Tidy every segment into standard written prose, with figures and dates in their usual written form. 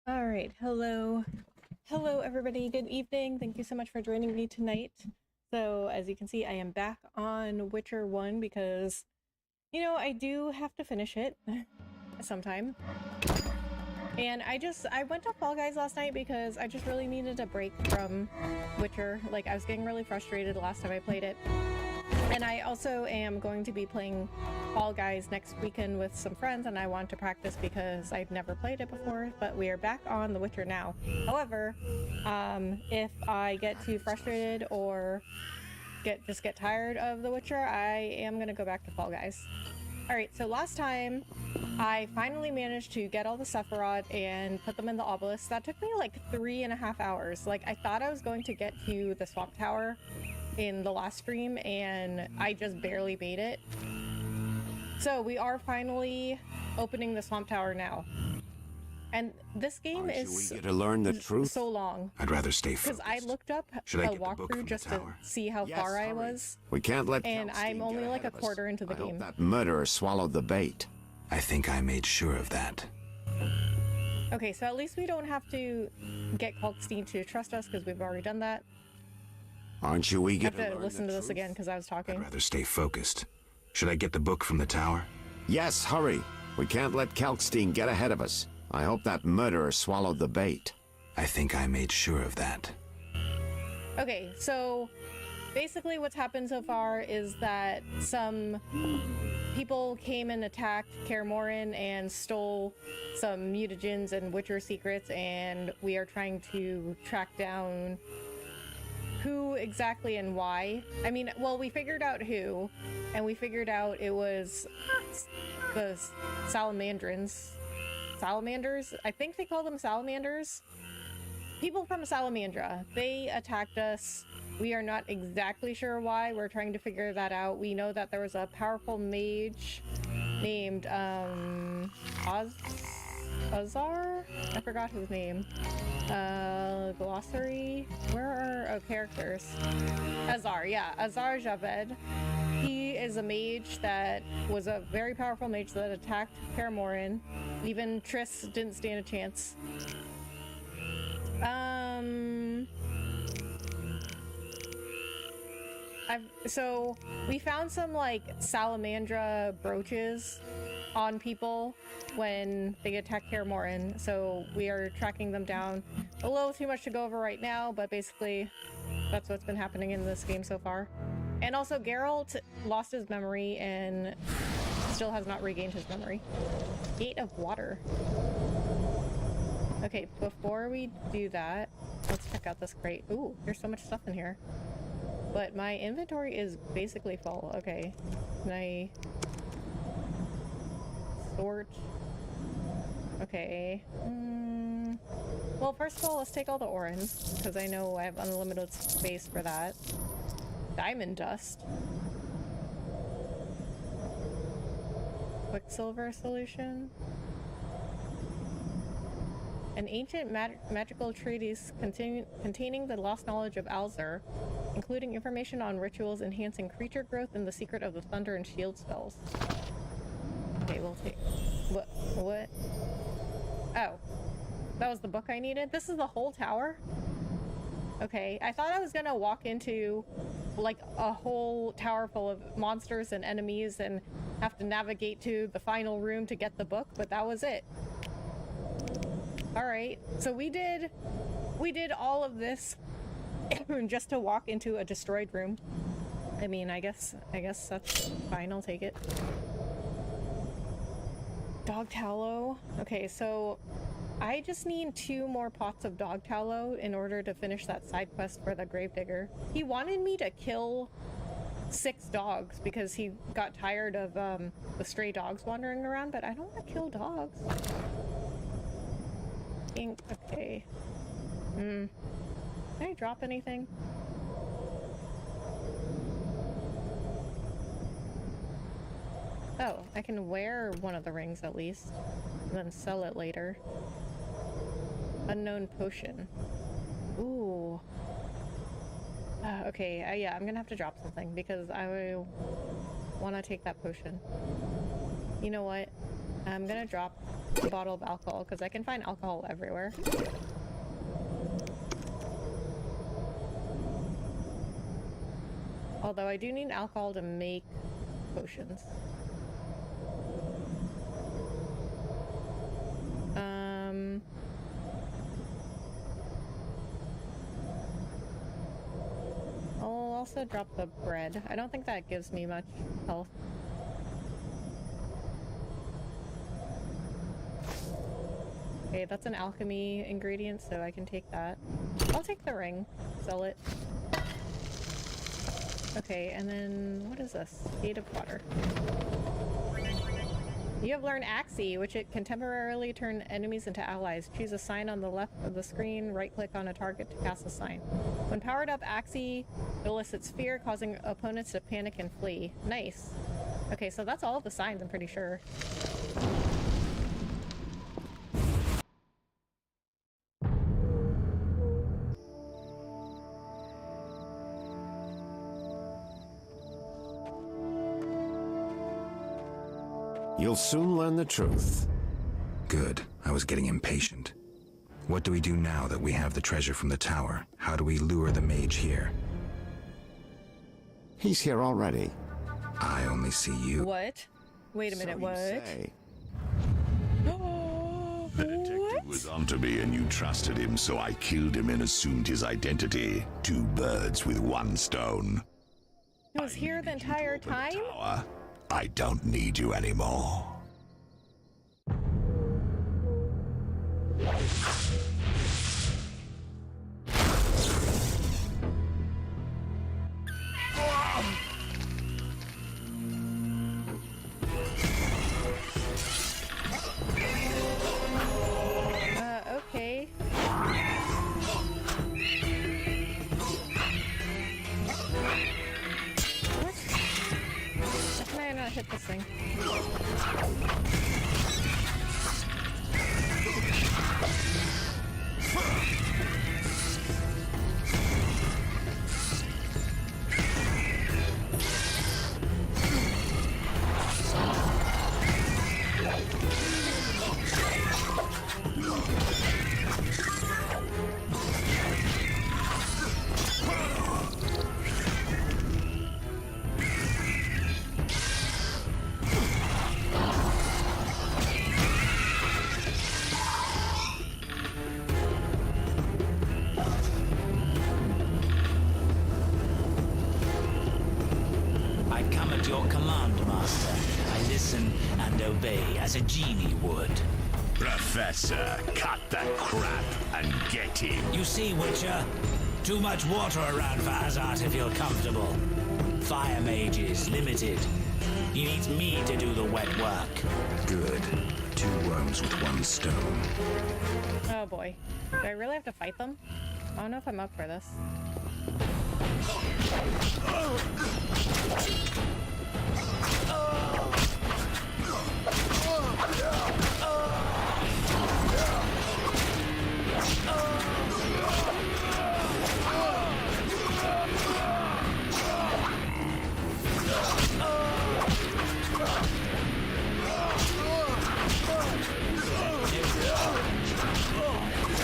All right. Hello. Hello, everybody. Good evening. Thank you so much for joining me tonight. So, as you can see, I am back on Witcher 1 because, I do have to finish it sometime. And I went to Fall Guys last night because I just really needed a break from Witcher. Like, I was getting really frustrated last time I played it. And I also am going to be playing Fall Guys next weekend with some friends, and I want to practice because I've never played it before, but we are back on The Witcher now. However, if I get too frustrated or just get tired of The Witcher, I am going to go back to Fall Guys. Alright, so last time, I finally managed to get all the Sephirot and put them in the obelisks. That took me like 3.5 hours. Like, I thought I was going to get to the swamp tower in the last stream, and I just barely made it. So we are finally opening the swamp tower now. And this game is eager to learn the truth? so long. I'd rather stay focused. Because I looked up Should I a get the book walkthrough from just the to tower? see how Yes, far I hurry. was. We can't let And Kelstein I'm only get like a ahead of us. quarter into the I hope game. that murderer swallowed the bait. I think I made sure of that. Okay, so at least we don't have to get Kalkstein to trust us because we've already done that. Aren't you I eager have to to learn listen the to this truth? again because I was I'd talking. rather stay focused. Should I get the book from the tower? Yes, hurry. We can't let Kelstein get ahead of us. I hope that murderer swallowed the bait. I think I made sure of that. Okay, so basically what's happened so far is that some people came and attacked Kaer Morhen and stole some mutagens and Witcher secrets, and we are trying to track down who exactly and why. I mean, well, we figured out who, and we figured out it was the Salamandrins. Salamanders? I think they call them Salamanders. People from Salamandra. They attacked us. We are not exactly sure why. We're trying to figure that out. We know that there was a powerful mage named Azar? I forgot his name. Glossary? Where are characters? Azar, yeah. Azar Javed. He is a mage that was a very powerful mage that attacked Kaer Morhen. Even Triss didn't stand a chance. So we found some like salamandra brooches on people when they attacked Kaer Morhen, so we are tracking them down. A little too much to go over right now, but basically that's what's been happening in this game so far. And also Geralt lost his memory and still has not regained his memory. Gate of Water. Okay, before we do that, let's check out this crate. Ooh, there's so much stuff in here. But my inventory is basically full. Okay, can I sort? Okay. Well, first of all, let's take all the orens, because I know I have unlimited space for that. Diamond dust. Quicksilver solution. An ancient magical treatise containing the lost knowledge of Alzur, including information on rituals enhancing creature growth and the secret of the thunder and shield spells. Okay, we'll take... What? Oh. That was the book I needed? This is the whole tower? Okay, I thought I was gonna walk into, like, a whole tower full of monsters and enemies and have to navigate to the final room to get the book, but that was it. Alright, so we did all of this just to walk into a destroyed room. I mean, I guess that's fine, I'll take it. Dog tallow. Okay, so I just need 2 more pots of dog tallow in order to finish that side quest for the gravedigger. He wanted me to kill 6 dogs because he got tired of the stray dogs wandering around, but I don't want to kill dogs. Okay. Can I drop anything? Oh, I can wear one of the rings at least, and then sell it later. Unknown potion. Ooh. Okay, yeah, I'm gonna have to drop something because I want to take that potion. You know what? I'm gonna drop a bottle of alcohol because I can find alcohol everywhere. Although I do need alcohol to make potions. I'll also drop the bread. I don't think that gives me much health. Okay, that's an alchemy ingredient, so I can take that. I'll take the ring. Sell it. Okay, and then what is this? Gate of water. You have learned Axii, which it can temporarily turn enemies into allies. Choose a sign on the left of the screen, right-click on a target to cast a sign. When powered up, Axii elicits fear, causing opponents to panic and flee. Nice. Okay, so that's all of the signs, I'm pretty sure. You'll soon learn the truth. Good. I was getting impatient. What do we do now that we have the treasure from the tower? How do we lure the mage here? He's here already. I only see you. What? Wait a minute, So you what? say. The detective was onto me and you trusted him, so I killed him and assumed his identity. 2 birds with 1 stone. He was here the entire time? Tower. I don't need you anymore. Okay. What? How can I not hit this thing? I come at your command, Master. I listen and obey as a genie would. Professor, cut that crap and get him. You see, Witcher? Too much water around for Hazard to feel comfortable. Fire mage is limited. He needs me to do the wet work. Good. 2 worms with 1 stone. Oh boy. Do I really have to fight them? I don't know if I'm up for this.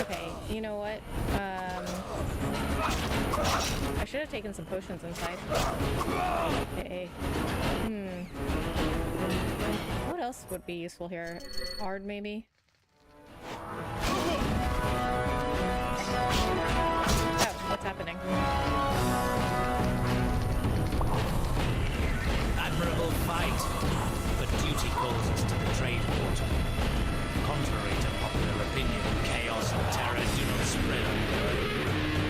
Okay, you know what? I should have taken some potions inside. Okay. What else would be useful here? Ard, maybe? Oh, what's happening? Admirable fight, but duty calls us to the trade quarter. Contrary to popular opinion, chaos and terror do not spread on the road.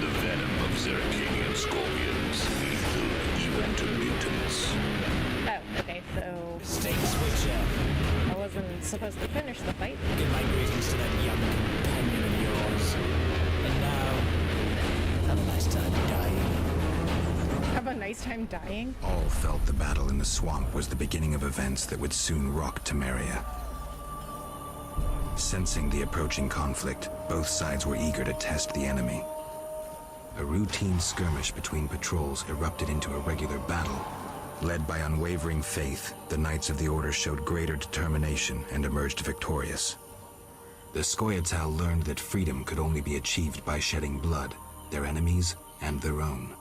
The venom of Zerkinian scorpions, lethal even to mutants. Oh, okay, so Mistakes, Witcher. I wasn't supposed to finish the fight. Give my greetings to that young companion of yours. And now, have a nice time dying. Have a nice time dying. All felt the battle in the swamp was the beginning of events that would soon rock Temeria. Sensing the approaching conflict, both sides were eager to test the enemy. A routine skirmish between patrols erupted into a regular battle, Led by unwavering faith, the Knights of the Order showed greater determination and emerged victorious. The Scoia'tael learned that freedom could only be achieved by shedding blood, their enemies and their own.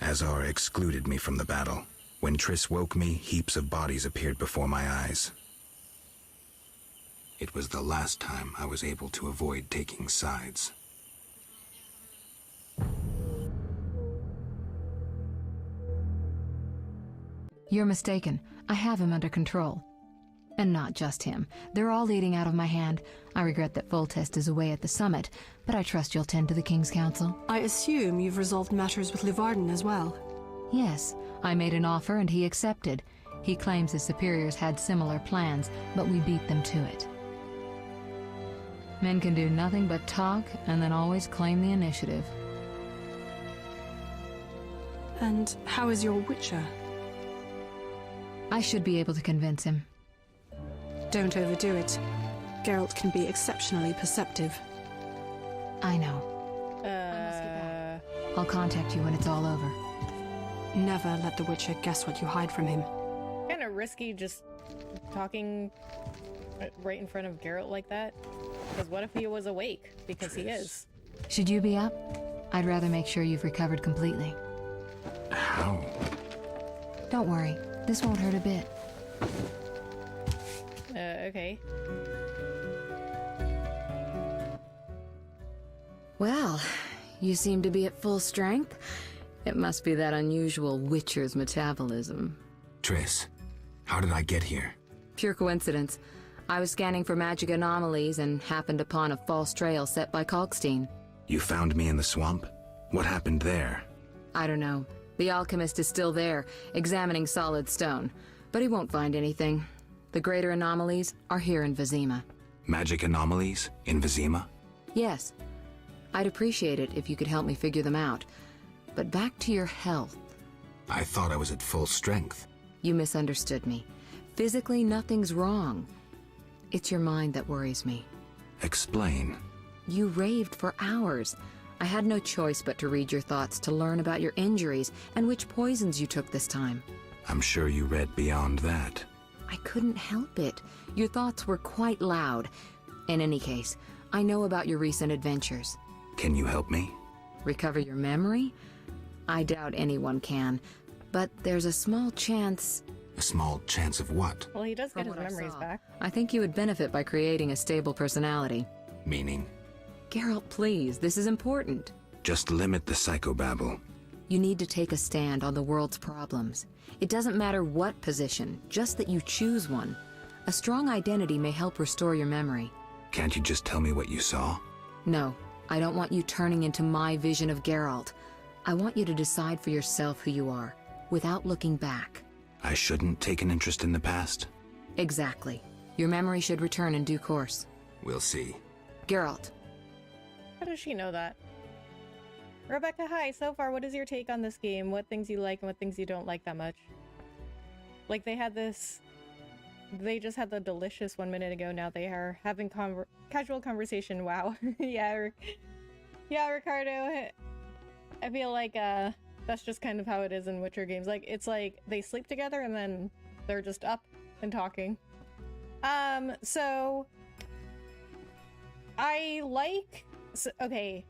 Azar excluded me from the battle. When Triss woke me, heaps of bodies appeared before my eyes. It was the last time I was able to avoid taking sides. You're mistaken. I have him under control. And not just him. They're all leading out of my hand. I regret that Foltest is away at the summit, but I trust you'll tend to the King's Council. I assume you've resolved matters with Livarden as well. Yes, I made an offer and he accepted. He claims his superiors had similar plans, but we beat them to it. Men can do nothing but talk and then always claim the initiative. And how is your Witcher? I should be able to convince him. Don't overdo it. Geralt can be exceptionally perceptive. I know. I'll contact you when it's all over. Never let the Witcher guess what you hide from him. Kind of risky just talking right in front of Geralt like that. Because what if he was awake? Because he is. Should you be up? I'd rather make sure you've recovered completely. How? Don't worry. This won't hurt a bit. Okay. Well, you seem to be at full strength. It must be that unusual Witcher's metabolism. Triss, how did I get here? Pure coincidence. I was scanning for magic anomalies and happened upon a false trail set by Kalkstein. You found me in the swamp? What happened there? I don't know. The alchemist is still there, examining solid stone. But he won't find anything. The greater anomalies are here in Vizima. Magic anomalies? In Vizima? Yes. I'd appreciate it if you could help me figure them out. But back to your health. I thought I was at full strength. You misunderstood me. Physically, nothing's wrong. It's your mind that worries me. Explain. You raved for hours. I had no choice but to read your thoughts to learn about your injuries and which poisons you took this time. I'm sure you read beyond that. I couldn't help it. Your thoughts were quite loud. In any case, I know about your recent adventures. Can you help me? Recover your memory? I doubt anyone can, but there's a small chance... A small chance of what? Well, he does get From his what I memories saw, back. I think you would benefit by creating a stable personality. Meaning? Geralt, please, this is important. Just limit the psychobabble. You need to take a stand on the world's problems. It doesn't matter what position, just that you choose one. A strong identity may help restore your memory. Can't you just tell me what you saw? No, I don't want you turning into my vision of Geralt. I want you to decide for yourself who you are, without looking back. I shouldn't take an interest in the past? Exactly. Your memory should return in due course. We'll see. Geralt. How does she know that? Rebecca, hi. So far, what is your take on this game? What things you like and what things you don't like that much? Like, they had this... They just had the delicious 1 minute ago. Now they are having casual conversation. Wow. Yeah, Ricardo. I feel like that's just kind of how it is in Witcher games. Like, it's like they sleep together and then they're just up and talking. So I like... okay,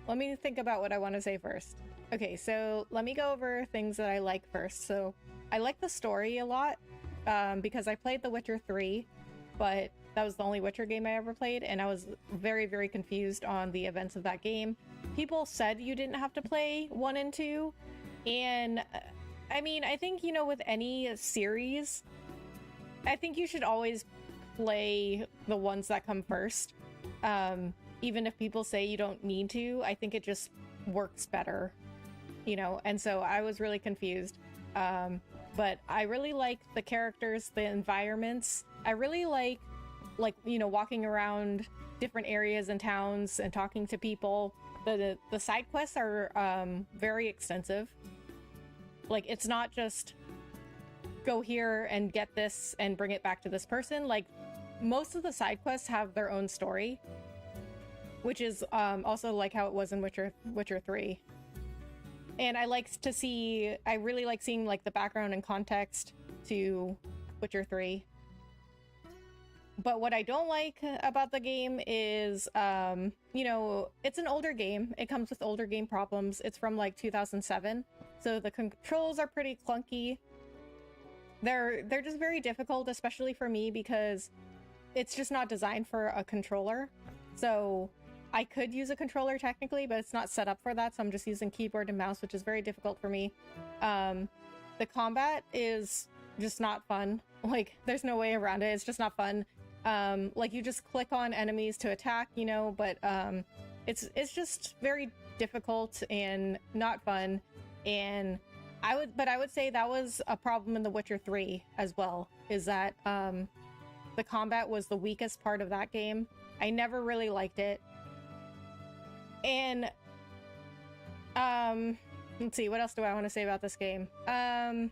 let me think about what I want to say first. Okay, so let me go over things that I like first. So I like the story a lot, because I played The Witcher 3, but that was the only Witcher game I ever played, and I was very, very confused on the events of that game. People said you didn't have to play 1 and 2, and I mean, I think, you know, with any series, I think you should always play the ones that come first. Even if people say you don't need to, I think it just works better, you know? And so I was really confused. But I really like the characters, the environments. I really like, you know, walking around different areas and towns and talking to people. The side quests are very extensive. Like, it's not just go here and get this and bring it back to this person. Like, most of the side quests have their own story, which is also like how it was in Witcher 3. And I really like seeing like the background and context to Witcher 3. But what I don't like about the game is, you know, it's an older game. It comes with older game problems. It's from like 2007. So the controls are pretty clunky. They're just very difficult, especially for me, because it's just not designed for a controller. So I could use a controller technically, but it's not set up for that. So I'm just using keyboard and mouse, which is very difficult for me. The combat is just not fun. Like, there's no way around it. It's just not fun. Like, you just click on enemies to attack, you know, but it's just very difficult and not fun. And I would say that was a problem in The Witcher 3 as well, is that the combat was the weakest part of that game. I never really liked it. And let's see, what else do I want to say about this game? I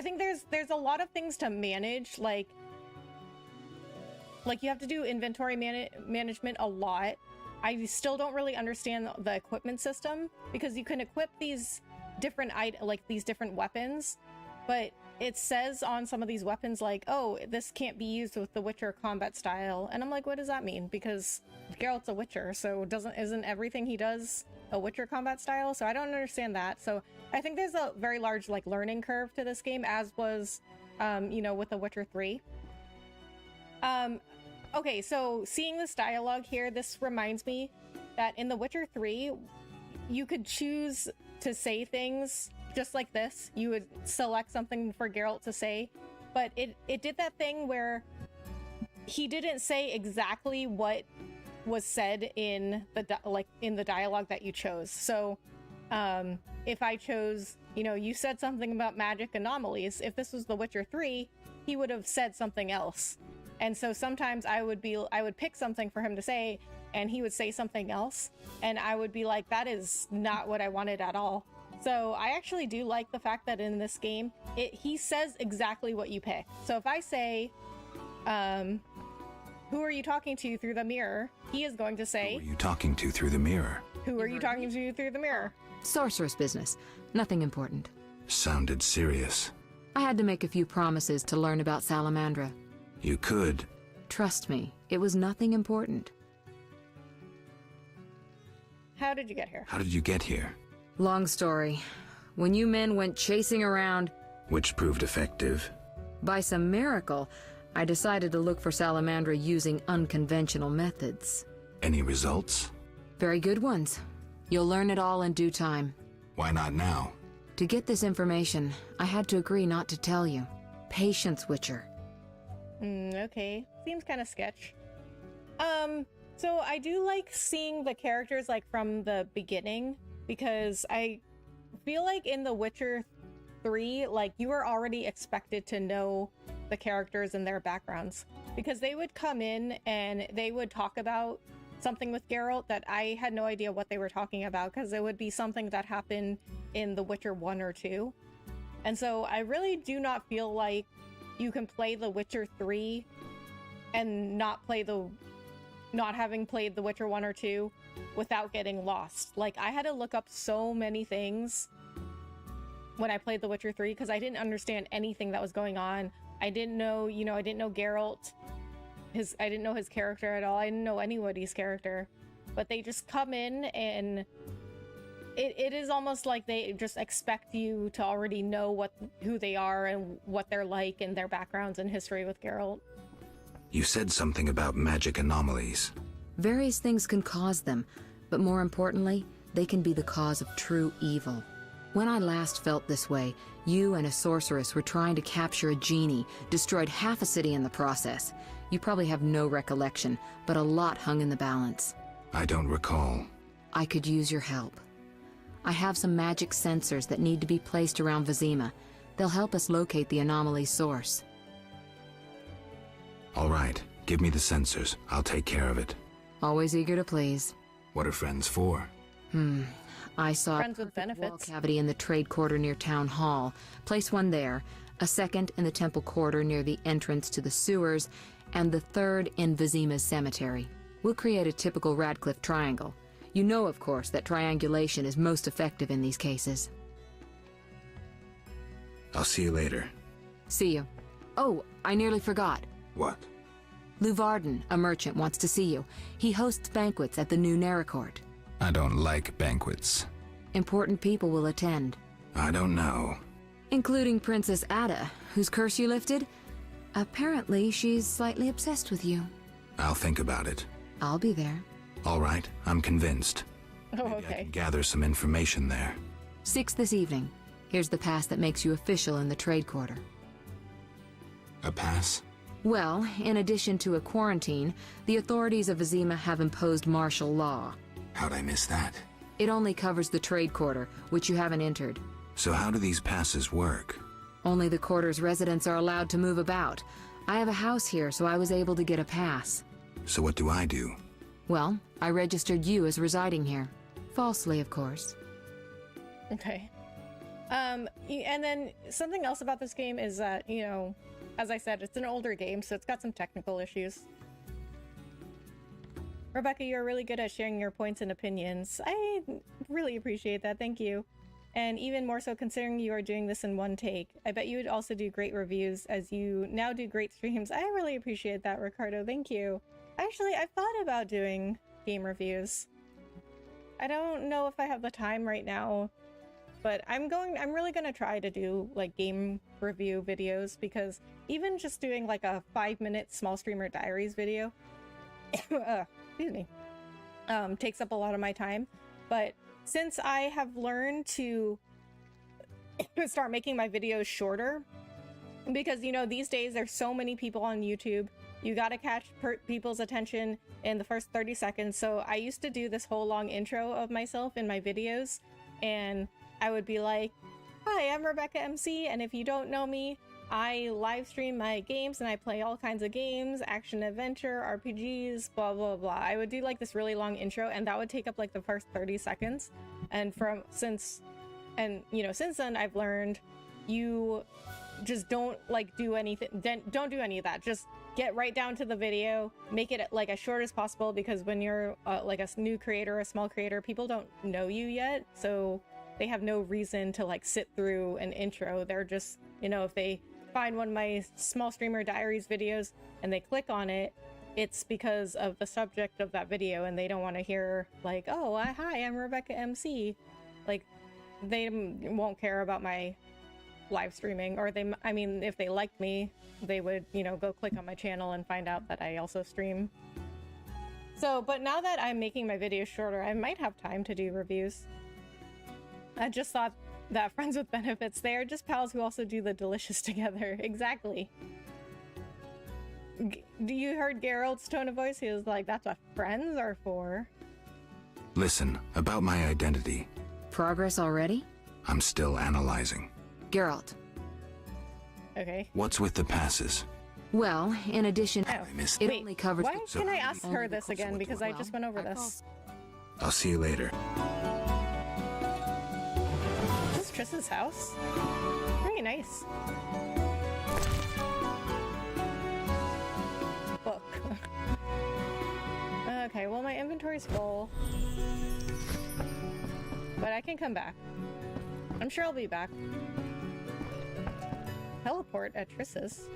think there's a lot of things to manage, like you have to do inventory management a lot. I still don't really understand the equipment system, because you can equip these different these different weapons, but it says on some of these weapons like, oh, this can't be used with the Witcher combat style, and I'm like, what does that mean? Because Geralt's a Witcher, so isn't everything he does a Witcher combat style? So I don't understand that. So I think there's a very large like learning curve to this game, as was you know, with The Witcher 3. Okay, so seeing this dialogue here, this reminds me that in The Witcher 3, you could choose to say things just like this. You would select something for Geralt to say, but it did that thing where he didn't say exactly what was said in the dialogue that you chose. So if I chose, you know, you said something about magic anomalies, if this was The Witcher 3, he would have said something else. And so sometimes I would pick something for him to say, and he would say something else, and I would be like, that is not what I wanted at all. So I actually do like the fact that in this game, he says exactly what you pick. So if I say, who are you talking to through the mirror? He is going to say, Who are you talking to through the mirror? Who are you talking to through the mirror? Sorceress business. Nothing important. Sounded serious. I had to make a few promises to learn about Salamandra. You could. Trust me, it was nothing important. How did you get here? How did you get here? Long story. When you men went chasing around, Which proved effective. by some miracle, I decided to look for Salamandra using unconventional methods. Any results? Very good ones. You'll learn it all in due time. Why not now? To get this information, I had to agree not to tell you. Patience, Witcher. Okay. Seems kind of sketch. So I do like seeing the characters like from the beginning, because I feel like in The Witcher 3, like you were already expected to know the characters and their backgrounds, because they would come in and they would talk about something with Geralt that I had no idea what they were talking about, because it would be something that happened in The Witcher 1 or 2. And so I really do not feel like you can play The Witcher 3 and not having played The Witcher 1 or 2 without getting lost. Like, I had to look up so many things when I played The Witcher 3, because I didn't understand anything that was going on. I didn't know, I didn't know Geralt. I didn't know his character at all. I didn't know anybody's character. But they just come in, and it is almost like they just expect you to already know who they are and what they're like and their backgrounds and history with Geralt. You said something about magic anomalies. Various things can cause them, but more importantly, they can be the cause of true evil. When I last felt this way, you and a sorceress were trying to capture a genie, destroyed half a city in the process. You probably have no recollection, but a lot hung in the balance. I don't recall. I could use your help. I have some magic sensors that need to be placed around Vizima. They'll help us locate the anomaly's source. All right, give me the sensors. I'll take care of it. Always eager to please. What are friends for? I saw Friends with a perfect wall benefits. cavity in the trade quarter near Town Hall. Place one there, a second in the temple quarter near the entrance to the sewers, and the third in Vizima's cemetery. We'll create a typical Radcliffe triangle. You know, of course, that triangulation is most effective in these cases. I'll see you later. See you. Oh, I nearly forgot. What? Luvarden, a merchant, wants to see you. He hosts banquets at the new Nericourt. I don't like banquets. Important people will attend. I don't know. Including Princess Ada, whose curse you lifted. Apparently, she's slightly obsessed with you. I'll think about it. I'll be there. All right, I'm convinced. Oh, Maybe I okay. can gather some information there. 6 this evening. Here's the pass that makes you official in the trade quarter. A pass? Well, in addition to a quarantine, the authorities of Vizima have imposed martial law. How'd I miss that? It only covers the trade quarter, which you haven't entered. So how do these passes work? Only the quarter's residents are allowed to move about. I have a house here, so I was able to get a pass. So what do I do? Well, I registered you as residing here. Falsely, of course. Okay. And then something else about this game is that, you know, as I said, it's an older game, so it's got some technical issues. Rebecca, you're really good at sharing your points and opinions. I really appreciate that, thank you. And even more so considering you are doing this in one take. I bet you would also do great reviews as you now do great streams. I really appreciate that, Ricardo, thank you. Actually, I've thought about doing game reviews. I don't know if I have the time right now, but I'm really gonna try to do like game review videos, because even just doing like a 5-minute small streamer diaries video, excuse me, takes up a lot of my time. But since I have learned to start making my videos shorter, because you know these days there's so many people on YouTube, you gotta catch people's attention in the first 30 seconds. So I used to do this whole long intro of myself in my videos, and I would be like, hi, I'm Rebecca MC, and if you don't know me, I live stream my games and I play all kinds of games, action adventure, RPGs, blah blah blah. I would do like this really long intro, and that would take up like the first 30 seconds. And since then I've learned you just don't like do anything, don't do any of that. Just get right down to the video, make it like as short as possible, because when you're like a new creator, a small creator, people don't know you yet, so they have no reason to like sit through an intro. They're just, you know, if they find one of my small streamer diaries videos and they click on it, it's because of the subject of that video, and they don't want to hear like, oh, hi, I'm Rebecca MC. Like, they won't care about my live streaming, or if they liked me, they would, you know, go click on my channel and find out that I also stream. So, but now that I'm making my videos shorter, I might have time to do reviews. I just thought that friends with benefits, they are just pals who also do the delicious together. Exactly. You heard Geralt's tone of voice? He was like, that's what friends are for. Listen, about my identity. Progress already? I'm still analyzing. Geralt. Okay. What's with the passes? Well, in addition, Oh, I missed it wait, only covers why So can I how ask many- her this again? What do Because I just went over this. I'll see you later. Is this Triss's house? Very nice. Book. Okay, well my inventory's full. But I can come back. I'm sure I'll be back. Teleport at Triss's.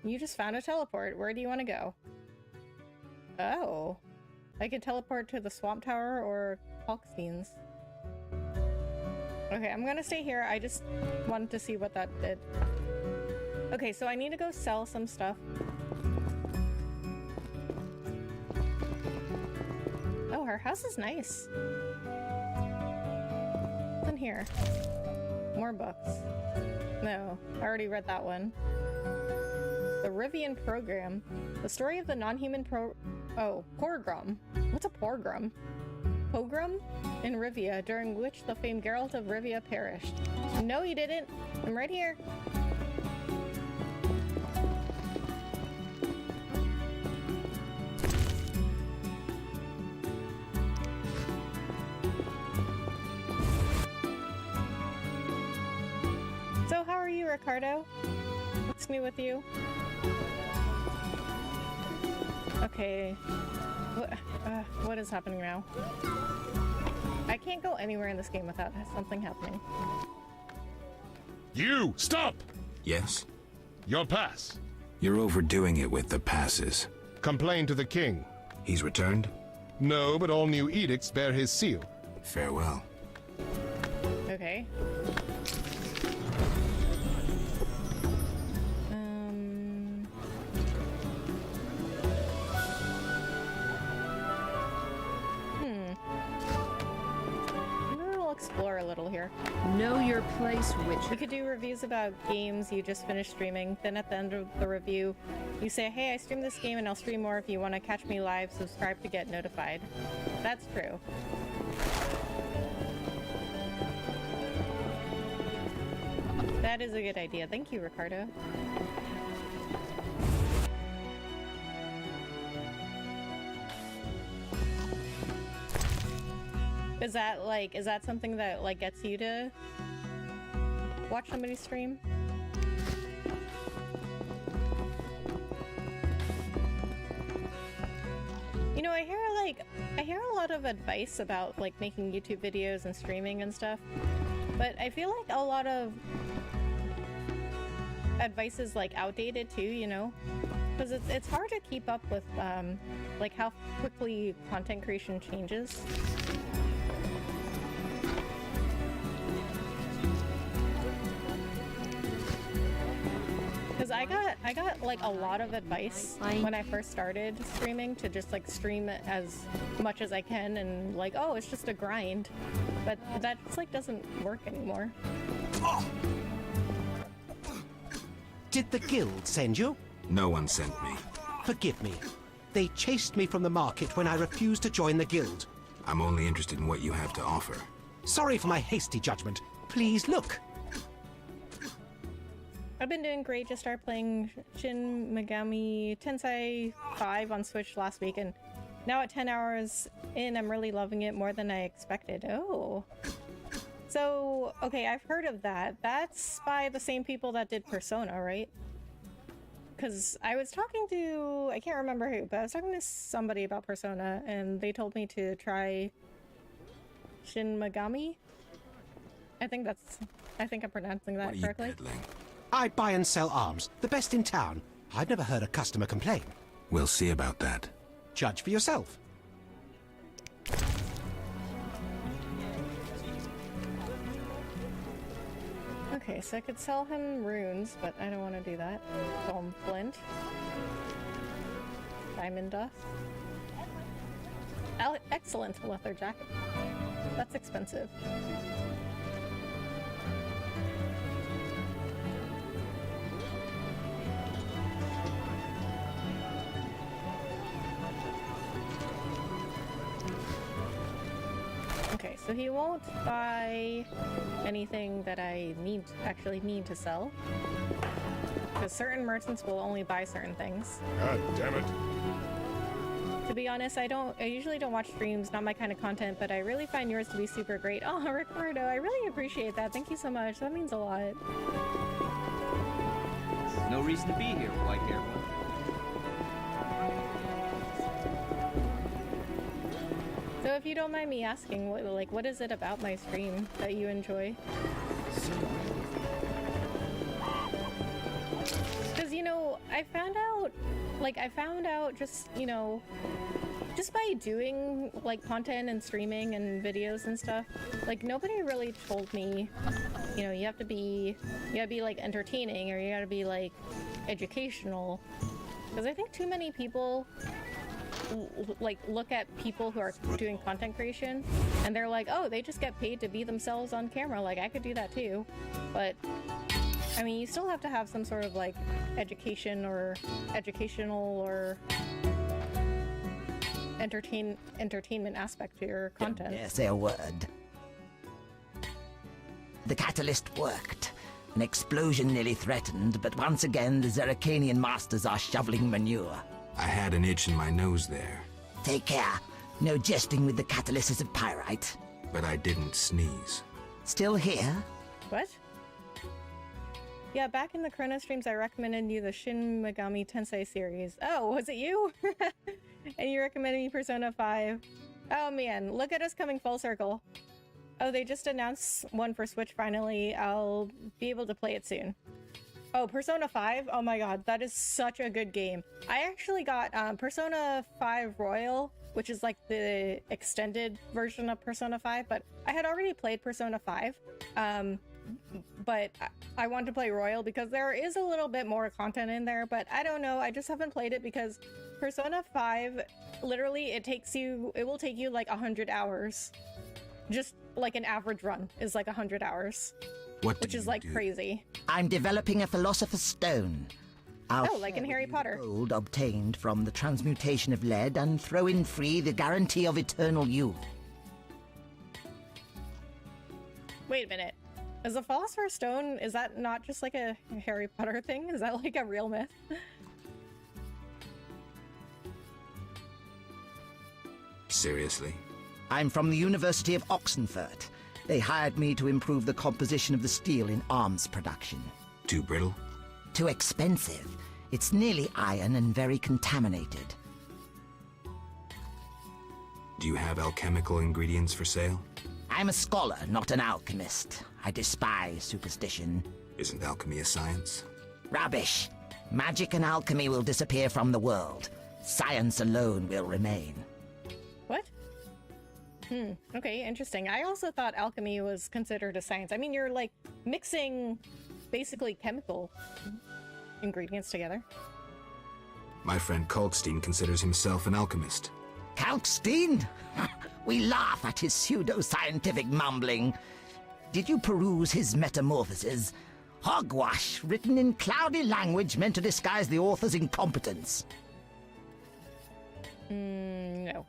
You just found a teleport. Where do you want to go? Oh. I could teleport to the Swamp Tower or Kalkstein's. Okay, I'm gonna stay here. I just wanted to see what that did. Okay, so I need to go sell some stuff. Oh, her house is nice. What's in here? More books. No, I already read that one. The Rivian Program. The story of the non-human pogrom. What's a pogrom? Pogrom? In Rivia, during which the famed Geralt of Rivia perished. No, you didn't. I'm right here. So how are you, Ricardo? What's new with you? Okay. What is happening now? I can't go anywhere in this game without something happening. You! Stop! Yes? Your pass. You're overdoing it with the passes. Complain to the king. He's returned? No, but all new edicts bear his seal. Farewell. Okay. Maybe we'll explore a little here. Know your place, We Witcher. could do reviews about games you just finished streaming. Then at the end of the review, you say, hey, I streamed this game and I'll stream more if you want to catch me live. Subscribe to get notified. That's true. That is a good idea. Thank you, Ricardo. Is that something that like gets you to watch somebody stream? You know, I hear a lot of advice about like making YouTube videos and streaming and stuff, but I feel like a lot of advice is like outdated too, you know? Because it's hard to keep up with like how quickly content creation changes. Because I got like a lot of advice when I first started streaming to just like stream it as much as I can and like, oh, it's just a grind. But that just like doesn't work anymore. Did the guild send you? No one sent me. Forgive me. They chased me from the market when I refused to join the guild. I'm only interested in what you have to offer. Sorry for my hasty judgment. Please look. I've been doing great. Just started playing Shin Megami Tensei 5 on Switch last week, and now at 10 hours in, I'm really loving it more than I expected. Oh. So, okay, I've heard of that. That's by the same people that did Persona, right? Because I was talking to, I can't remember who, but I was talking to somebody about Persona, and they told me to try Shin Megami. I think I'm pronouncing that What are you correctly. peddling? I buy and sell arms, the best in town. I've never heard a customer complain. We'll see about that. Judge for yourself. Okay, so I could sell him runes, but I don't want to do that. Sell him flint. Diamond dust. Excellent leather jacket. That's expensive. Okay, so he won't buy anything that I actually need to sell. Because certain merchants will only buy certain things. God damn it. To be honest, I usually don't watch streams, not my kind of content, but I really find yours to be super great. Oh, Ricardo, I really appreciate that. Thank you so much. That means a lot. No reason to be here, White Hair One. So if you don't mind me asking, what is it about my stream that you enjoy? Because, you know, I found out just, you know, just by doing, like, content and streaming and videos and stuff, like, nobody really told me, you know, you gotta be, like, entertaining, or you gotta be, like, educational. Because I think too many people like look at people who are doing content creation and they're like, oh, they just get paid to be themselves on camera, like I could do that too. But I mean, you still have to have some sort of like education or educational or entertainment aspect to your content. Don't dare say a word. The catalyst worked. An explosion nearly threatened, but once again the Zeracanian masters are shoveling manure. I had an itch in my nose there. Take care. No jesting with the catalysis of pyrite. But I didn't sneeze. Still here? What? Yeah, back in the Chrono streams, I recommended you the Shin Megami Tensei series. Oh, was it you? And you recommended me Persona 5. Oh man, look at us coming full circle. Oh, they just announced one for Switch finally. I'll be able to play it soon. Oh, Persona 5? Oh my god, that is such a good game. I actually got Persona 5 Royal, which is like the extended version of Persona 5, but I had already played Persona 5. But I want to play Royal because there is a little bit more content in there, but I don't know, I just haven't played it because Persona 5, literally, it will take you like 100 hours. Just like an average run is like 100 hours. Which is like crazy. I'm developing a Philosopher's Stone. I'll like in Harry Potter. Gold obtained from the transmutation of lead and throw in free the guarantee of eternal youth. Wait a minute. Is the Philosopher's Stone, is that not just like a Harry Potter thing? Is that like a real myth? Seriously? I'm from the University of Oxenfurt. They hired me to improve the composition of the steel in arms production. Too brittle? Too expensive. It's nearly iron and very contaminated. Do you have alchemical ingredients for sale? I'm a scholar, not an alchemist. I despise superstition. Isn't alchemy a science? Rubbish. Magic and alchemy will disappear from the world. Science alone will remain. What? Okay, interesting. I also thought alchemy was considered a science. I mean, you're like mixing basically chemical ingredients together. My friend Kalkstein considers himself an alchemist. Kalkstein? We laugh at his pseudo-scientific mumbling. Did you peruse his metamorphoses? Hogwash, written in cloudy language meant to disguise the author's incompetence. No.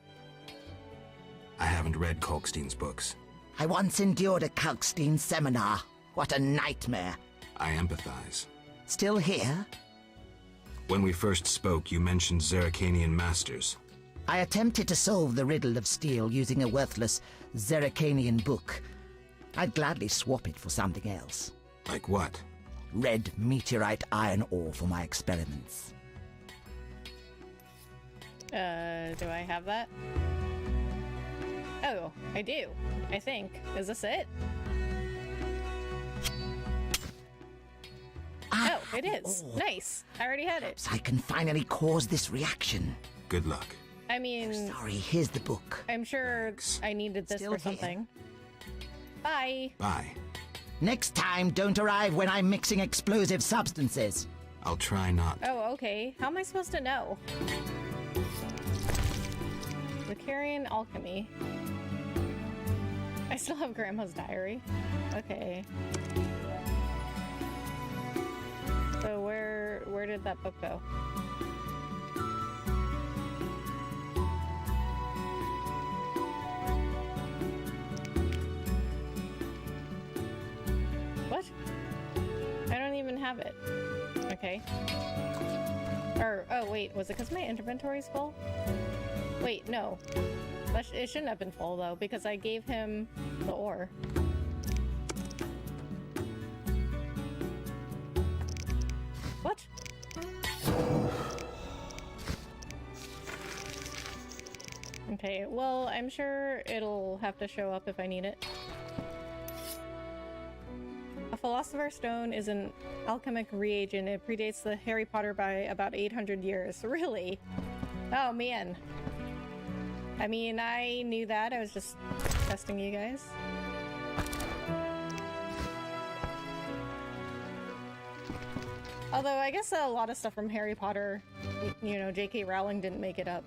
I haven't read Kalkstein's books. I once endured a Kalkstein seminar. What a nightmare. I empathize. Still here? When we first spoke, you mentioned Zerrikanian masters. I attempted to solve the riddle of steel using a worthless Zerrikanian book. I'd gladly swap it for something else. Like what? Red meteorite iron ore for my experiments. Do I have that? Oh, I do. I think. Is this it? Oh, it is. Nice. I already had it. I can finally cause this reaction. Good luck. I mean... Sorry, here's the book. I'm sure I needed this for something. Bye. Bye. Next time, don't arrive when I'm mixing explosive substances. I'll try not. Oh, okay. How am I supposed to know? Lucarian alchemy. I still have Grandma's diary. Okay. So where did that book go? What? I don't even have it. Okay. Or, oh wait, was it because my inventory's full? Wait, no. It shouldn't have been full though, because I gave him the ore. What? Okay, well, I'm sure it'll have to show up if I need it. A Philosopher's Stone is an alchemic reagent. It predates the Harry Potter by about 800 years. Really? Oh, man. I mean, I knew that. I was just testing you guys. Although, I guess a lot of stuff from Harry Potter, you know, J.K. Rowling didn't make it up.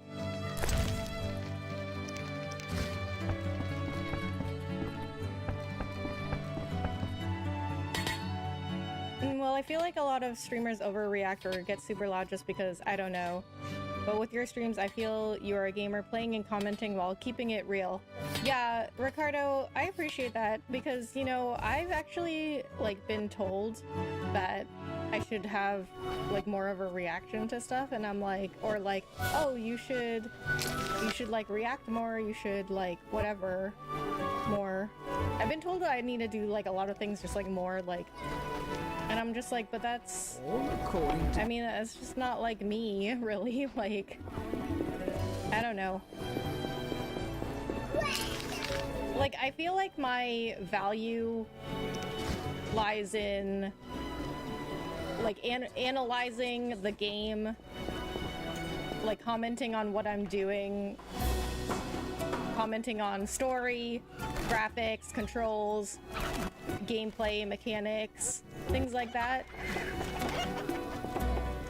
Well, I feel like a lot of streamers overreact or get super loud just because, I don't know. But with your streams, I feel you are a gamer playing and commenting while keeping it real. Yeah, Ricardo, I appreciate that because, you know, I've actually, like, been told that I should have, like, more of a reaction to stuff, and I'm like, or like, oh, you should, like, react more, you should, like, whatever, more. I've been told that I need to do, like, a lot of things just, like, more, like, and I'm just like, but that's, I mean, that's just not like me, really, like, I don't know. Like, I feel like my value lies in, like, analyzing the game, like, commenting on what I'm doing, commenting on story, graphics, controls, gameplay, mechanics, things like that.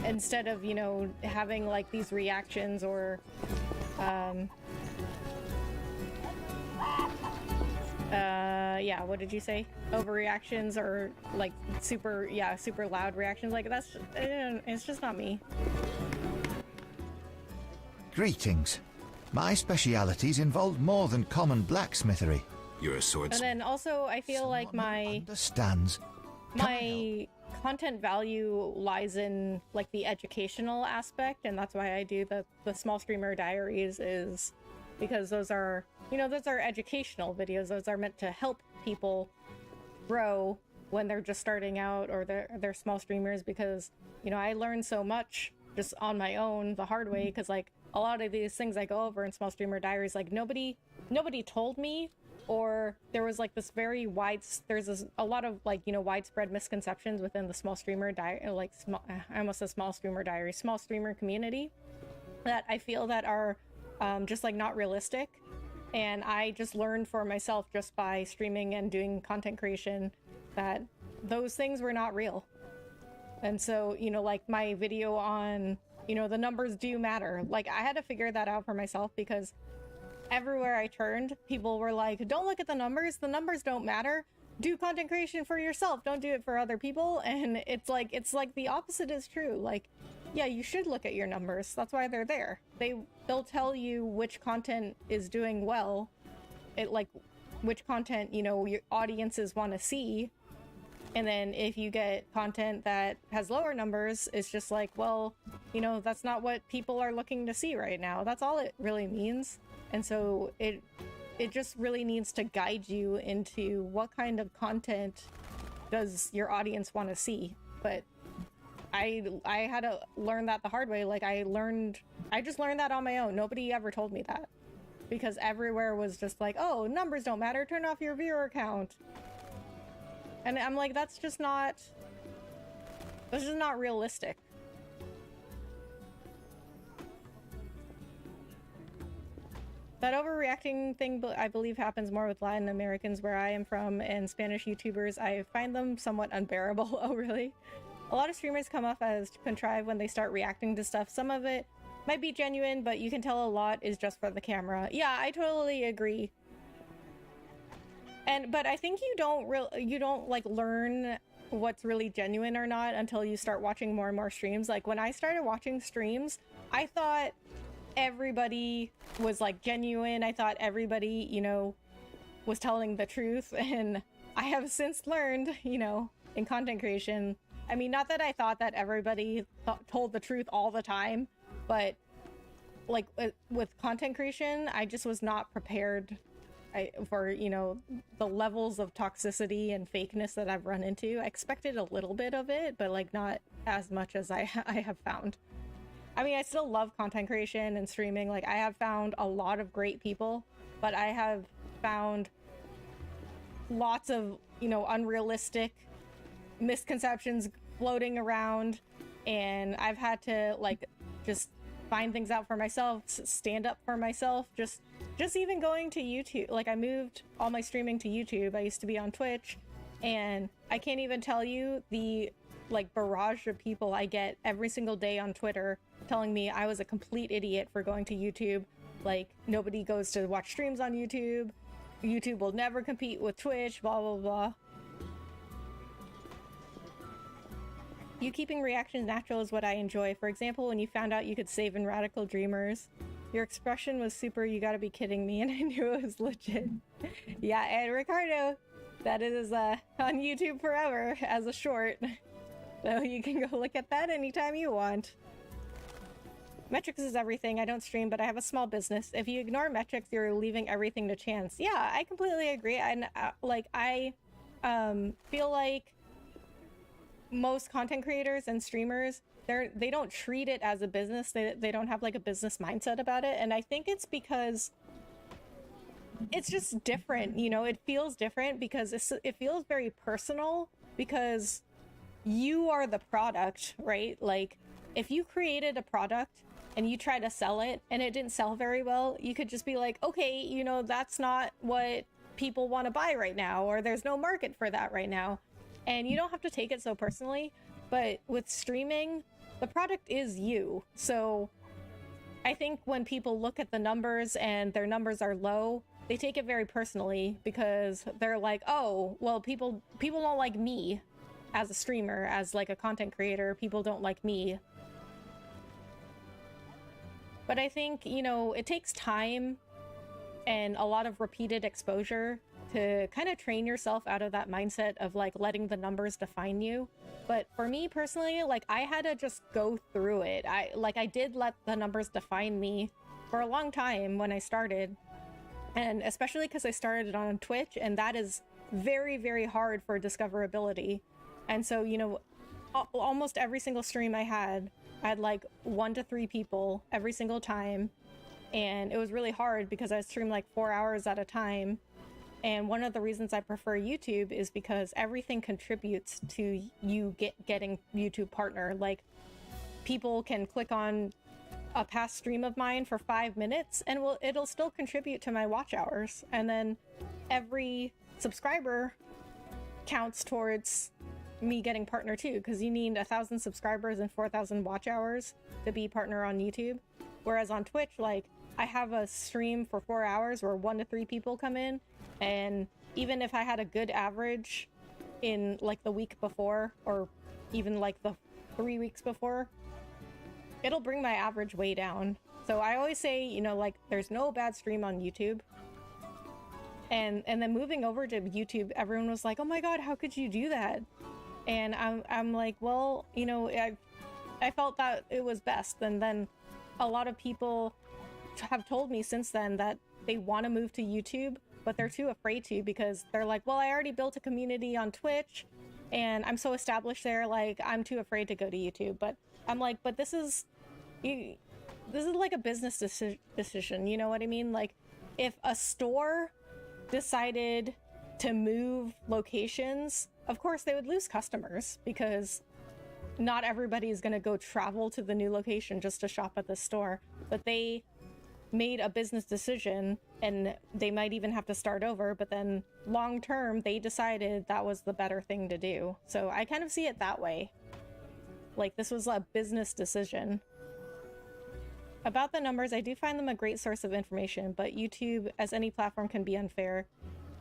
Instead of, you know, having, like, these reactions or, yeah, what did you say? Overreactions or, like, super loud reactions. Like, that's, it's just not me. Greetings. My specialities involve more than common blacksmithery. You're a swordsman. And then also, I feel like my content value lies in, like, the educational aspect, and that's why I do the Small Streamer Diaries, is because those are, you know, those are educational videos. Those are meant to help people grow when they're just starting out or they're small streamers, because, you know, I learned so much just on my own the hard way, because, like, a lot of these things I go over in Small Streamer Diaries, like, nobody told me, or there was, like, this very a lot of, like, you know, widespread misconceptions within the Small Streamer Small Streamer community that I feel that are just, like, not realistic. And I just learned for myself just by streaming and doing content creation that those things were not real. And so, you know, like, my video on, you know, the numbers do matter. Like, I had to figure that out for myself, because everywhere I turned, people were like, don't look at the numbers don't matter. Do content creation for yourself, don't do it for other people. And it's like the opposite is true. Like, yeah, you should look at your numbers. That's why they're there. They'll tell you which content is doing well, which content, you know, your audiences want to see. And then if you get content that has lower numbers, it's just like, well, you know, that's not what people are looking to see right now. That's all it really means. And so it just really needs to guide you into what kind of content does your audience want to see. But I had to learn that the hard way. Like, I just learned that on my own. Nobody ever told me that, because everywhere was just like, oh, numbers don't matter, turn off your viewer count. And I'm like, that's just not realistic. That overreacting thing, I believe, happens more with Latin Americans where I am from, and Spanish YouTubers. I find them somewhat unbearable. Oh, really? A lot of streamers come off as contrived when they start reacting to stuff. Some of it might be genuine, but you can tell a lot is just for the camera. Yeah, I totally agree. But I think you don't like learn what's really genuine or not until you start watching more and more streams. Like, when I started watching streams, I thought everybody was, like, genuine. I thought everybody, you know, was telling the truth. And I have since learned, you know, in content creation, I mean, not that I thought that everybody told the truth all the time, but, like, with content creation, I just was not prepared for, you know, the levels of toxicity and fakeness that I've run into. I expected a little bit of it, but, like, not as much as I have found. I mean, I still love content creation and streaming. Like, I have found a lot of great people, but I have found lots of, you know, unrealistic misconceptions floating around, and I've had to, like, just find things out for myself, stand up for myself. Just even going to YouTube. Like, I moved all my streaming to YouTube. I used to be on Twitch, and I can't even tell you the, like, barrage of people I get every single day on Twitter telling me I was a complete idiot for going to YouTube. Like, nobody goes to watch streams on YouTube. YouTube will never compete with Twitch, blah, blah, blah. You keeping reactions natural is what I enjoy. For example, when you found out you could save in Radical Dreamers, your expression was super, you gotta be kidding me, and I knew it was legit. Yeah, and Ricardo, that is on YouTube forever as a short. So you can go look at that anytime you want. Metrics is everything. I don't stream, but I have a small business. If you ignore metrics, you're leaving everything to chance. Yeah, I completely agree. And like, I feel like most content creators and streamers they don't treat it as a business. They don't have like a business mindset about it. And I think it's because it's just different, you know. It feels different because it feels very personal because you are the product, right? Like if you created a product and you try to sell it and it didn't sell very well, you could just be like, okay, you know, that's not what people want to buy right now, or there's no market for that right now. And you don't have to take it so personally. But with streaming, the product is you. So I think when people look at the numbers and their numbers are low, they take it very personally because they're like, oh, well, people don't like me as a streamer, as like a content creator. People don't like me. But I think, you know, it takes time and a lot of repeated exposure to kind of train yourself out of that mindset of like letting the numbers define you. But for me personally, like I had to just go through it. I did let the numbers define me for a long time when I started. And especially because I started on Twitch, and that is very, very hard for discoverability. And so, you know, almost every single stream I had like 1 to 3 people every single time. And it was really hard because I streamed like 4 hours at a time. And one of the reasons I prefer YouTube is because everything contributes to you getting YouTube partner. Like people can click on a past stream of mine for 5 minutes and it'll still contribute to my watch hours. And then every subscriber counts towards me getting partner too, because you need 1,000 subscribers and 4,000 watch hours to be partner on YouTube. Whereas on Twitch, like I have a stream for 4 hours where 1 to 3 people come in, and even if I had a good average in like the week before or even like the 3 weeks before, it'll bring my average way down. So I always say, you know, like there's no bad stream on YouTube. And then moving over to YouTube, everyone was like, oh my god, how could you do that? And I'm like, well, you know, I felt that it was best. And then a lot of people have told me since then that they want to move to YouTube, but they're too afraid to because they're like, well, I already built a community on Twitch and I'm so established there, like I'm too afraid to go to YouTube. But I'm like, but this is like a business decision, you know what I mean? Like if a store decided to move locations, of course they would lose customers because not everybody is going to go travel to the new location just to shop at the store. But they made a business decision and they might even have to start over, but then long term they decided that was the better thing to do. So I kind of see it that way. Like this was a business decision. About the numbers, I do find them a great source of information, but YouTube, as any platform, can be unfair.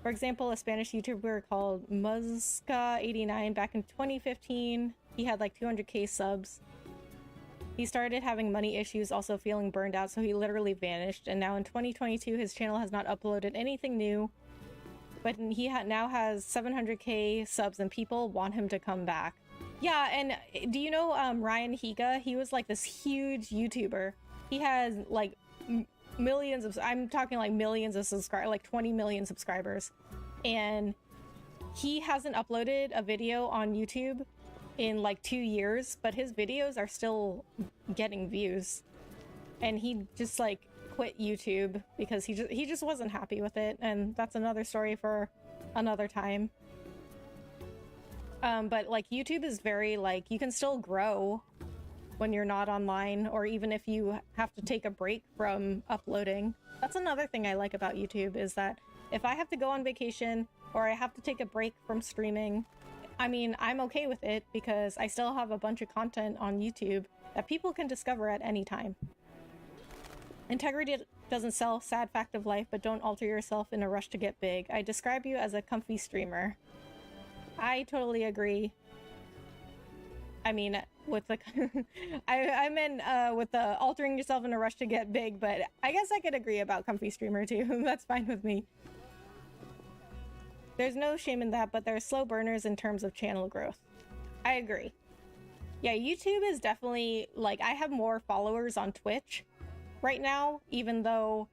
For example, a Spanish YouTuber called Muzka89 back in 2015, he had like 200k subs. He started having money issues, also feeling burned out, so he literally vanished. And now in 2022, his channel has not uploaded anything new, but he now has 700k subs and people want him to come back. Yeah, and do you know Ryan Higa? He was like this huge YouTuber. He has like millions of, I'm talking like millions of subscribers, like 20 million subscribers. And he hasn't uploaded a video on YouTube in like 2 years, but his videos are still getting views. And he just like quit YouTube because he just wasn't happy with it. And that's another story for another time. But like YouTube is very like, you can still grow when you're not online, or even if you have to take a break from uploading. That's another thing I like about YouTube, is that if I have to go on vacation or I have to take a break from streaming, I mean, I'm okay with it because I still have a bunch of content on YouTube that people can discover at any time. Integrity doesn't sell, sad fact of life, but don't alter yourself in a rush to get big. I describe you as a comfy streamer. I totally agree. I mean, with the I meant with the altering yourself in a rush to get big, but I guess I could agree about comfy streamer too. That's fine with me. There's no shame in that, but there are slow burners in terms of channel growth. I agree. Yeah, YouTube is definitely, like, I have more followers on Twitch right now, even though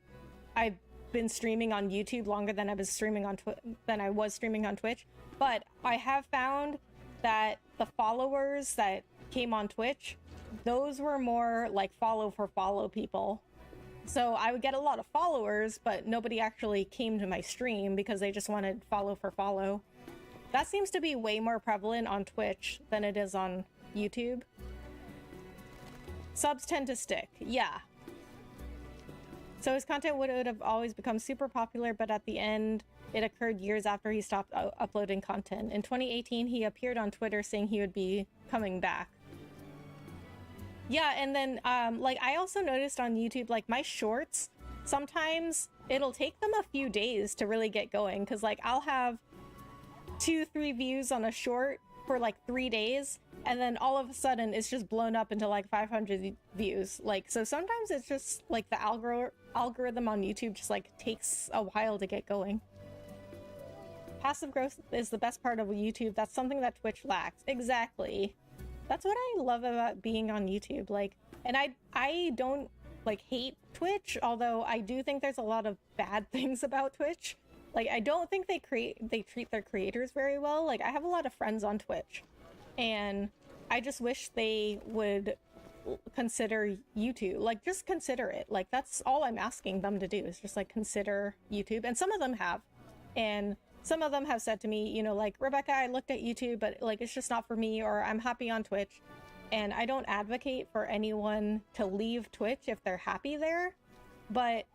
I've been streaming on YouTube longer than I was streaming on Twitch. But I have found that the followers that came on Twitch those were more like follow for follow people. So I would get a lot of followers, but nobody actually came to my stream because they just wanted follow for follow. That seems to be way more prevalent on Twitch than it is on YouTube. Subs tend to stick, yeah. So his content would have always become super popular, but at the end, it occurred years after he stopped uploading content. In 2018, he appeared on Twitter saying he would be coming back. Yeah, and then, like, I also noticed on YouTube, like, my shorts, sometimes it'll take them a few days to really get going, because, like, I'll have 2-3 views on a short for, like, 3 days, and then all of a sudden, it's just blown up into, like, 500 views. Like, so sometimes it's just, like, the algorithm on YouTube just, like, takes a while to get going. Passive growth is the best part of YouTube. That's something that Twitch lacks. Exactly. That's what I love about being on YouTube. Like, and I don't like hate Twitch, although I do think there's a lot of bad things about Twitch. Like, I don't think they treat their creators very well. Like, I have a lot of friends on Twitch, and I just wish they would consider YouTube. Like, just consider it. Like, that's all I'm asking them to do, is just like consider YouTube. And some of them have, and some of them have said to me, you know, like, Rebecca, I looked at YouTube, but like, it's just not for me, or I'm happy on Twitch. And I don't advocate for anyone to leave Twitch if they're happy there, but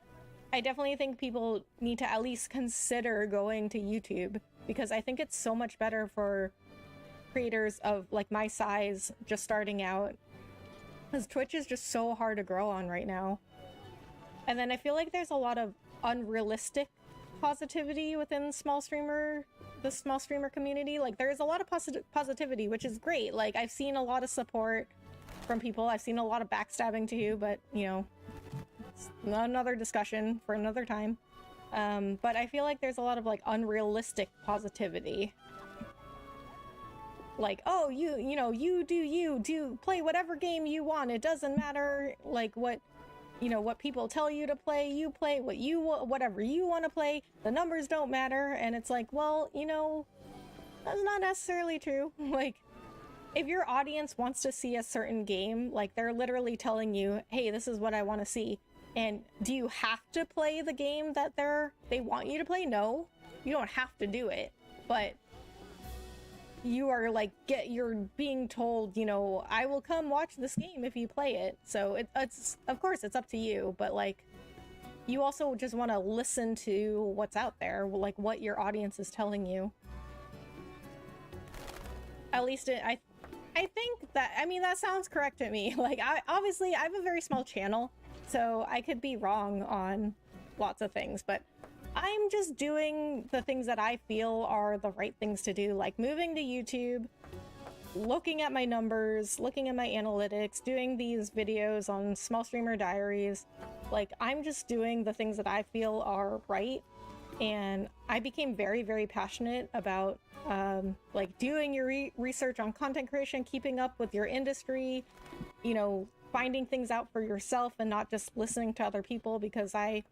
I definitely think people need to at least consider going to YouTube, because I think it's so much better for creators of like my size just starting out, because Twitch is just so hard to grow on right now. And then I feel like there's a lot of unrealistic positivity within the small streamer community. Like, there's a lot of positivity, which is great. Like, I've seen a lot of support from people. I've seen a lot of backstabbing too, but you know, it's another discussion for another time. But I feel like there's a lot of like unrealistic positivity. Like, oh, you know, you do play whatever game you want. It doesn't matter like what, you know, what people tell you to play. You play whatever you want to play. The numbers don't matter. And it's like, well, you know, that's not necessarily true. Like, if your audience wants to see a certain game, like, they're literally telling you, hey, this is what I want to see. And do you have to play the game that they want you to play? No, you don't have to do it. But you are like, you're being told, you know, I will come watch this game if you play it. So it's of course it's up to you, but like, you also just want to listen to what's out there, like what your audience is telling you. At least I think that, I mean, that sounds correct to me. Like, obviously I have a very small channel, so I could be wrong on lots of things, but I'm just doing the things that I feel are the right things to do, like moving to YouTube, looking at my numbers, looking at my analytics, doing these videos on Small Streamer Diaries. Like, I'm just doing the things that I feel are right. And I became very, very passionate about like doing your research on content creation, keeping up with your industry, you know, finding things out for yourself and not just listening to other people, because I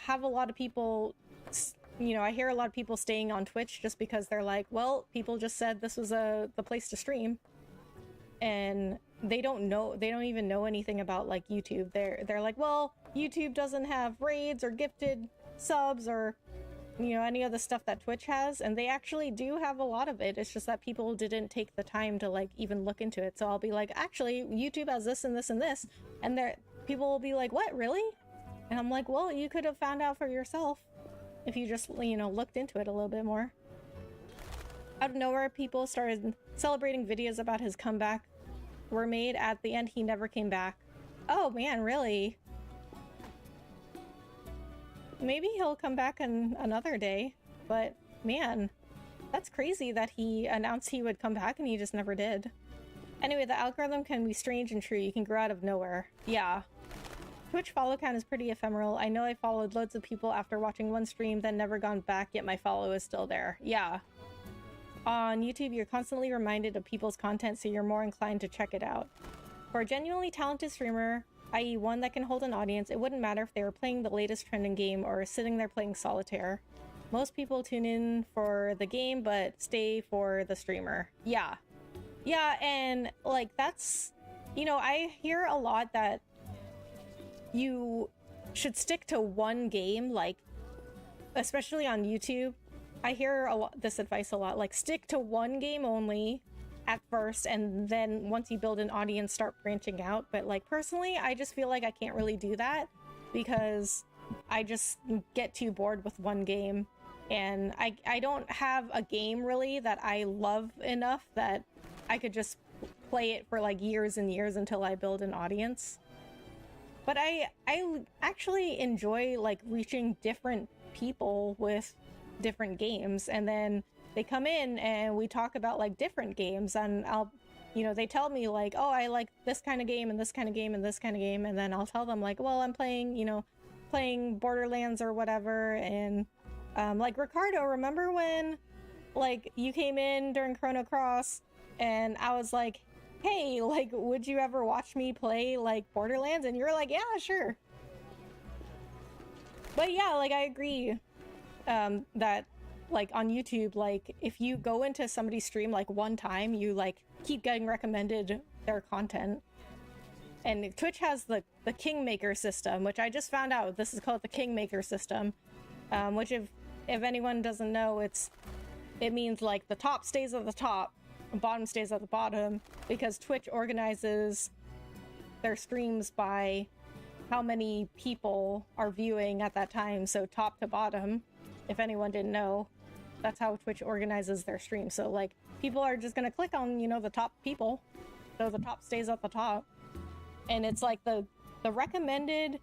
have a lot of people, you know, I hear a lot of people staying on Twitch just because they're like, well, people just said this was the place to stream, and they don't even know anything about like YouTube. They're like, well, YouTube doesn't have raids or gifted subs or, you know, any of the stuff that Twitch has, and they actually do have a lot of it. It's just that people didn't take the time to like even look into it. So I'll be like, actually, YouTube has this and this and this, and people will be like, what, really? And I'm like, well, you could have found out for yourself if you just, you know, looked into it a little bit more. Out of nowhere, people started celebrating videos about his comeback were made. At the end, he never came back. Oh man, really? Maybe he'll come back another day, but man, that's crazy that he announced he would come back and he just never did. Anyway, the algorithm can be strange and true. You can grow out of nowhere. Yeah. Twitch follow count is pretty ephemeral. I know I followed loads of people after watching one stream, then never gone back, yet my follow is still there. Yeah. On YouTube, you're constantly reminded of people's content, so you're more inclined to check it out. For a genuinely talented streamer, i.e. one that can hold an audience, it wouldn't matter if they were playing the latest trending game or sitting there playing solitaire. Most people tune in for the game, but stay for the streamer. Yeah. Yeah, and like, that's you know, I hear a lot that you should stick to one game, like, especially on YouTube. I hear this advice a lot, like, stick to one game only at first, and then once you build an audience, start branching out. But, like, personally, I just feel like I can't really do that because I just get too bored with one game. And I don't have a game really that I love enough that I could just play it for like years and years until I build an audience. But I actually enjoy like reaching different people with different games, and then they come in and we talk about like different games, and I'll, you know, they tell me like, oh, I like this kind of game and this kind of game and this kind of game, and then I'll tell them like, well, I'm playing, you know, playing Borderlands or whatever. And like, Ricardo, remember when like you came in during Chrono Cross and I was like, hey, like, would you ever watch me play like Borderlands? And you were like, yeah, sure. But yeah, like, I agree that like on YouTube, like if you go into somebody's stream like one time, you like keep getting recommended their content. And Twitch has the Kingmaker system, which I just found out. This is called the Kingmaker system, which if anyone doesn't know, it means like the top stays at the top, the bottom stays at the bottom, because Twitch organizes their streams by how many people are viewing at that time. So top to bottom, if anyone didn't know, that's how Twitch organizes their stream. So like people are just gonna click on, you know, the top people, so the top stays at the top. And it's like the recommended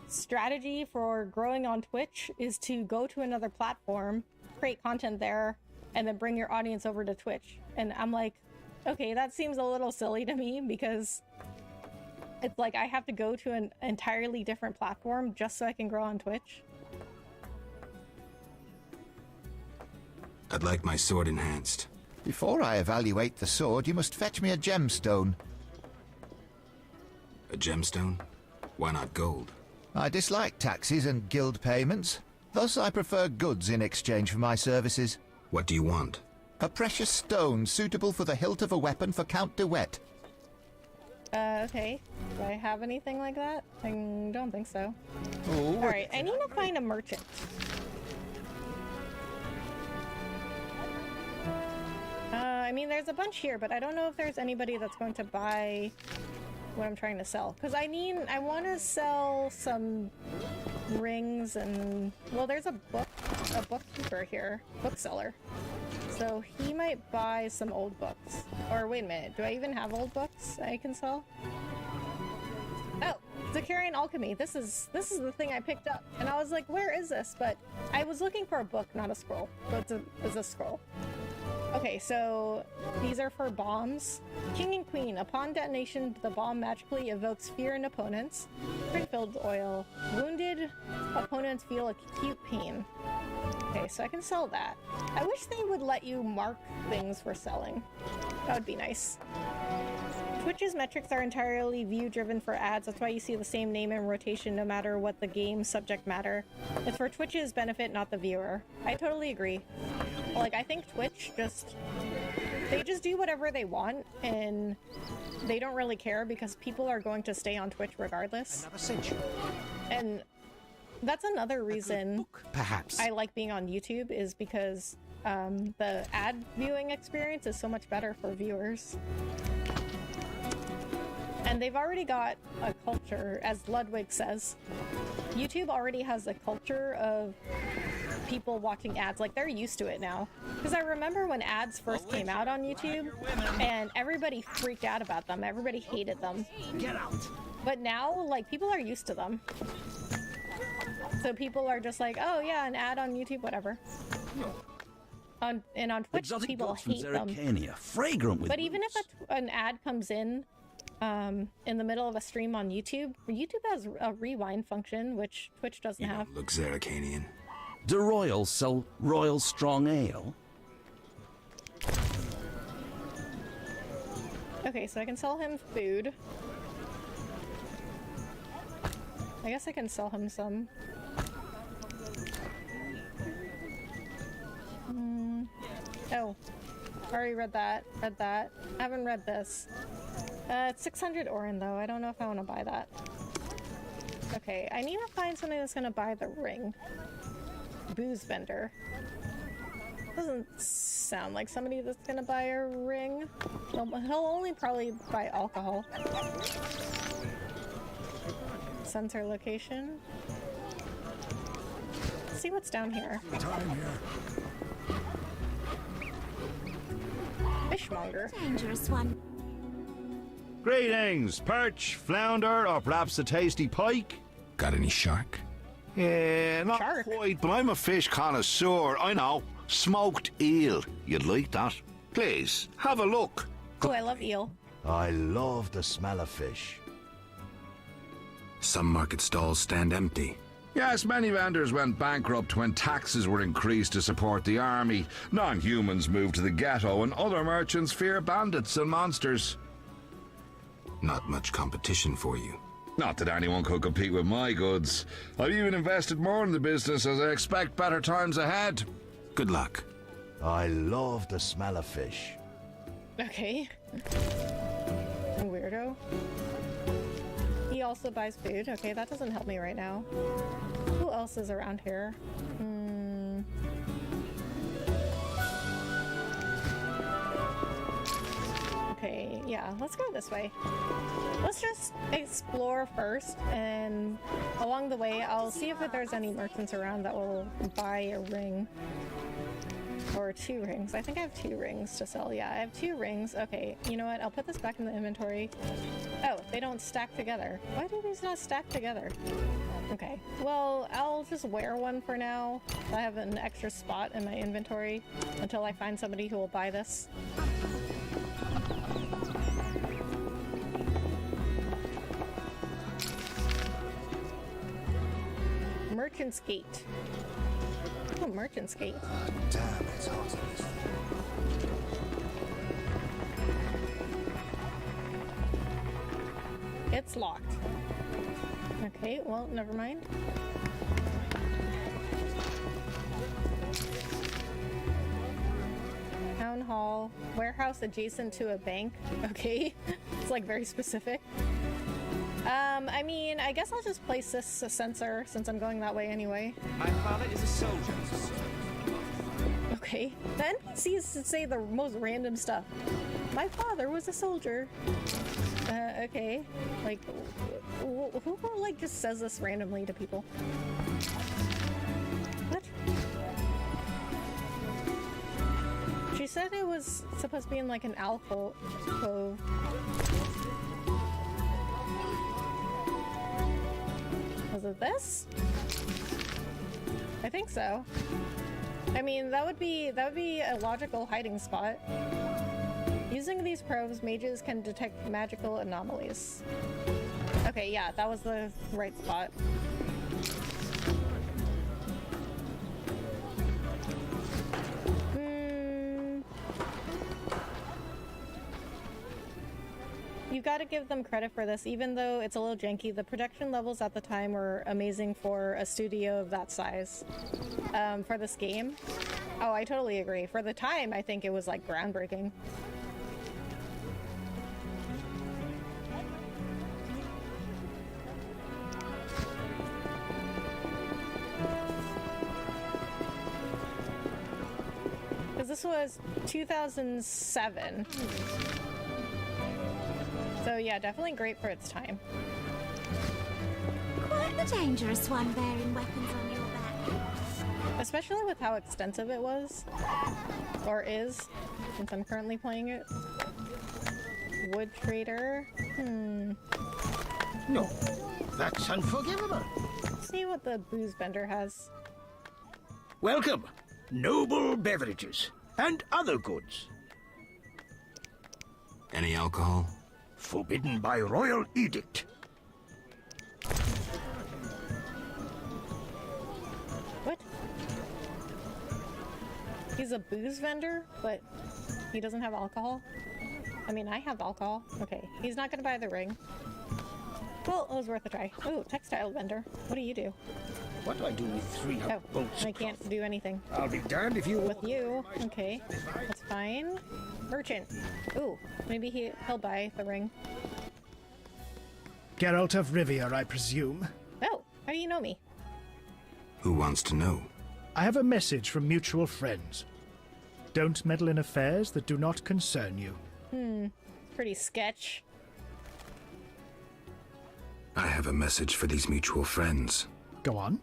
strategy for growing on Twitch is to go to another platform, create content there, and then bring your audience over to Twitch. And I'm like, okay, that seems a little silly to me, because it's like I have to go to an entirely different platform just so I can grow on Twitch. I'd like my sword enhanced. Before I evaluate the sword, you must fetch me a gemstone. A gemstone? Why not gold? I dislike taxes and guild payments. Thus I prefer goods in exchange for my services. What do you want? A precious stone suitable for the hilt of a weapon for Count de Wet. Okay. Do I have anything like that? I don't think so. Oh. Alright, I need to find a merchant. I mean, there's a bunch here, but I don't know if there's anybody that's going to buy what I'm trying to sell. Because I want to sell some rings and... Well, there's a bookkeeper here. Bookseller. So he might buy some old books. Or wait a minute, do I even have old books I can sell? Oh, Zakarian Alchemy. This is the thing I picked up. And I was like, where is this? But I was looking for a book, not a scroll. So it's a scroll. Okay, so these are for bombs. King and Queen. Upon detonation, the bomb magically evokes fear in opponents. Print-filled oil. Wounded opponents feel acute pain. Okay, so I can sell that. I wish they would let you mark things for selling. That would be nice. Twitch's metrics are entirely view-driven for ads. That's why you see the same name in rotation no matter what the game subject matter. It's for Twitch's benefit, not the viewer. I totally agree. Like, I think Twitch they just do whatever they want, and they don't really care because people are going to stay on Twitch regardless. And that's another reason perhaps I like being on YouTube, is because the ad viewing experience is so much better for viewers. And they've already got a culture, as Ludwig says. YouTube already has a culture of people watching ads. Like, they're used to it now. Because I remember when ads first came out on YouTube, and everybody freaked out about them. Everybody hated them. Get out. But now, like, people are used to them. So people are just like, oh yeah, an ad on YouTube, whatever. On Twitch, Exotic people hate them. Fragrant with but even if an ad comes in the middle of a stream on YouTube has a rewind function, which Twitch doesn't have. Look Zeracanian. Do Royals sell Royal Strong Ale? Okay, so I can sell him food. I guess I can sell him some. Oh, already read that. I haven't read this. It's 600 Orin though. I don't know if I want to buy that. Okay, I need to find something that's gonna buy the ring. Booze vendor. Doesn't sound like somebody that's gonna buy a ring. He'll only probably buy alcohol. Sensor location. Let's see what's down here. Fishmonger. Dangerous one. Greetings, perch, flounder, or perhaps a tasty pike? Got any shark? Yeah, not Shark. quite, but I'm a fish connoisseur, I know. Smoked eel. You'd like that? Please, have a look. Oh, I love eel. I love the smell of fish. Some market stalls stand empty. Yes, many vendors went bankrupt when taxes were increased to support the army. Non-humans moved to the ghetto, and other merchants fear bandits and monsters. Not much competition for you. Not that anyone could compete with my goods. I've even invested more in the business as I expect better times ahead. Good luck. I love the smell of fish. Okay. Weirdo. He also buys food. Okay, that doesn't help me right now. Who else is around here? Okay, yeah, let's go this way. Let's just explore first, and along the way, I'll see if there's any merchants around that will buy a ring. Or 2 rings. I think I have 2 rings to sell. Yeah, I have 2 rings. Okay, you know what? I'll put this back in the inventory. Oh, they don't stack together. Why do these not stack together? Okay, well, I'll just wear one for now. I have an extra spot in my inventory until I find somebody who will buy this. Merchant's Gate. Oh, Merchant's Gate. Damn, it's hot in this. It's locked. Okay, well, never mind. Town hall. Warehouse adjacent to a bank. Okay. It's like very specific. I mean, I guess I'll just place this sensor since I'm going that way anyway. My father is a soldier. Okay. The NPCs say the most random stuff. My father was a soldier. Okay. Like, who like just says this randomly to people? What? She said it was supposed to be in like an alcove. Was it this? I think so. I mean, that would be a logical hiding spot. Using these probes, mages can detect magical anomalies. Okay, yeah, that was the right spot. You gotta give them credit for this, even though it's a little janky. The production levels at the time were amazing for a studio of that size. For this game. Oh, I totally agree. For the time, I think it was like groundbreaking. Because this was 2007. So yeah, definitely great for its time. Quite the dangerous one bearing weapons on your back. Especially with how extensive it was. Or is, since I'm currently playing it. Wood trader. No, that's unforgivable. Let's see what the booze vendor has. Welcome. Noble beverages and other goods. Any alcohol? Forbidden by royal edict. What? He's a booze vendor, but he doesn't have alcohol? I mean, I have alcohol. Okay, he's not gonna buy the ring. Well, it was worth a try. Oh, textile vendor. What do you do? What do I do with 300 Oh, bolts? I can't do anything. I'll be damned if you... With you. Okay, that's fine. Merchant. Ooh, maybe he'll buy the ring. Geralt of Rivia, I presume. Oh, how do you know me? Who wants to know? I have a message from mutual friends. Don't meddle in affairs that do not concern you. Pretty sketch. I have a message for these mutual friends. Go on.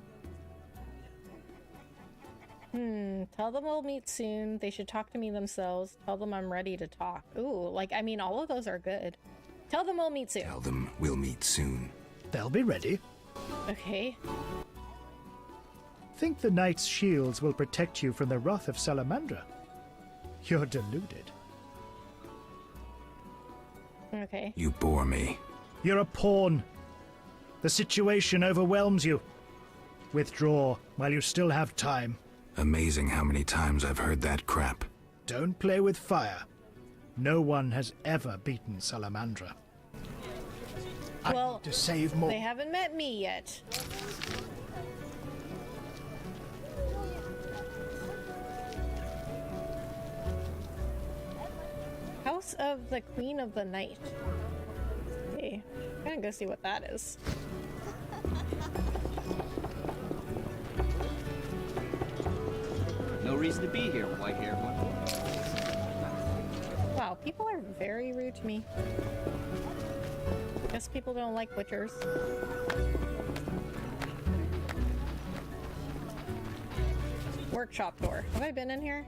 Tell them we'll meet soon. They should talk to me themselves. Tell them I'm ready to talk. Ooh, like, I mean, all of those are good. Tell them we'll meet soon. Tell them we'll meet soon. They'll be ready. Okay. Think the knight's shields will protect you from the wrath of Salamandra? You're deluded. Okay. You bore me. You're a pawn. The situation overwhelms you. Withdraw while you still have time. Amazing how many times I've heard that crap. Don't play with fire. No one has ever beaten Salamandra. Well, I need to save more. They haven't met me yet. House of the Queen of the Night. Okay, I'm gonna go see what that is. No reason to be here, white-haired one. Wow, people are very rude to me. Guess people don't like witchers. Workshop door. Have I been in here?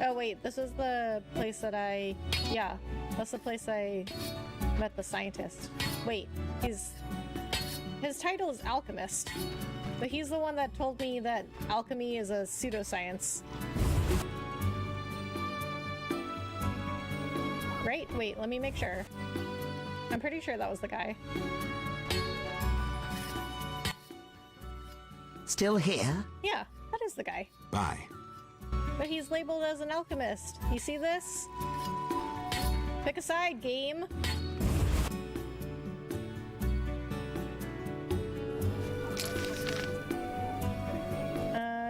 Oh wait, this is the place that yeah, that's the place I met the scientist. Wait, his title is alchemist, but he's the one that told me that alchemy is a pseudoscience. Right? Wait, let me make sure. I'm pretty sure that was the guy. Still here? Yeah, that is the guy. Bye. But he's labeled as an alchemist. You see this? Pick a side, game.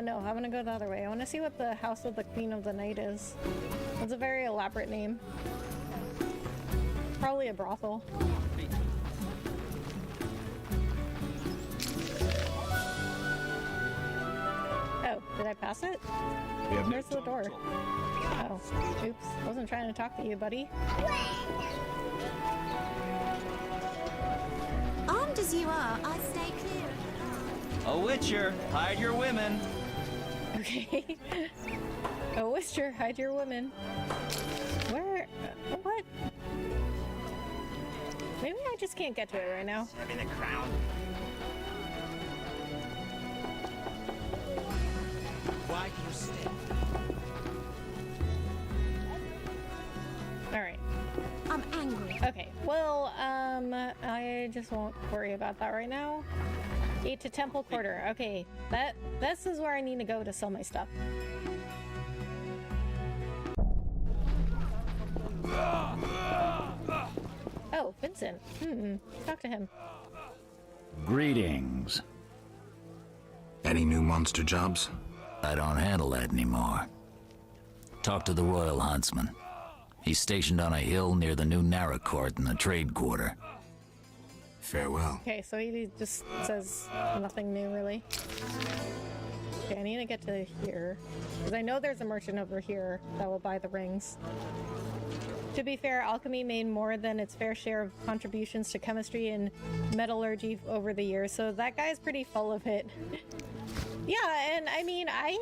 No, I'm gonna go the other way. I want to see what the House of the Queen of the Night is. It's a very elaborate name. Probably a brothel. Oh, did I pass it? Where's the door? Oh, oops. Wasn't trying to talk to you, buddy. Armed as you are, I stay clear. A witcher, hide your women. Okay. A witcher, hide your women. Where? What? Maybe I just can't get to it right now. I'm in the crown. Why do you stay? Alright. I'm angry. Okay, well, I just won't worry about that right now. Gate to Temple Quarter. Okay, this is where I need to go to sell my stuff. Oh, Vincent. Talk to him. Greetings. Any new monster jobs? I don't handle that anymore. Talk to the Royal Huntsman. He's stationed on a hill near the new Narracourt in the trade quarter. Farewell. Okay, so he just says nothing new, really. Okay, I need to get to here. Because I know there's a merchant over here that will buy the rings. To be fair, alchemy made more than its fair share of contributions to chemistry and metallurgy over the years, so that guy's pretty full of it. Yeah, and I mean, I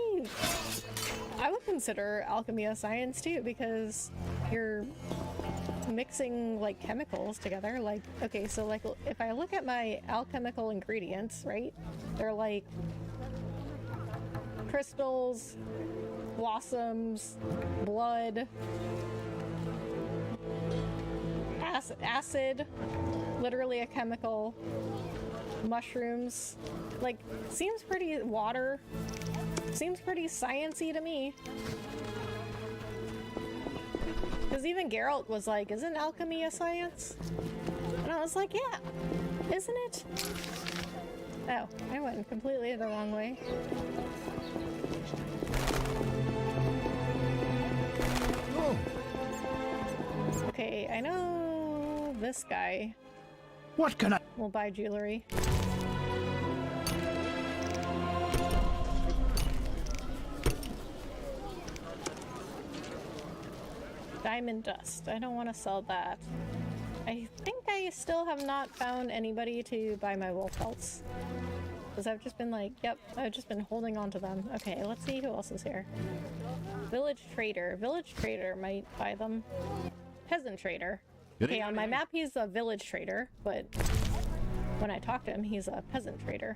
would consider alchemy a science too, because you're mixing like chemicals together. Like, okay, so like if I look at my alchemical ingredients, right, they're like crystals, blossoms, blood, acid, literally a chemical, mushrooms, like, seems pretty water, seems pretty sciencey to me. Because even Geralt was like, isn't alchemy a science? And I was like, yeah, isn't it? Oh, I went completely the wrong way. Oh. Okay, I know this guy. What can I... Will buy jewelry. Diamond dust. I don't want to sell that. I think I still have not found anybody to buy my wolf pelts. Because I've just been like, yep, I've just been holding on to them. Okay, let's see who else is here. Village trader. Village trader might buy them. Peasant trader. Okay, on my map he's a village trader, but when I talk to him, he's a peasant trader.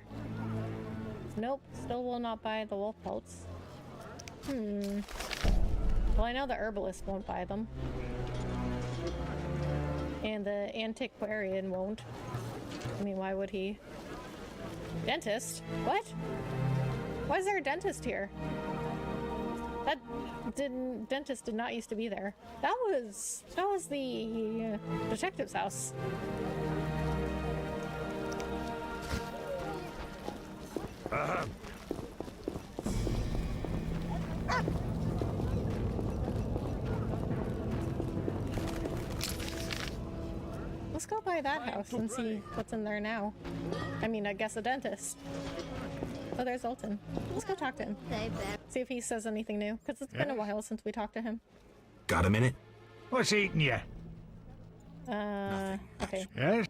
Nope, still will not buy the wolf pelts. Well, I know the herbalist won't buy them. And the antiquarian won't. I mean, why would he? Dentist? What? Why is there a dentist here? That dentist did not used to be there. That was the detective's house. Let's go by that house and see what's in there now. I mean, I guess a dentist. Oh, there's Alton. Let's go talk to him. See if he says anything new, because it's been a while since we talked to him. Got a minute? What's eating you? Okay. Yes?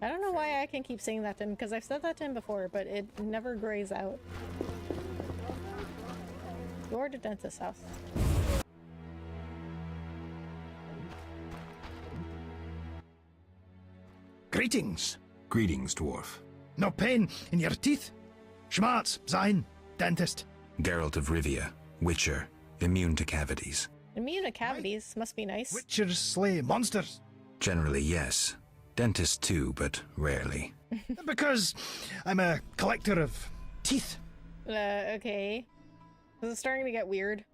I don't know why I can keep saying that to him, because I've said that to him before, but it never grays out. You're the dentist's house. Greetings. Greetings, dwarf. No pain in your teeth? Schmarz, sein, dentist. Geralt of Rivia, Witcher, immune to cavities. Immune to cavities must be nice. Witchers slay monsters. Generally, yes. Dentist too, but rarely. Because I'm a collector of teeth. Okay. This is starting to get weird.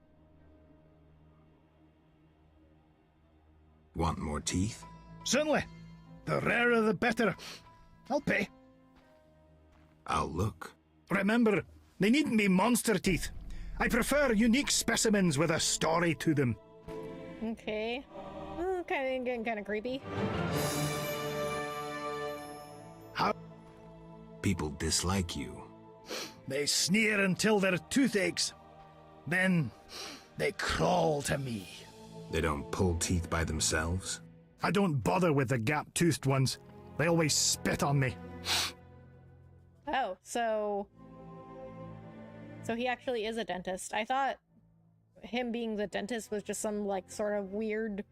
Want more teeth? Certainly. The rarer the better. I'll pay. I'll look. Remember, they needn't be monster teeth. I prefer unique specimens with a story to them. Okay. Getting kind of creepy. How? People dislike you. They sneer until their tooth aches. Then they crawl to me. They don't pull teeth by themselves? I don't bother with the gap-toothed ones. They always spit on me. Oh, so he actually is a dentist. I thought him being the dentist was just some, like, sort of weird,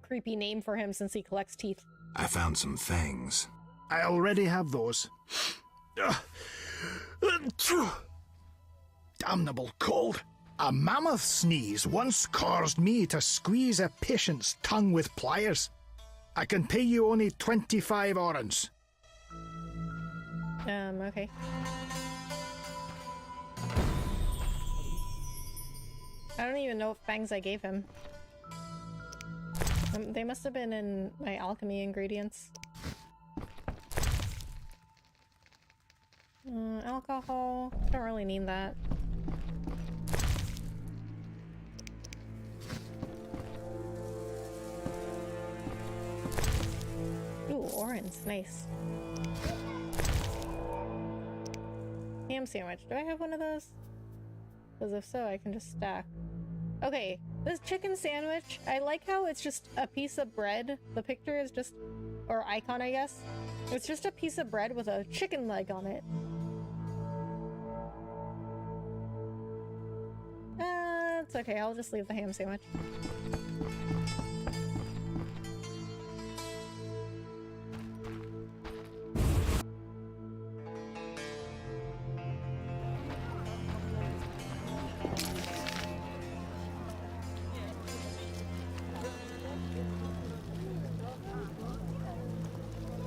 creepy name for him since he collects teeth. I found some fangs. I already have those. Damnable cold. A mammoth sneeze once caused me to squeeze a patient's tongue with pliers. I can pay you only 25 orens. Okay. I don't even know what fangs I gave him. They must have been in my alchemy ingredients. Alcohol. Don't really need that. Ooh, orange. Nice. Ham sandwich. Do I have one of those? Because if so, I can just stack. Okay, this chicken sandwich, I like how it's just a piece of bread. The picture is just, or icon, I guess. It's just a piece of bread with a chicken leg on it. It's okay, I'll just leave the ham sandwich.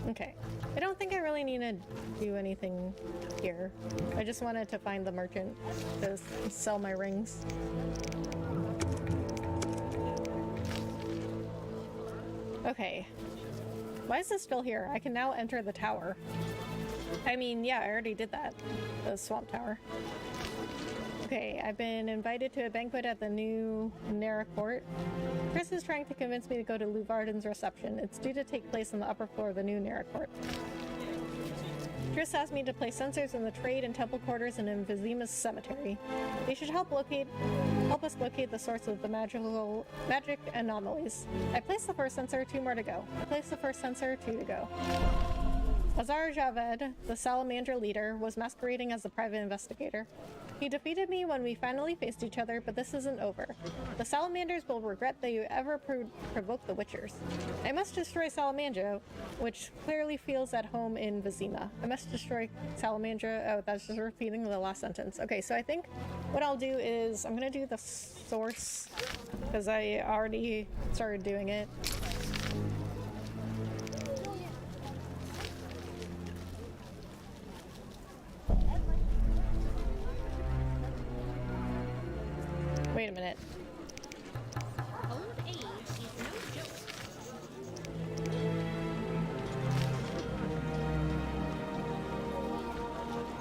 Okay. I don't think I really need to do anything here. I just wanted to find the merchant to sell my rings. Okay. Why is this still here? I can now enter the tower. I mean, yeah, I already did that. The swamp tower. Okay, I've been invited to a banquet at the new Nara court. Chris is trying to convince me to go to Luvarden's reception. It's due to take place on the upper floor of the new Nara court. Chris asked me to place sensors in the trade and temple quarters and in Vizima's cemetery. They should help us locate the source of the magic anomalies. I placed the first sensor, 2 more to go. I placed the first sensor, 2 to go. Azar Javed, the Salamander leader, was masquerading as a private investigator. He defeated me when we finally faced each other, but this isn't over. The Salamanders will regret that you ever provoked the Witchers. I must destroy Salamandra, which clearly feels at home in Vizima. I must destroy Salamandra. Oh, that's just repeating the last sentence. Okay, so I think what I'll do is I'm gonna do the source, because I already started doing it. Wait a minute. Old age is no joke.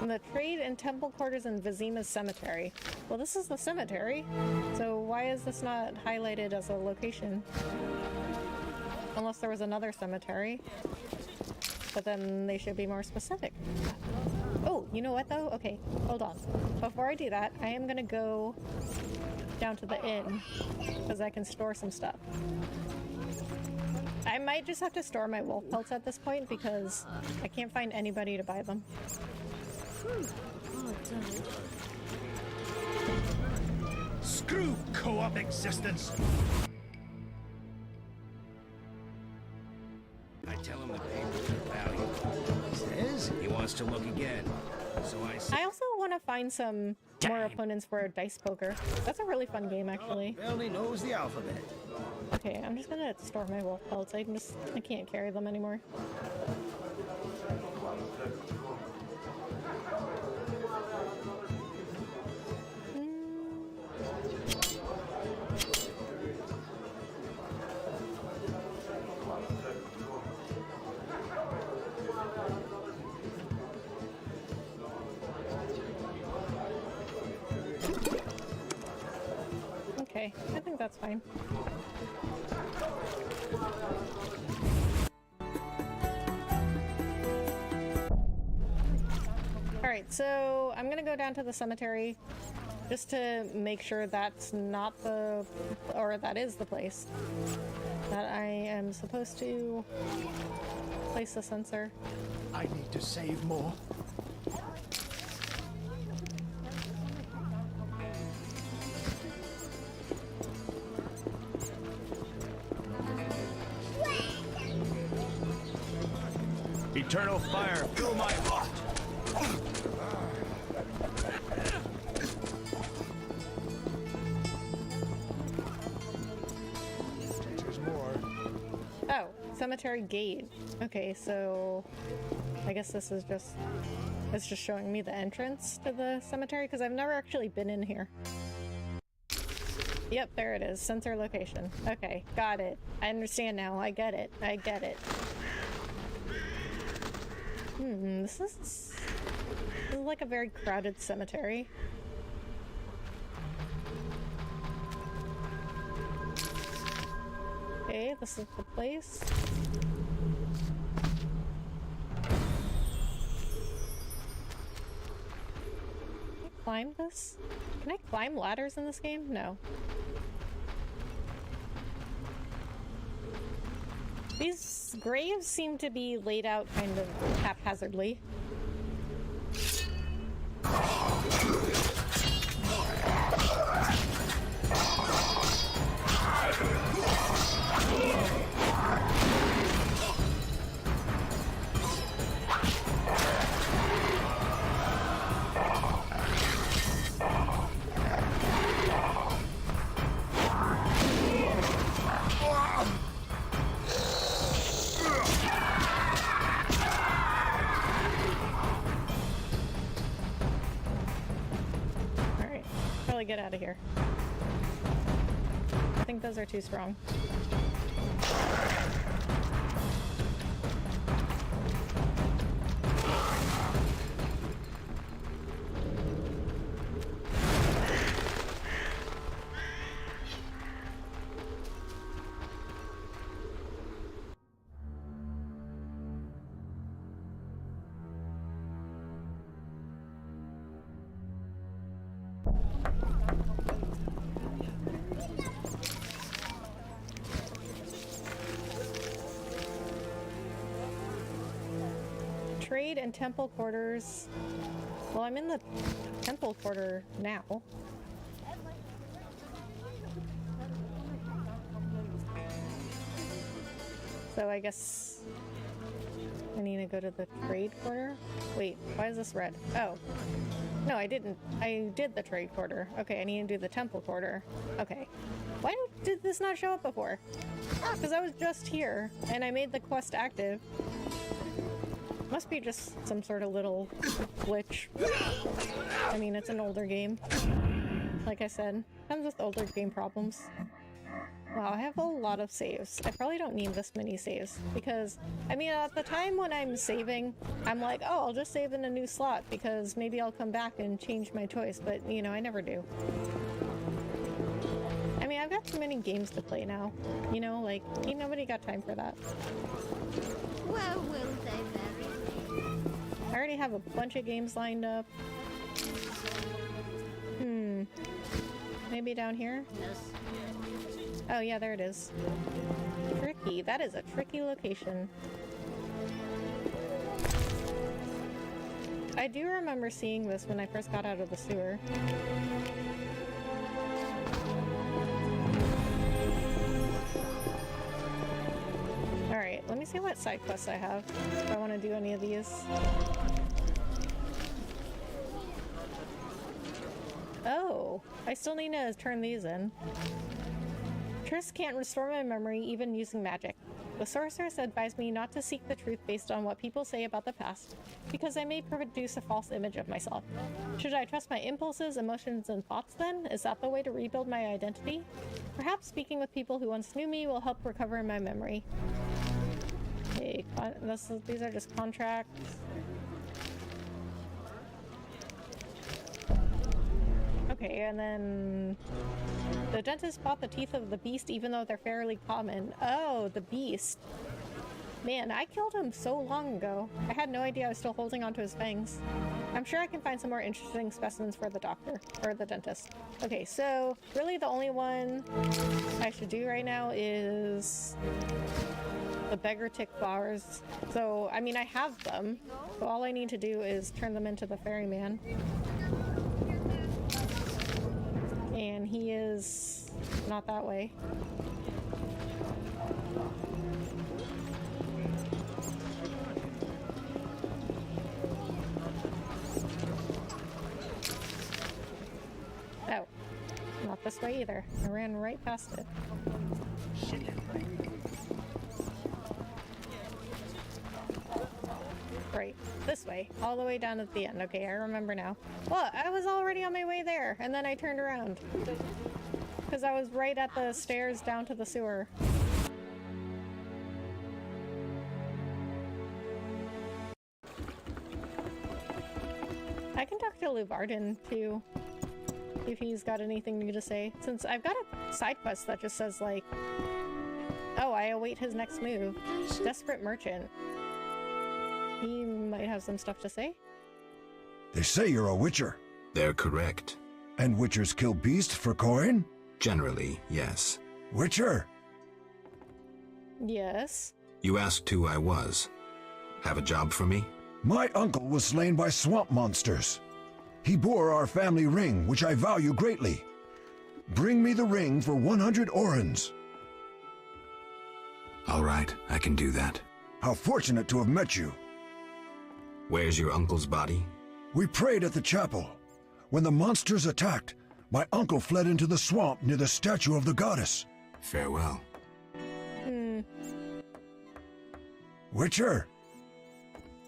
The trade and temple quarters in Vizima's cemetery. Well, this is the cemetery, so why is this not highlighted as a location? Unless there was another cemetery. But then they should be more specific. Oh, you know what though? Okay, hold on. Before I do that, I am gonna go down to the inn, because I can store some stuff. I might just have to store my wolf pelts at this point, because I can't find anybody to buy them. Screw co-op existence! I tell him the papers are valuable. He says he wants to look again. So I also want to find some more opponents for dice poker. That's a really fun game, actually. Barely knows the alphabet. Okay, I'm just gonna store my wolf pelts. I can't carry them anymore. Okay, I think that's fine. Alright, so I'm gonna go down to the cemetery just to make sure that's not the, or that is the place that I am supposed to place the sensor. I need to save more. Eternal fire, fill my heart! There's more. Oh, cemetery gate. Okay, so I guess this is just, it's just showing me the entrance to the cemetery, because I've never actually been in here. Yep, there it is. Sensor location. Okay, got it. I understand now. I get it. I get it. This is like a very crowded cemetery. Okay, this is the place. Can I climb this? Can I climb ladders in this game? No. These graves seem to be laid out kind of haphazardly. Get out of here. I think those are too strong. trade and temple quarters. Well, I'm in the temple quarter now. So I guess I need to go to the trade quarter. Wait, why is this red? Oh. No, I didn't. I did the trade quarter. Okay, I need to do the temple quarter. Okay. Why did this not show up before? Because I was just here, and I made the quest active. Must be just some sort of little glitch. I mean, it's an older game. Like I said, comes with older game problems. Wow, I have a lot of saves. I probably don't need this many saves because, I mean, at the time when I'm saving, I'm like, oh, I'll just save in a new slot because maybe I'll come back and change my choice, but, you know, I never do. I mean, I've got too many games to play now. You know, like, ain't nobody got time for that. Where will they bury me? I already have a bunch of games lined up. Maybe down here? Yes. Oh yeah, there it is. Tricky. That is a tricky location. I do remember seeing this when I first got out of the sewer. Alright, let me see what side quests I have. If I want to do any of these. Oh, I still need to turn these in. Triss can't restore my memory even using magic. The sorceress advised me not to seek the truth based on what people say about the past, because I may produce a false image of myself. Should I trust my impulses, emotions, and thoughts then? Is that the way to rebuild my identity? Perhaps speaking with people who once knew me will help recover my memory. Okay, these are just contracts. Okay, and then the dentist bought the teeth of the beast even though they're fairly common. Oh, the beast. Man, I killed him so long ago. I had no idea I was still holding onto his fangs. I'm sure I can find some more interesting specimens for the doctor, or the dentist. Okay, so really the only one I should do right now is the beggar tick flowers. So, I mean, I have them, so all I need to do is turn them into the ferryman. And he is not that way. Oh, not this way either. I ran right past it. Right, this way, all the way down at the end. Okay, I remember now. Well, I was already on my way there, and then I turned around. Because I was right at the stairs down to the sewer. I can talk to Luvarden, too, if he's got anything new to say. Since I've got a side quest that just says, like, oh, I await his next move. Desperate merchant. He might have some stuff to say. They say you're a witcher. They're correct. And witchers kill beasts for coin? Generally, yes. Witcher? Yes. You asked who I was. Have a job for me? My uncle was slain by swamp monsters. He bore our family ring, which I value greatly. Bring me the ring for 100 orens. All right, I can do that. How fortunate to have met you. Where's your uncle's body? We prayed at the chapel. When the monsters attacked, my uncle fled into the swamp near the statue of the goddess. Farewell. Witcher?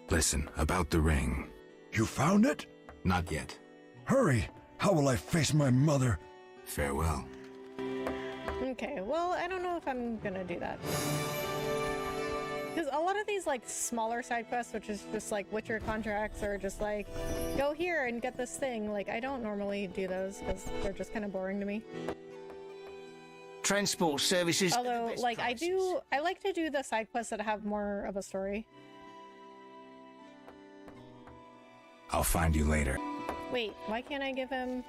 Listen, about the ring. You found it? Not yet. Hurry! How will I face my mother? Farewell. Okay, well, I don't know if I'm gonna do that. Because a lot of these, like, smaller side quests, which is just, like, Witcher contracts, or just, like, go here and get this thing, like, I don't normally do those, because they're just kind of boring to me. Transport services. Although, like, I like to do the side quests that have more of a story. I'll find you later. Wait, why can't I give him...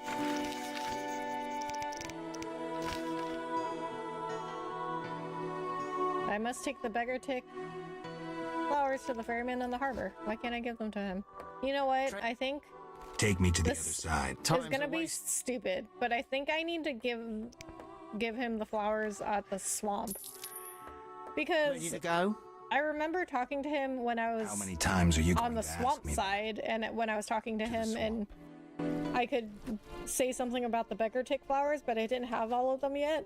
I must take the beggar tick flowers to the ferryman in the harbor. Why can't I give them to him? You know what? I think Take me to the other this side. is gonna be stupid, but I think I need to give him the flowers at the swamp. Because Ready to go? I remember talking to him when I was How many times are you on going the to ask swamp me? side, and when I was talking to him, and I could say something about the beggar tick flowers, but I didn't have all of them yet.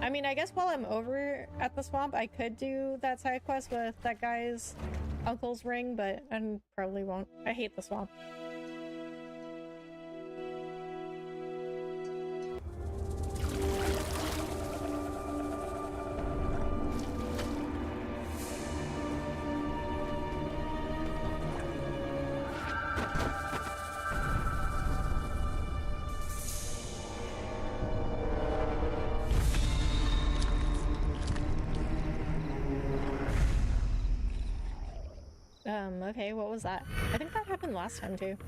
I mean, I guess while I'm over at the swamp, I could do that side quest with that guy's uncle's ring, but I probably won't. I hate the swamp. Okay, what was that? I think that happened last time too.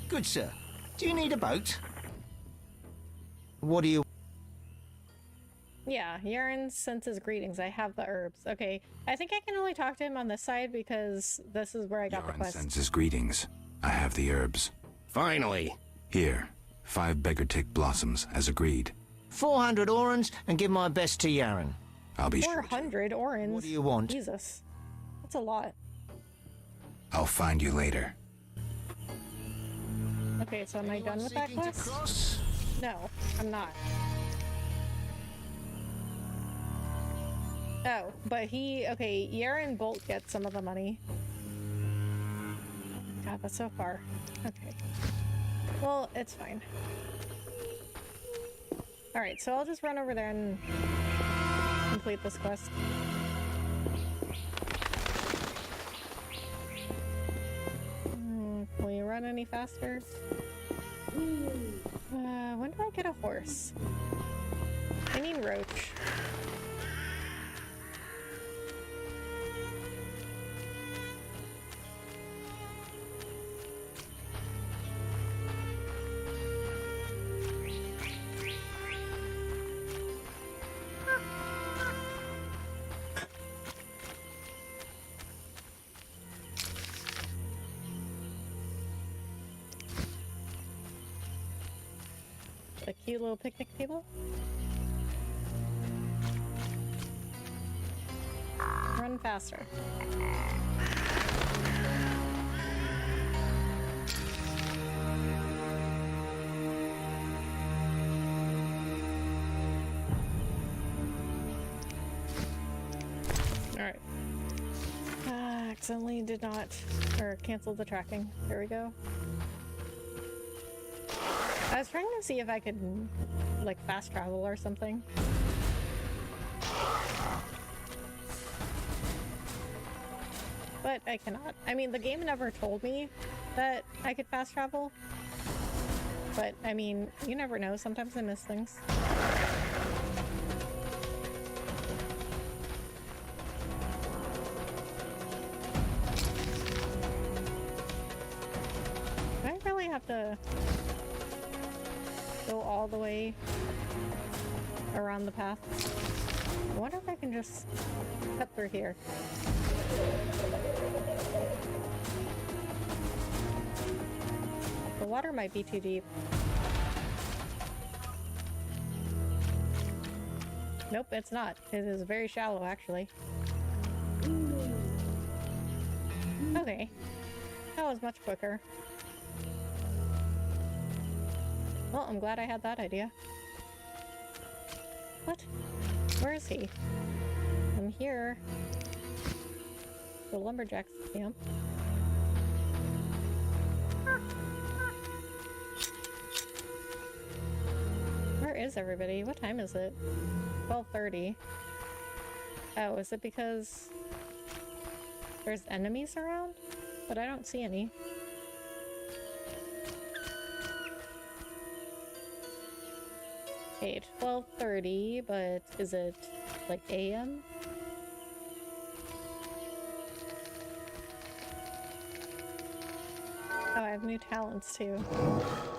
Good sir. Do you need a boat? What do you... Yeah, Yaren sends his greetings. I have the herbs. Okay, I think I can only talk to him on this side because this is where I got the quest. Sends his greetings. I have the herbs. Finally. Here, 5 beggar tick blossoms, as agreed. 400 orans and give my best to Yaren. I'll be sure. 400 orans. What do you want? Jesus. That's a lot. I'll find you later. Okay, so am I done with that quest? No, I'm not. Oh, but okay, Yaren Bolt gets some of the money. God, that's so far. Okay. Well, it's fine. Alright, so I'll just run over there and complete this quest. Will you run any faster? When do I get a horse? I need Roach. A cute little picnic table. Run faster. Alright. Accidentally did not, or canceled the tracking. There we go. I was trying to see if I could, like, fast travel or something. But I cannot. I mean, the game never told me that I could fast travel. But, I mean, you never know. Sometimes I miss things. Do I really have to go all the way around the path? I wonder if I can just cut through here. The water might be too deep. Nope, it's not. It is very shallow, actually. Okay. That was much quicker. Well, I'm glad I had that idea. What? Where is he? I'm here. The lumberjack's camp. Where is everybody? What time is it? 12:30. Oh, is it because there's enemies around? But I don't see any. Okay, 12:30, but is it like AM? Oh, I have new talents too.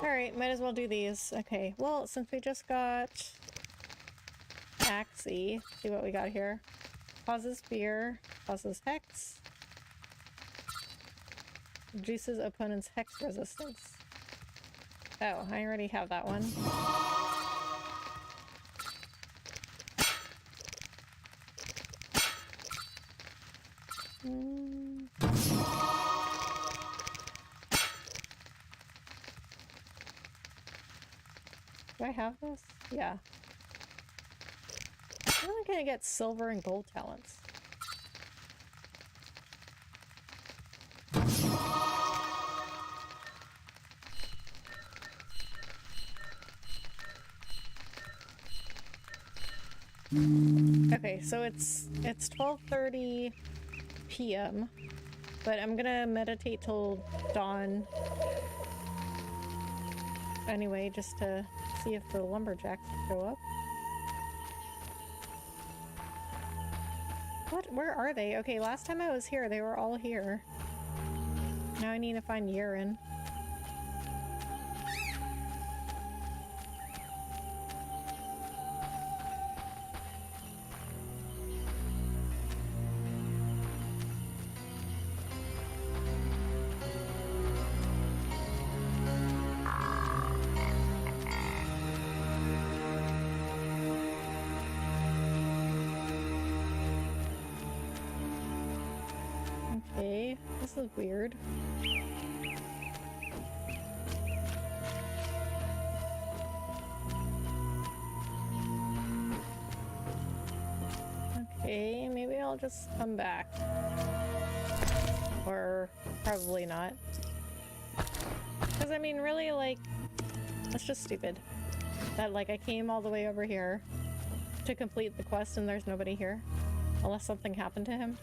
Alright, might as well do these. Okay, well, since we just got Axie. See what we got here. Causes fear. Causes hex. Reduces opponent's hex resistance. Oh, I already have that one. Do I have this? Yeah. I'm only gonna get silver and gold talents. Okay, so it's 12:30 p.m. but I'm gonna meditate till dawn anyway, just to see if the lumberjacks show up. What? Where are they? Okay, last time I was here, they were all here. Now I need to find urine. Okay, this is weird. Okay, maybe I'll just come back. Or probably not. Because I mean, really, like, that's just stupid. That, like, I came all the way over here to complete the quest and there's nobody here. Unless something happened to him.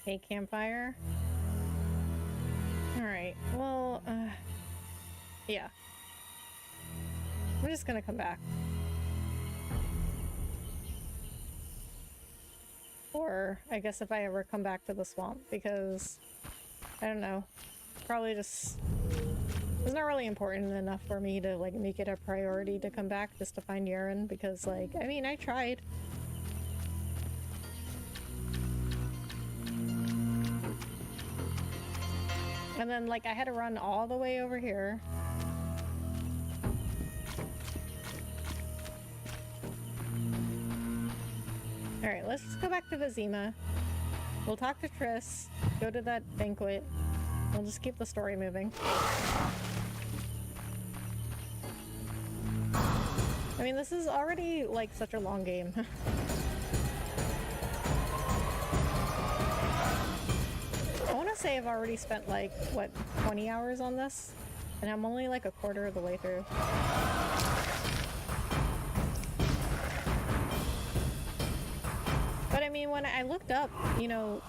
Okay, campfire. Alright, well, yeah. I'm just gonna come back. Or, I guess if I ever come back to the swamp, because, I don't know, probably just, it's not really important enough for me to, like, make it a priority to come back just to find urine, because, like, I mean, I tried. And then, like, I had to run all the way over here. Alright, let's just go back to Vizima. We'll talk to Triss, go to that banquet. We'll just keep the story moving. I mean, this is already, like, such a long game. I want to say I've already spent, like, what, 20 hours on this? And I'm only, like, a quarter of the way through. But I mean, when I looked up, you know,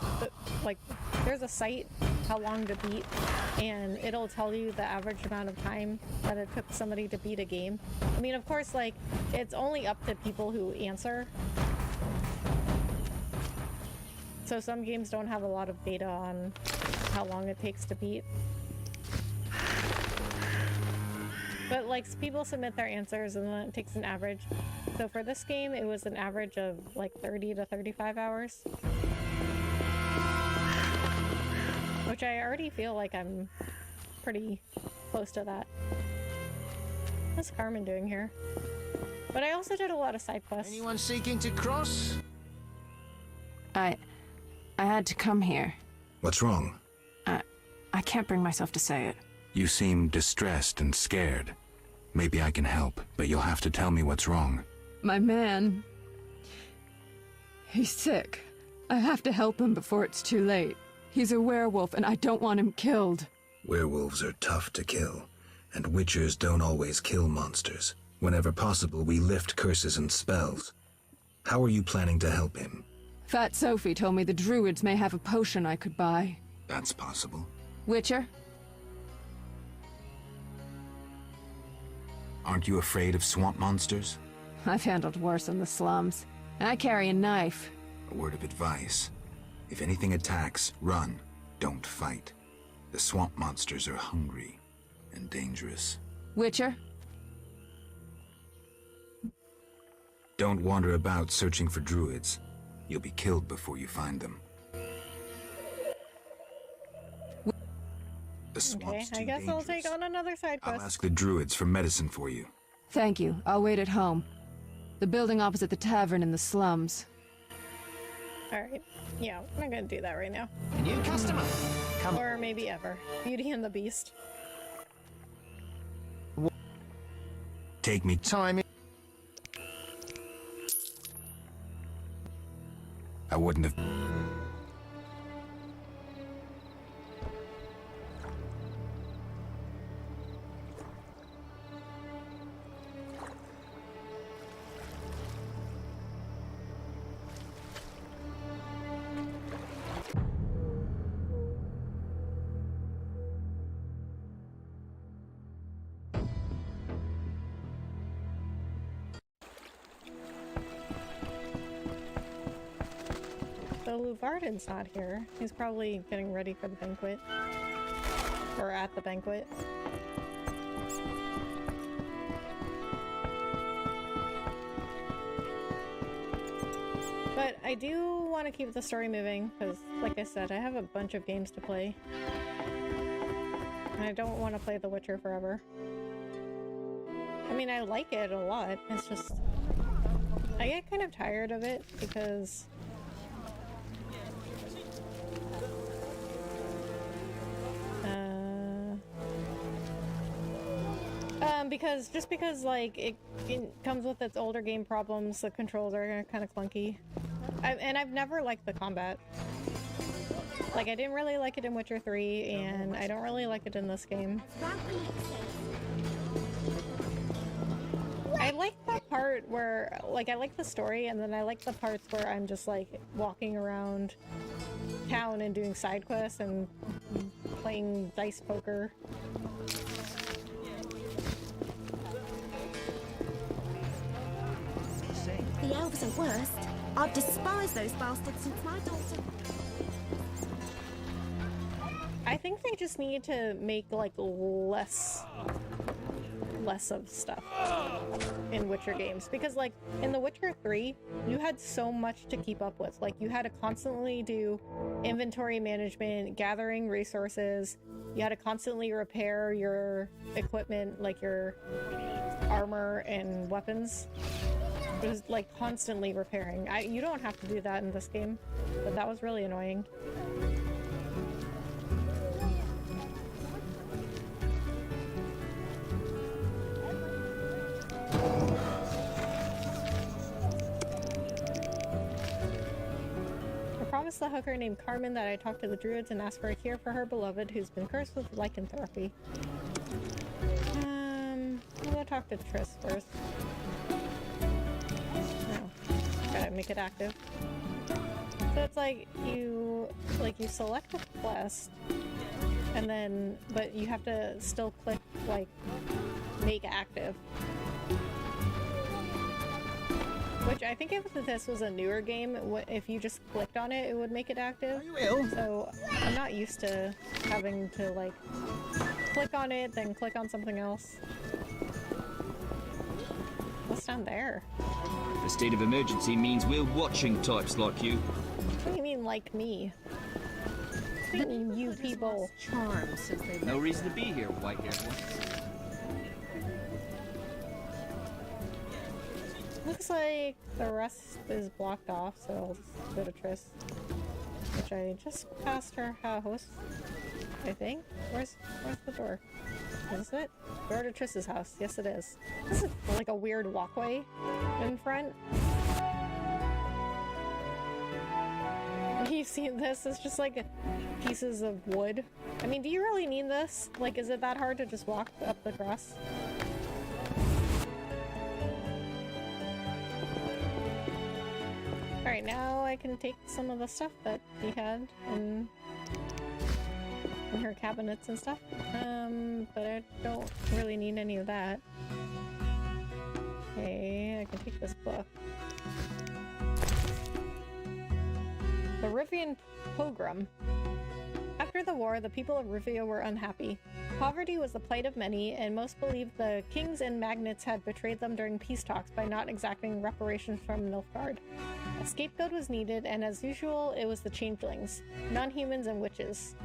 like, there's a site, how long to beat, and it'll tell you the average amount of time that it took somebody to beat a game. I mean, of course, like, it's only up to people who answer. So some games don't have a lot of data on how long it takes to beat. But, like, people submit their answers and then it takes an average. So for this game, it was an average of, like, 30 to 35 hours. Which I already feel like I'm pretty close to that. What's Carmen doing here? But I also did a lot of side quests. Anyone seeking to cross? I had to come here. What's wrong? I can't bring myself to say it. You seem distressed and scared. Maybe I can help, but you'll have to tell me what's wrong. My man... he's sick. I have to help him before it's too late. He's a werewolf, and I don't want him killed. Werewolves are tough to kill, and witchers don't always kill monsters. Whenever possible, we lift curses and spells. How are you planning to help him? Fat Sophie told me the druids may have a potion I could buy. That's possible. Witcher? Aren't you afraid of swamp monsters? I've handled worse in the slums. I carry a knife. A word of advice. If anything attacks, run. Don't fight. The swamp monsters are hungry and dangerous. Witcher? Don't wander about searching for druids. You'll be killed before you find them. The swamp's Okay, I guess I'll take on another side quest. I'll ask the druids for medicine for you. Thank you. I'll wait at home. The building opposite the tavern in the slums. Alright. Yeah, I'm not gonna do that right now. A new customer. Come or maybe ever. Beauty and the Beast. Take me time. I wouldn't have... So Varden's not here. He's probably getting ready for the banquet. Or at the banquet. But I do want to keep the story moving, because, like I said, I have a bunch of games to play. And I don't want to play The Witcher forever. I mean, I like it a lot, it's just... I get kind of tired of it, because... because like it comes with its older game problems, the controls are kind of clunky. And I've never liked the combat. Like, I didn't really like it in Witcher 3, and I don't really like it in this game. I like that part where, like, I like the story, and then I like the parts where I'm just like walking around town and doing side quests and playing dice poker. The elves are worst. I've despised those bastards since my daughter... I think they just need to make, like, less of stuff in Witcher games. Because, like, in The Witcher 3, you had so much to keep up with. Like, you had to constantly do inventory management, gathering resources. You had to constantly repair your equipment, like your armor and weapons. It was like constantly repairing. You don't have to do that in this game, but that was really annoying. I promised the hooker named Carmen that I talked to the druids and asked for a cure for her beloved who's been cursed with lycanthropy. I'm gonna talk to Triss first. Gotta make it active. So it's like you select a quest, and then, but you have to still click, like, make active. Which I think if this was a newer game, if you just clicked on it, it would make it active. So I'm not used to having to, like, click on it, then click on something else. What's down there? The state of emergency means we're watching types like you. What do you mean, like me? What do you mean, you people? Charm since they No reason to be here, white-haired one. Looks like the rest is blocked off, so I'll just go to Triss. Which I just passed her house, I think. Where's the door? Is this it? Door to Triss's house. Yes, it is. This is like a weird walkway in front. seen this? It's just like pieces of wood. I mean, do you really need this? Like, is it that hard to just walk up the cross? Alright, now I can take some of the stuff that he had in her cabinets and stuff. But I don't really need any of that. Okay, I can take this book. The Rivian Pogrom. After the war, the people of Rivia were unhappy. Poverty was the plight of many, and most believed the kings and magnates had betrayed them during peace talks by not exacting reparations from Nilfgaard. A scapegoat was needed, and as usual, it was the changelings, non-humans and witches.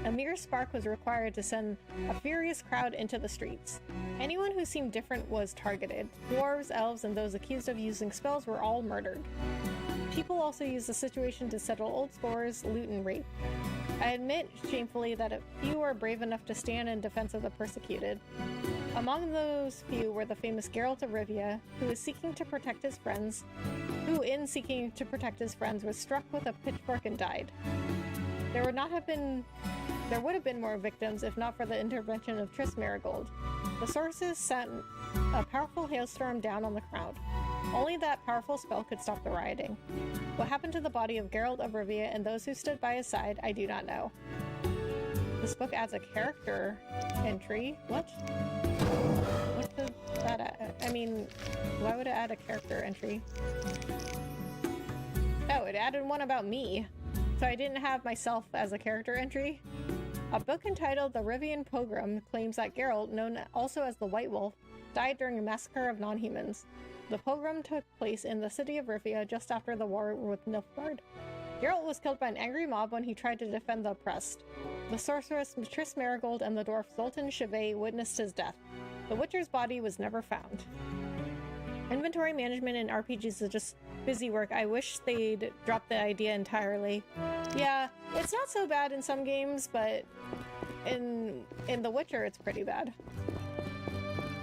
A mere spark was required to send a furious crowd into the streets. Anyone who seemed different was targeted. Dwarves, elves, and those accused of using spells were all murdered. People also used the situation to settle old scores, loot, and rape. I admit, shamefully, that a few were brave enough to stand in defense of the persecuted. Among those few were the famous Geralt of Rivia, who in seeking to protect his friends, was struck with a pitchfork and died. There would have been more victims if not for the intervention of Triss Merigold. The sources sent a powerful hailstorm down on the crowd. Only that powerful spell could stop the rioting. What happened to the body of Geralt of Rivia and those who stood by his side, I do not know. This book adds a character entry. What? What did that add? I mean, why would it add a character entry? Oh, it added one about me. So I didn't have myself as a character entry. A book entitled The Rivian Pogrom claims that Geralt, known also as the White Wolf, died during a massacre of non-humans. The pogrom took place in the city of Rivia just after the war with Nilfgaard. Geralt was killed by an angry mob when he tried to defend the oppressed. The sorceress Triss Merigold and the dwarf Zoltan Chevet witnessed his death. The Witcher's body was never found. Inventory management in RPGs is just busy work. I wish they'd drop the idea entirely. Yeah, it's not so bad in some games, but in The Witcher it's pretty bad.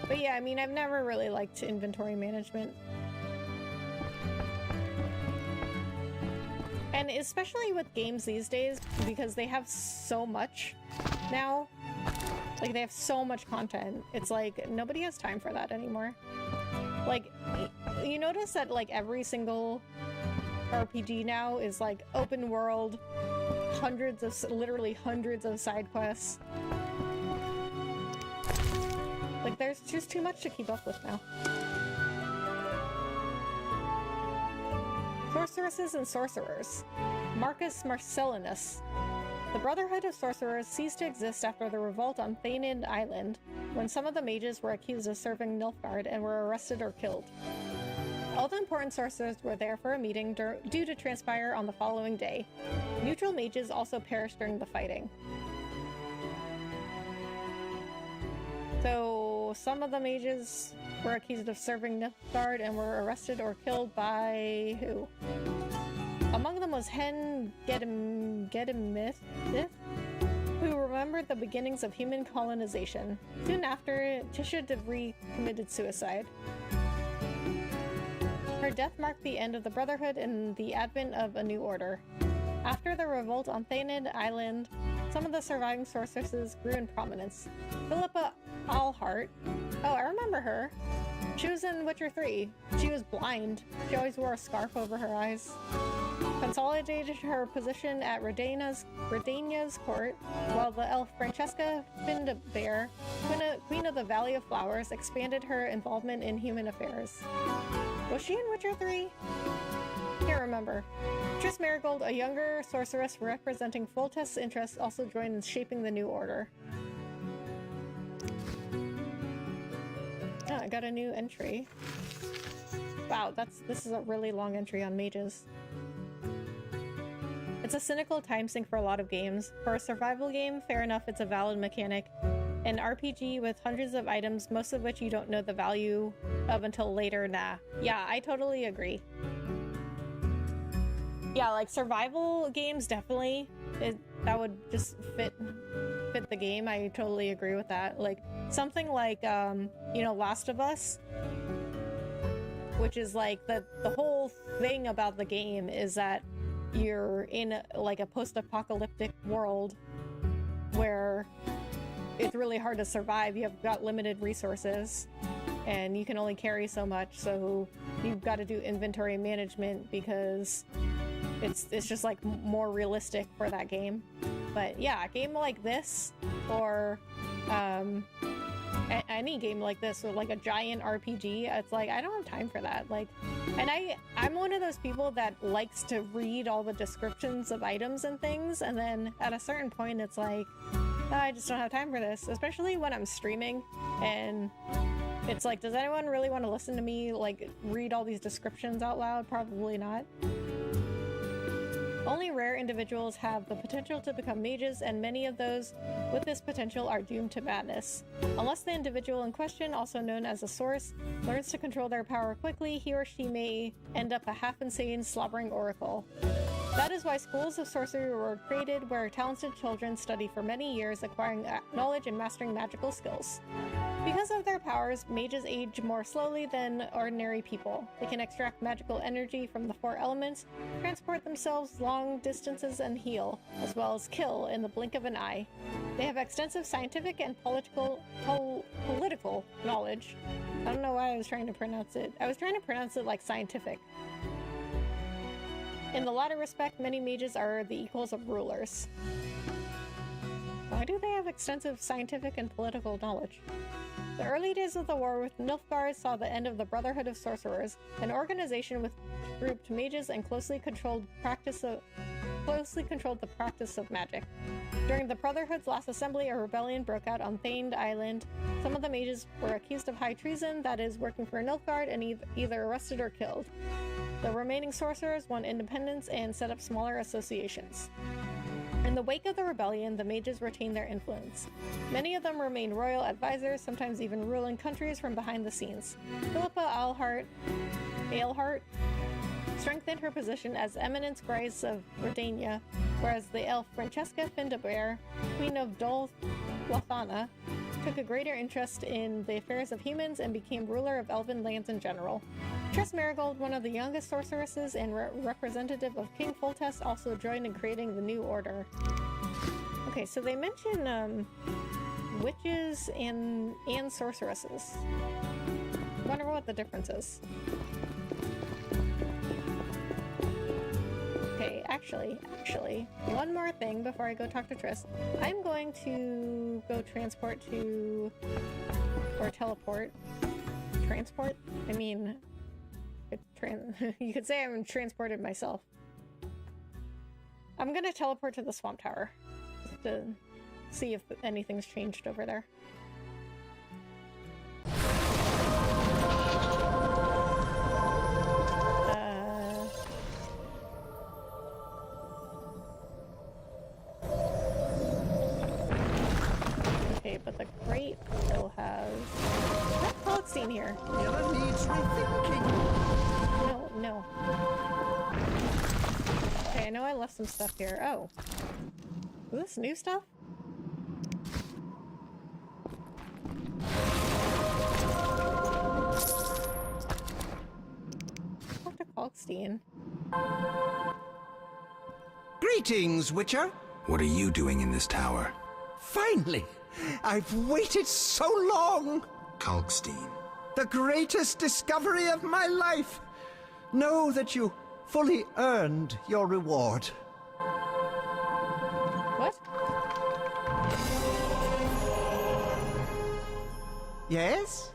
But yeah, I mean, I've never really liked inventory management. And especially with games these days, because they have so much now. Like, they have so much content. It's like, nobody has time for that anymore. Like, you notice that, like, every single RPG now is, like, open world, literally hundreds of side quests. Like, there's just too much to keep up with now. Sorceresses and Sorcerers. Marcus Marcellinus. The Brotherhood of Sorcerers ceased to exist after the revolt on Thainid Island, when some of the mages were accused of serving Nilfgaard and were arrested or killed. All the important sorcerers were there for a meeting due to transpire on the following day. Neutral mages also perished during the fighting. So, some of the mages were accused of serving Nilfgaard and were arrested or killed by who? Among them was Hen Gedemith, who remembered the beginnings of human colonization. Soon after, Tisha DeVries committed suicide. Her death marked the end of the Brotherhood and the advent of a new order. After the revolt on Thainid Island, some of the surviving sorceresses grew in prominence. Philippa Alhart. Oh, I remember her. She was in Witcher 3. She was blind. She always wore a scarf over her eyes. Consolidated her position at Redania's court, while the elf Francesca Findabair, Queen of the Valley of Flowers, expanded her involvement in human affairs. Was she in Witcher 3? Can't remember. Triss Merigold, a younger sorceress representing Foltest's interests, also joined in shaping the new order. Oh, I got a new entry. Wow, this is a really long entry on mages. It's a cynical time sink for a lot of games. For a survival game, fair enough, it's a valid mechanic. An RPG with hundreds of items, most of which you don't know the value of until later, nah. Yeah, I totally agree. Yeah, like survival games, definitely. That would just fit the game. I totally agree with that. Like something like, Last of Us, which is like the whole thing about the game is that you're in like a post-apocalyptic world where it's really hard to survive. You've got limited resources and you can only carry so much, so you've got to do inventory management because it's just like more realistic for that game. But yeah, a game like this, or any game like this, or like a giant RPG, it's like I don't have time for that. Like, and I'm one of those people that likes to read all the descriptions of items and things, and then at a certain point it's like, I just don't have time for this, especially when I'm streaming and it's like, does anyone really want to listen to me like read all these descriptions out loud? Probably not. Only rare individuals have the potential to become mages, and many of those with this potential are doomed to madness. Unless the individual in question, also known as a source, learns to control their power quickly, he or she may end up a half-insane, slobbering oracle. That is why schools of sorcery were created, where talented children study for many years, acquiring knowledge and mastering magical skills. Because of their powers, mages age more slowly than ordinary people. They can extract magical energy from the 4 elements, transport themselves long distances, and heal, as well as kill in the blink of an eye. They have extensive scientific and political knowledge. I don't know why I was trying to pronounce it. I was trying to pronounce it like scientific. In the latter respect, many mages are the equals of rulers. Why do they have extensive scientific and political knowledge? The early days of the war with Nilfgaard saw the end of the Brotherhood of Sorcerers, an organization which grouped mages and closely controlled the practice of magic. During the Brotherhood's last assembly, a rebellion broke out on Thained Island. Some of the mages were accused of high treason, that is, working for Nilfgaard, and either arrested or killed. The remaining sorcerers won independence and set up smaller associations. In the wake of the rebellion, the mages retained their influence. Many of them remained royal advisors, sometimes even ruling countries from behind the scenes. Philippa Eilhart strengthened her position as Eminence Grace of Redania, whereas the elf Francesca Findabair, Queen of Dol Lothana, took a greater interest in the affairs of humans and became ruler of elven lands in general. Tress Marigold, one of the youngest sorceresses and representative of King Foltest, also joined in creating the new order. Okay, so they mention witches and sorceresses. I wonder what the difference is. Okay, actually, one more thing before I go talk to Triss. I'm going to go transport to... or teleport. Transport? I mean... you could say I haven't transported myself. I'm gonna teleport to the Swamp Tower just to see if anything's changed over there. Okay, but the crate still has... What's Pollockstein here? Never needs rethinking. No. Okay, I know I left some stuff here. Oh. Is this new stuff? Dr. Pollockstein. Greetings, Witcher. What are you doing in this tower? Finally! I've waited so long! Kalkstein. The greatest discovery of my life! Know that you fully earned your reward. What? Yes?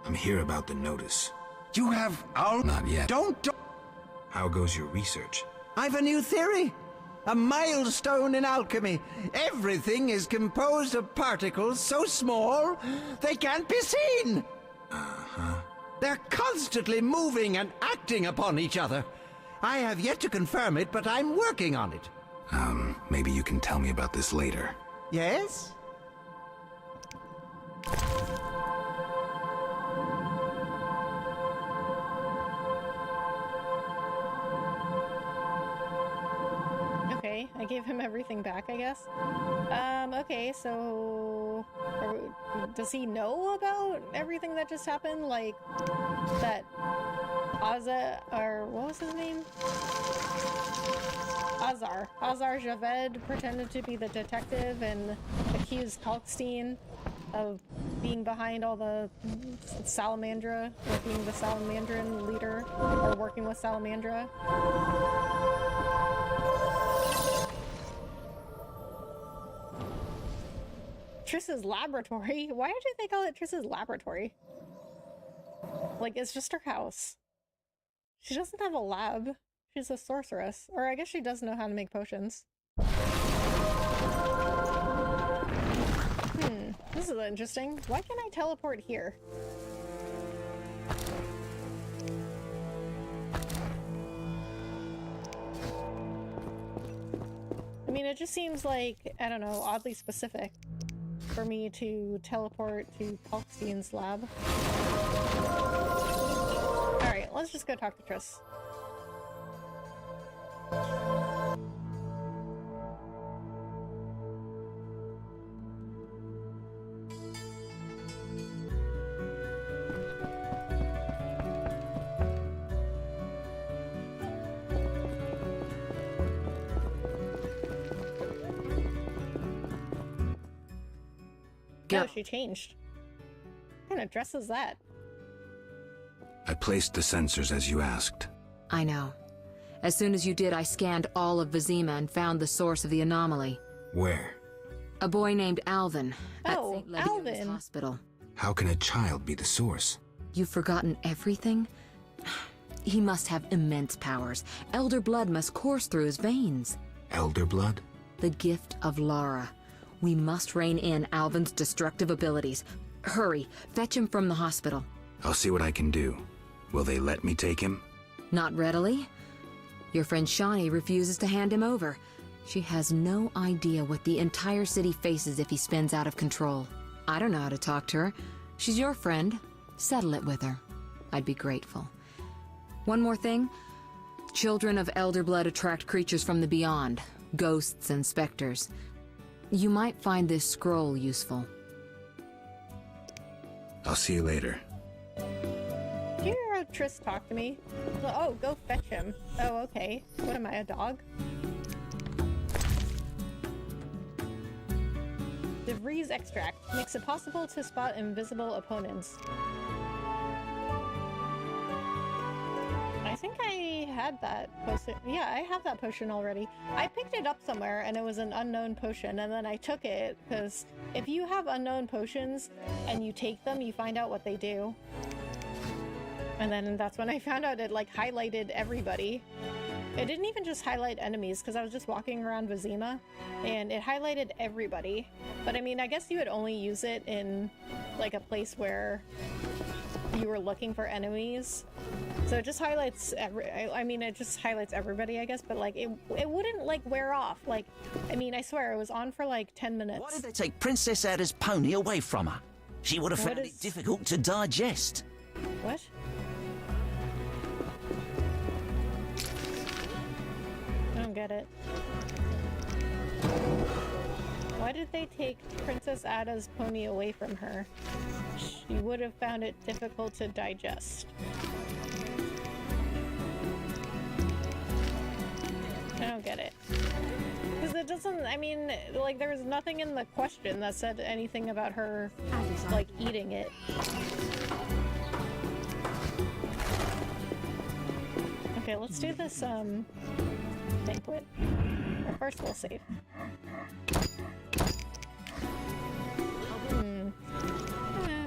I'm here about the notice. You have Not yet. Don't... How goes your research? I've a new theory. A milestone in alchemy. Everything is composed of particles so small they can't be seen. Uh-huh. They're constantly moving and acting upon each other. I have yet to confirm it, but I'm working on it. Maybe you can tell me about this later. Yes? Okay, I gave him everything back, I guess. Okay, so... Are does he know about everything that just happened? Like, that or what was his name? Azar Javed pretended to be the detective and accused Kalkstein of being behind all the Salamandra, or being the Salamandran leader, or working with Salamandra. Triss's laboratory? Why did they call it Triss's laboratory? Like, it's just her house. She doesn't have a lab. She's a sorceress. Or I guess she does know how to make potions. This is interesting. Why can't I teleport here? I mean, it just seems like, I don't know, oddly specific for me to teleport to Kalkstein's lab. Alright, let's just go talk to Triss. Oh, she changed. What kind of dress is that? I placed the sensors as you asked. I know. As soon as you did, I scanned all of Vizima and found the source of the anomaly. Where? A boy named Alvin at Oh, St. Ledio's hospital. How can a child be the source? You've forgotten everything? He must have immense powers. Elder blood must course through his veins. Elder blood? The gift of Lara. We must rein in Alvin's destructive abilities. Hurry, fetch him from the hospital. I'll see what I can do. Will they let me take him? Not readily. Your friend Shawnee refuses to hand him over. She has no idea what the entire city faces if he spins out of control. I don't know how to talk to her. She's your friend. Settle it with her. I'd be grateful. One more thing. Children of Elder Blood attract creatures from the beyond. Ghosts and specters. You might find this scroll useful. I'll see you later. Did you hear how Triss talked to me? Oh, go fetch him. Oh, okay. What am I, a dog? The Vreeze extract makes it possible to spot invisible opponents. I think I had that potion. Yeah, I have that potion already. I picked it up somewhere and it was an unknown potion, and then I took it because if you have unknown potions and you take them, you find out what they do. And then that's when I found out it like highlighted everybody. It didn't even just highlight enemies because I was just walking around Vizima and it highlighted everybody. But I mean, I guess you would only use it in like a place where you were looking for enemies. So it just highlights it just highlights everybody, I guess, but like it wouldn't like wear off. Like, I mean, I swear it was on for like 10 minutes. Why did they take Princess Ada's pony away from her? She would have found it difficult to digest. What? I don't get it. Why did they take Princess Ada's pony away from her? She would have found it difficult to digest. I don't get it. Because it doesn't, I mean, like, there was nothing in the question that said anything about her, like, eating it. Okay, let's do this, banquet. But first we'll save.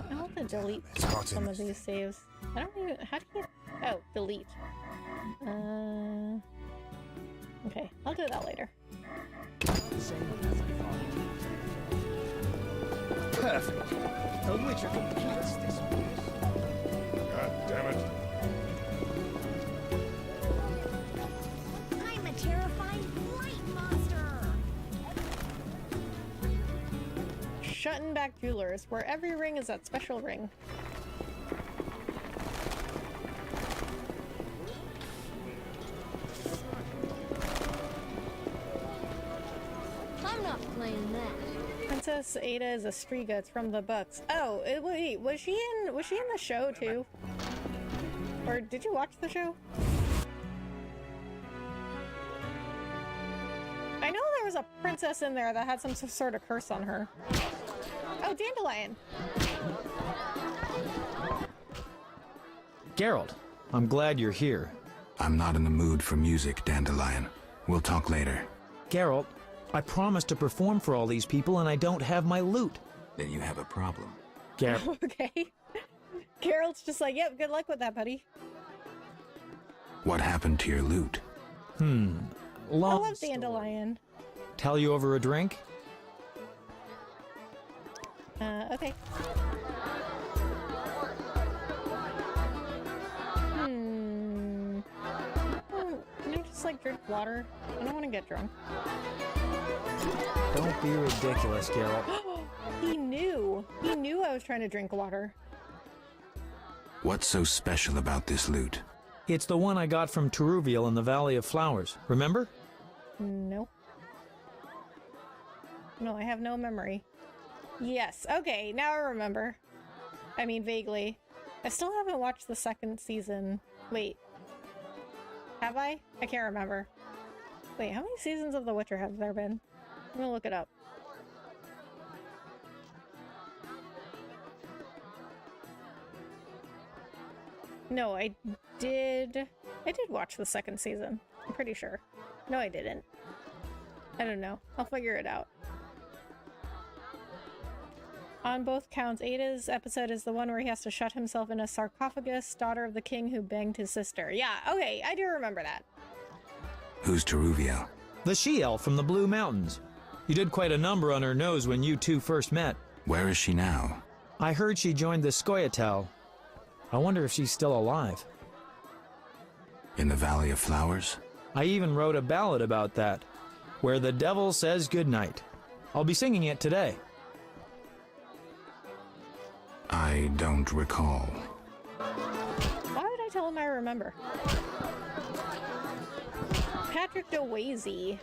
I'll have to delete some of these saves. I don't even, how do you, oh, delete. Okay, I'll do that later. Perfect. A witcher completes this. God damn it. I'm a terrifying light monster! Schuttenbach Jewelers, where every ring is that special ring. I'm not playing that. Princess Ada is a Striga. It's from the books. Oh, wait, was she in the show too? Or did you watch the show? I know there was a princess in there that had some sort of curse on her. Oh, Dandelion. Geralt, I'm glad you're here. I'm not in the mood for music, Dandelion. We'll talk later. Geralt, I promised to perform for all these people and I don't have my loot. Then you have a problem. Geralt. Okay. Geralt's just like, yep, good luck with that, buddy. What happened to your loot? I love Dandelion. Tell you over a drink? Okay. Can I just like drink water? I don't want to get drunk. Don't be ridiculous, Geralt. He knew. He knew I was trying to drink water. What's so special about this loot? It's the one I got from Teruviel in the Valley of Flowers. Remember? No. No, I have no memory. Yes. Okay, now I remember. I mean, vaguely. I still haven't watched the second season. Wait. Have I? I can't remember. Wait, how many seasons of The Witcher have there been? I'm gonna look it up. No, I did watch the second season. I'm pretty sure. No, I didn't. I don't know. I'll figure it out. On both counts, Ada's episode is the one where he has to shut himself in a sarcophagus, daughter of the king who banged his sister. Yeah, okay, I do remember that. Who's Teruviel? The she-elf from the Blue Mountains. You did quite a number on her nose when you two first met. Where is she now? I heard she joined the Scoia'tael. I wonder if she's still alive. In the Valley of Flowers? I even wrote a ballad about that, where the devil says goodnight. I'll be singing it today. I don't recall. Why would I tell him I remember? Patrick DeWazy.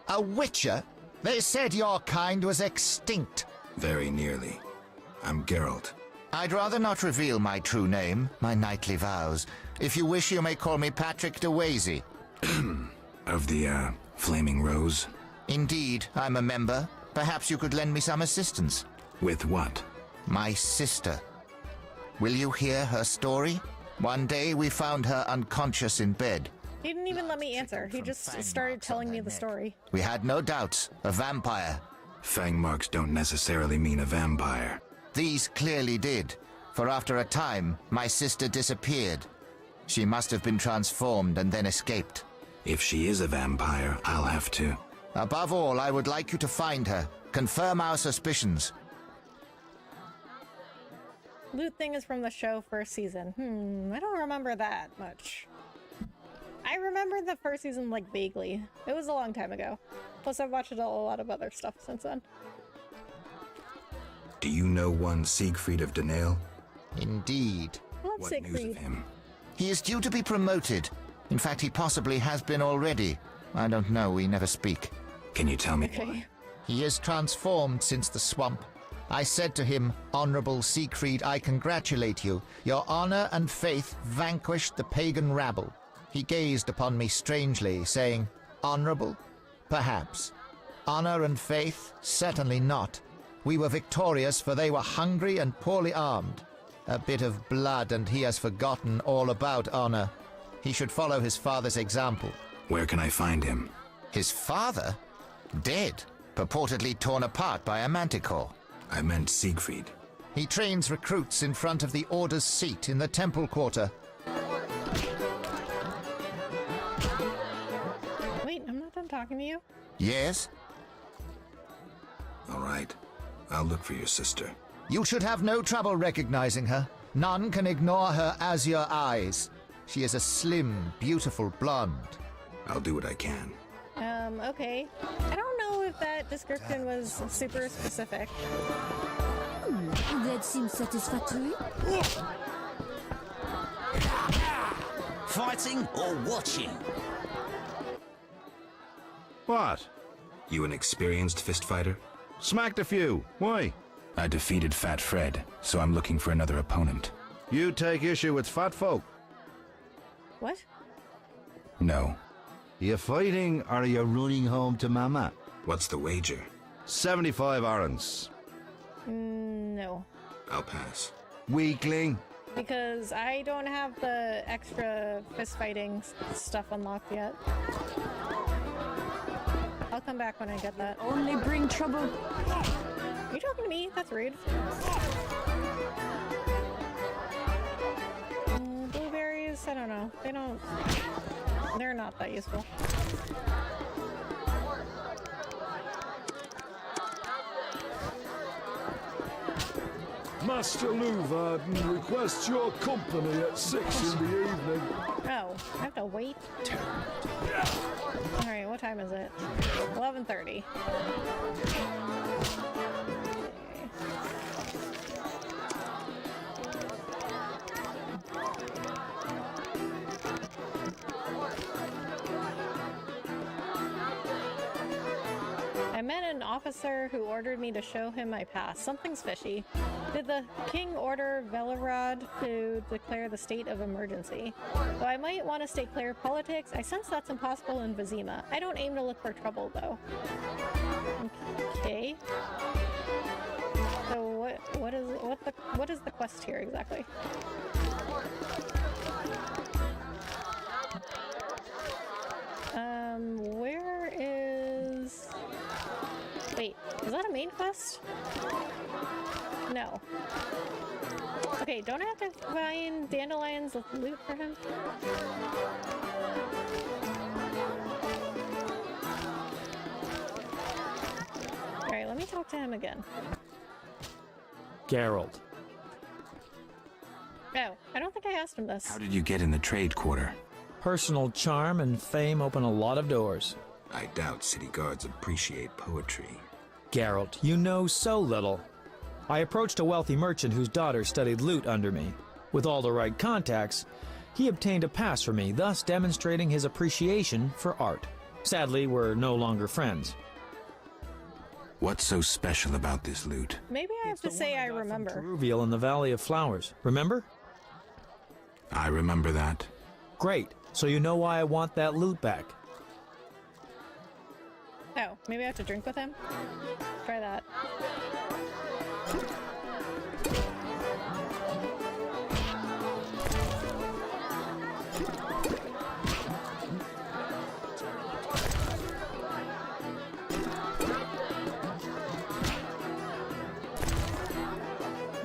A witcher? They said your kind was extinct. Very nearly. I'm Geralt. I'd rather not reveal my true name, my knightly vows. If you wish, you may call me Patrick DeWazy. Of the, Flaming Rose? Indeed, I'm a member. Perhaps you could lend me some assistance. With what? My sister. Will you hear her story? One day we found her unconscious in bed. He didn't even let me answer. He just started telling me the story. We had no doubts. A vampire. Fang marks don't necessarily mean a vampire. These clearly did, for after a time, my sister disappeared. She must have been transformed and then escaped. If she is a vampire, I'll have to. Above all, I would like you to find her. Confirm our suspicions. Loot thing is from the show first season. I don't remember that much. I remember the first season, like, vaguely. It was a long time ago. Plus, I've watched a lot of other stuff since then. Do you know one Siegfried of Danail? Indeed. What news of him? He is due to be promoted. In fact, he possibly has been already. I don't know, we never speak. Can you tell me why? He is transformed since the swamp. I said to him, Honorable Siegfried, I congratulate you. Your honor and faith vanquished the pagan rabble. He gazed upon me strangely, saying, Honorable? Perhaps. Honor and faith? Certainly not. We were victorious, for they were hungry and poorly armed. A bit of blood, and he has forgotten all about honor. He should follow his father's example. Where can I find him? His father? Dead. Purportedly torn apart by a manticore. I meant Siegfried. He trains recruits in front of the Order's seat in the Temple Quarter. Wait, I'm not done talking to you? Yes? All right. I'll look for your sister. You should have no trouble recognizing her. None can ignore her azure eyes. She is a slim, beautiful blonde. I'll do what I can. Okay. I don't know if that description was super specific. That seems satisfactory. Fighting or watching? What? You an experienced fist fighter? Smacked a few. Why? I defeated Fat Fred, so I'm looking for another opponent. You take issue with fat folk? What? No. You fighting or are you running home to Mama? What's the wager? 75 orange. No. I'll pass. Weakling. Because I don't have the extra fist fighting stuff unlocked yet. I'll come back when I get that. Only bring trouble. You talking to me? That's rude. Blueberries, I don't know. They're not that useful. Master Luvad requests your company at 6 in the evening. Oh, I have to wait? Alright, what time is it? 11:30. I met an officer who ordered me to show him my pass. Something's fishy. Did the king order Velerad to declare the state of emergency? Though I might want to stay clear of politics, I sense that's impossible in Vizima. I don't aim to look for trouble, though. Okay. So what is the quest here exactly? Where is... Wait, is that a main quest? No. Okay, don't I have to find Dandelion's loot for him? Alright, let me talk to him again. Geralt. Oh, I don't think I asked him this. How did you get in the trade quarter? Personal charm and fame open a lot of doors. I doubt city guards appreciate poetry. Geralt, you know so little. I approached a wealthy merchant whose daughter studied lute under me. With all the right contacts, he obtained a pass for me, thus demonstrating his appreciation for art. Sadly, we're no longer friends. What's so special about this loot? Maybe I have to say I remember. Peruvial in the Valley of Flowers. Remember? I remember that. Great. So you know why I want that loot back. Oh, maybe I have to drink with him? Try that.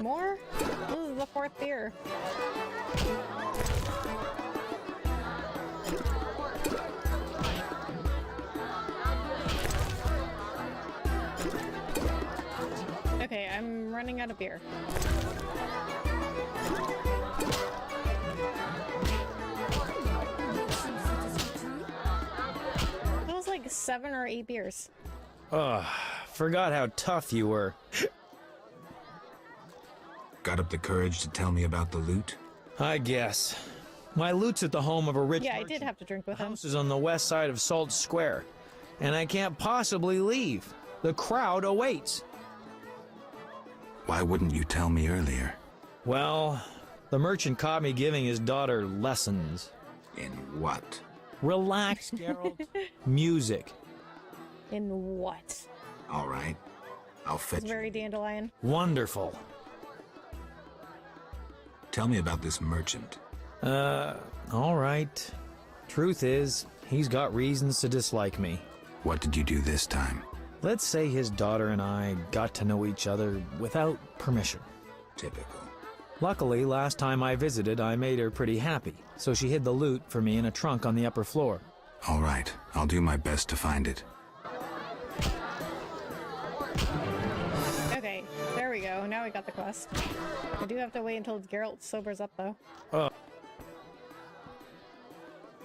More? This is the 4th beer. Okay, I'm running out of beer. That was like 7 or 8 beers. Ugh, forgot how tough you were. Got up the courage to tell me about the loot? I guess. My loot's at the home of a rich Yeah, I did have to drink with him. house is on the west side of Salt Square, and I can't possibly leave. The crowd awaits. Why wouldn't you tell me earlier? Well, the merchant caught me giving his daughter lessons. In what? Relax, Geralt. Music. In what? All right. I'll fetch It's very dandelion. Wonderful. Tell me about this merchant. All right. Truth is, he's got reasons to dislike me. What did you do this time? Let's say his daughter and I got to know each other without permission. Typical. Luckily, last time I visited, I made her pretty happy, so she hid the loot for me in a trunk on the upper floor. All right. I'll do my best to find it. Okay, there we go. Now we got the quest. I do have to wait until Geralt sobers up, though.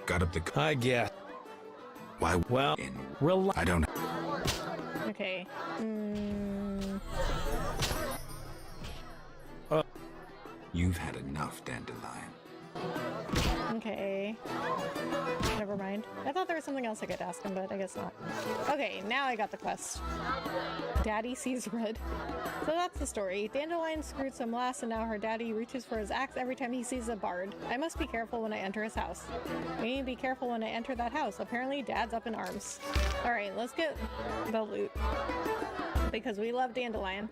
Got up the... I guess. Why? Well, I don't... Okay. You've had enough, Dandelion. Okay. Never mind. I thought there was something else I could ask him, but I guess not. Okay, now I got the quest. Daddy sees red. So that's the story. Dandelion screwed some lass and now her daddy reaches for his axe every time he sees a bard. I must be careful when I enter his house. I need to be careful when I enter that house. Apparently Dad's up in arms. Alright, let's get the loot. Because we love Dandelion.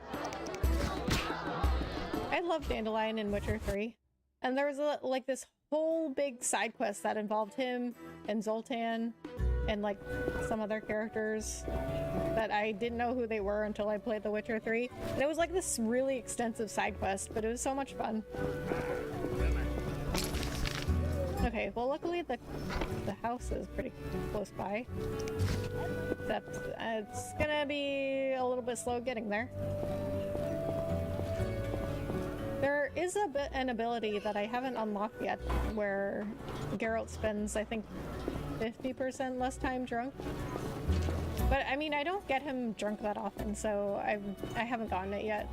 I love Dandelion in Witcher 3. And there was like this whole big side quest that involved him and Zoltan and like some other characters that I didn't know who they were until I played The Witcher 3. And it was like this really extensive side quest, but it was so much fun. Okay, well luckily the house is pretty close by. Except it's gonna be a little bit slow getting there. There is an ability that I haven't unlocked yet where Geralt spends, I think, 50% less time drunk. But I mean, I don't get him drunk that often, so I haven't gotten it yet.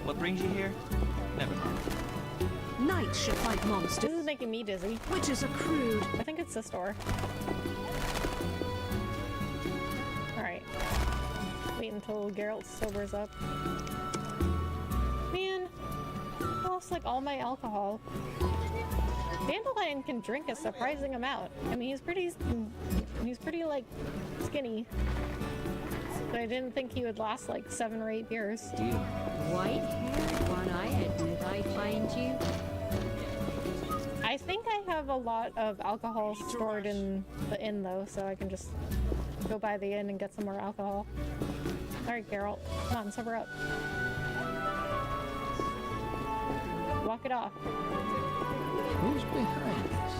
What brings you here? Never mind. Knights should fight monsters. This is making me dizzy. Witches are crude. I think it's the store. Alright. Wait until Geralt sobers up. Man, I lost like all my alcohol. Dandelion can drink a surprising amount. I mean, he's pretty like skinny. But I didn't think he would last like 7 or 8 beers. Dude, white-haired one-eyed, did I find you? I think I have a lot of alcohol stored in the inn though, so I can just go by the inn and get some more alcohol. Alright, Geralt, come on, sober up. Walk it off. Who's behind us?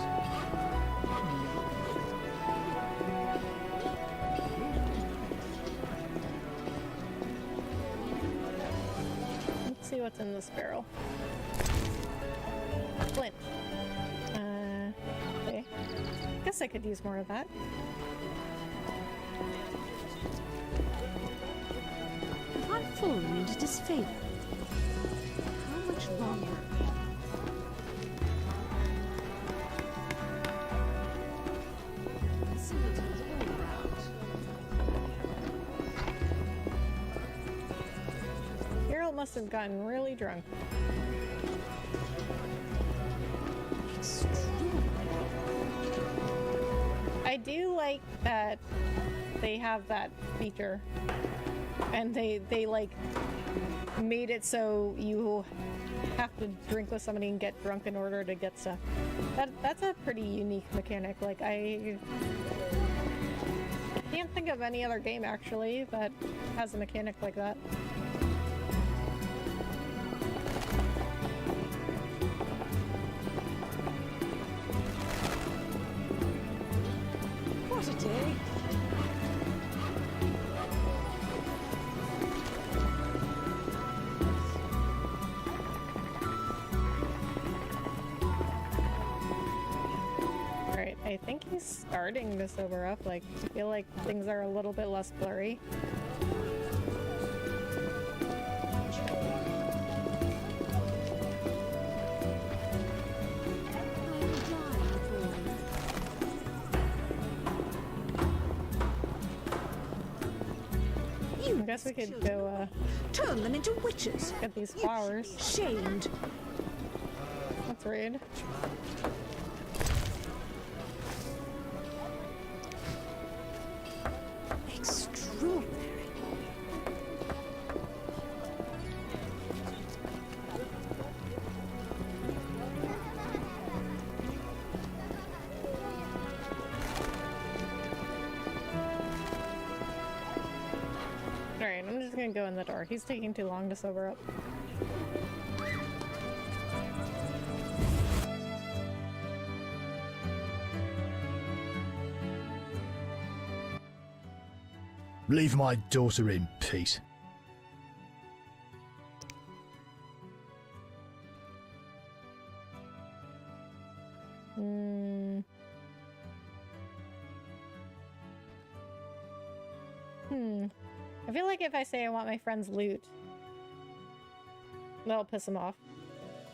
Let's see what's in this barrel. Flint. Okay. Guess I could use more of that. Have I fallen into disfavor? How much longer? Facilities all around. Geralt must have gotten really drunk. I do like that they have that feature and they like made it so you have to drink with somebody and get drunk in order to get stuff. That's a pretty unique mechanic. Like I can't think of any other game actually that has a mechanic like that. What a day! Alright, I think he's starting to sober up. Like, I feel like things are a little bit less blurry. I guess we could go, turn them into witches. Get these flowers. Shamed. Let's read. Extraordinary. Alright, I'm just gonna go in the door. He's taking too long to sober up. Leave my daughter in peace. I feel like if I say I want my friend's loot, that'll piss him off.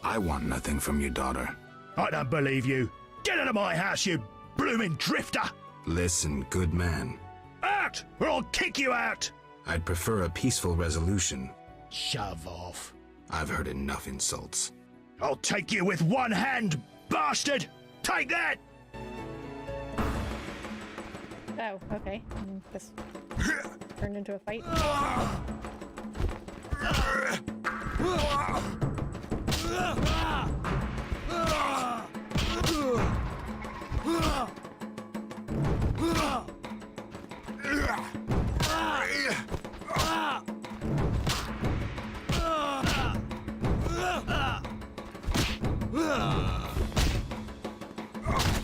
I want nothing from your daughter. I don't believe you. Get out of my house, you blooming drifter! Listen, good man. Out, or I'll kick you out! I'd prefer a peaceful resolution. Shove off. I've heard enough insults. I'll take you with one hand, bastard! Take that! Oh, okay. This turned into a fight.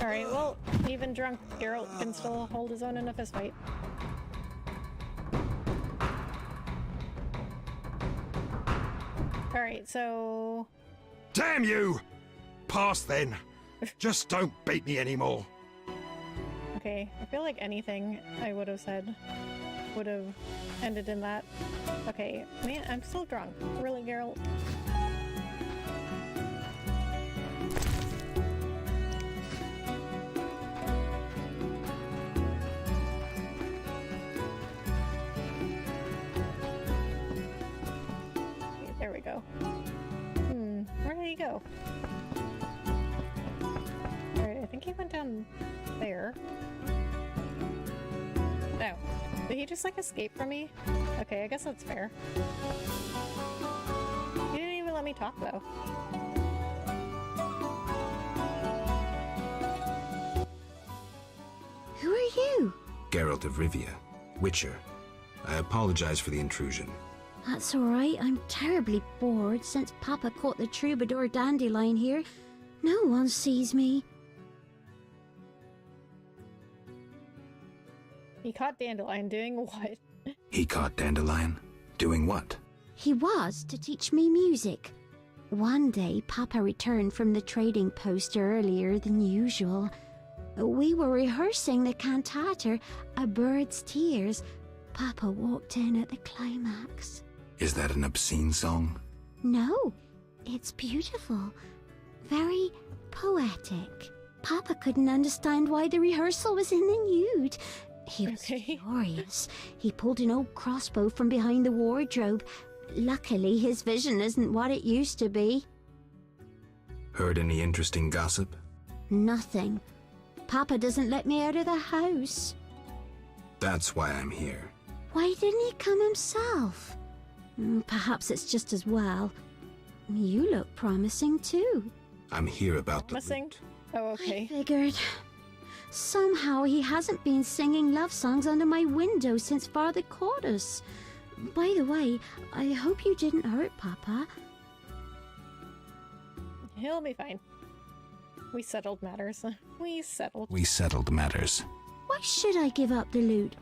Alright, well, even drunk Geralt can still hold his own in a fistfight. Alright, so... Damn you! Pass then. Just don't beat me anymore. Okay, I feel like anything I would have said would have ended in that. Okay, man, I'm still drunk. Really, Geralt? Okay, there we go. Where did he go? Alright, I think he went down there. No. Did he just, like, escape from me? Okay, I guess that's fair. He didn't even let me talk, though. Who are you? Geralt of Rivia, Witcher. I apologize for the intrusion. That's alright, I'm terribly bored since Papa caught the troubadour Dandelion here. No one sees me. He caught Dandelion doing what? He caught Dandelion? Doing what? He was to teach me music. One day, Papa returned from the trading post earlier than usual. We were rehearsing the cantata, A Bird's Tears. Papa walked in at the climax. Is that an obscene song? No, it's beautiful. Very poetic. Papa couldn't understand why the rehearsal was in the nude. He was furious. He pulled an old crossbow from behind the wardrobe. Luckily, his vision isn't what it used to be. Heard any interesting gossip? Nothing. Papa doesn't let me out of the house. That's why I'm here. Why didn't he come himself? Perhaps it's just as well. You look promising too. I'm here about the Missing? loot. Oh, okay. I figured. Somehow he hasn't been singing love songs under my window since Father caught us. By the way, I hope you didn't hurt Papa. He'll be fine. We settled matters. We settled. We settled matters. Why should I give up the loot?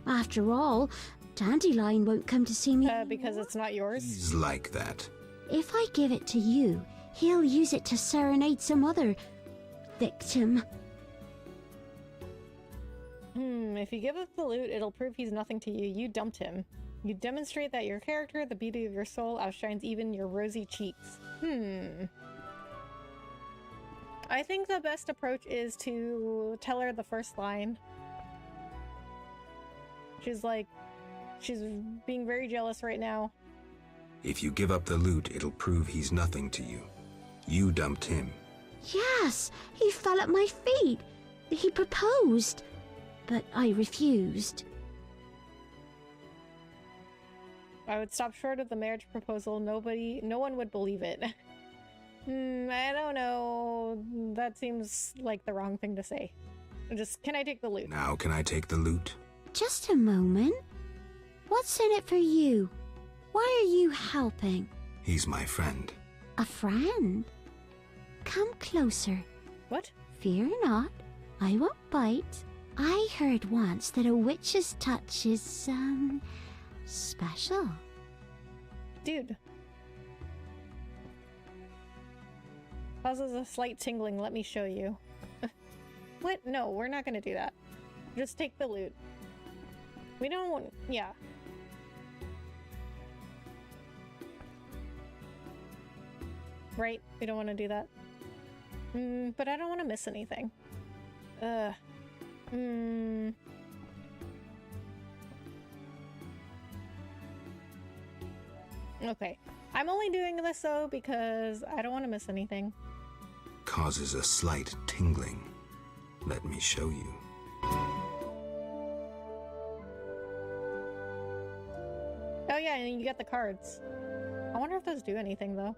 After all, Dandelion won't come to see me because it's not yours? He's like that. If I give it to you, he'll use it to serenade some other victim. If you give up the loot, it'll prove he's nothing to you. You dumped him. You demonstrate that your character, the beauty of your soul, outshines even your rosy cheeks. I think the best approach is to tell her the first line. She's being very jealous right now. If you give up the loot, it'll prove he's nothing to you. You dumped him. Yes, he fell at my feet. He proposed, but I refused. I would stop short of the marriage proposal. No one would believe it. I don't know. That seems like the wrong thing to say. Can I take the loot? Now can I take the loot? Just a moment. What's in it for you? Why are you helping? He's my friend. A friend? Come closer. What? Fear not. I won't bite. I heard once that a witch's touch is, special. Dude. Causes a slight tingling. Let me show you. What? No, we're not gonna do that. Just take the loot. We don't... Yeah. Right? We don't want to do that. But I don't want to miss anything. Okay. I'm only doing this though because I don't want to miss anything. Causes a slight tingling. Let me show you. Oh yeah, and you get the cards. I wonder if those do anything though.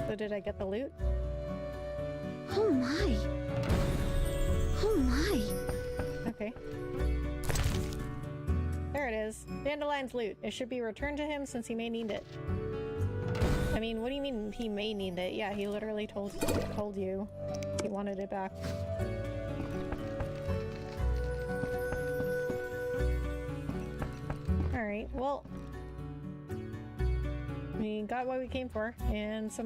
So did I get the loot? Oh my. Oh my. Okay. There it is. Dandelion's loot. It should be returned to him since he may need it. I mean, what do you mean he may need it? Yeah, he literally told you he wanted it back. Alright, well, we got what we came for, and a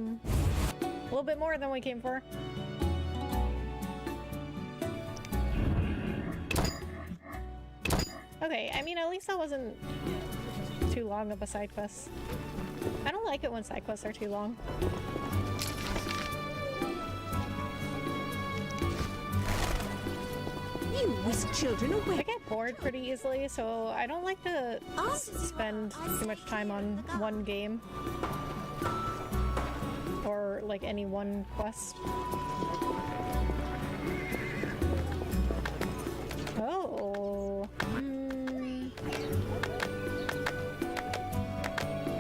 little bit more than we came for. Okay, I mean, at least that wasn't too long of a side quest. I don't like it when side quests are too long. You whisk children away. I get bored pretty easily, so I don't like to spend too much time on one game. Or, like, any one quest. Oh.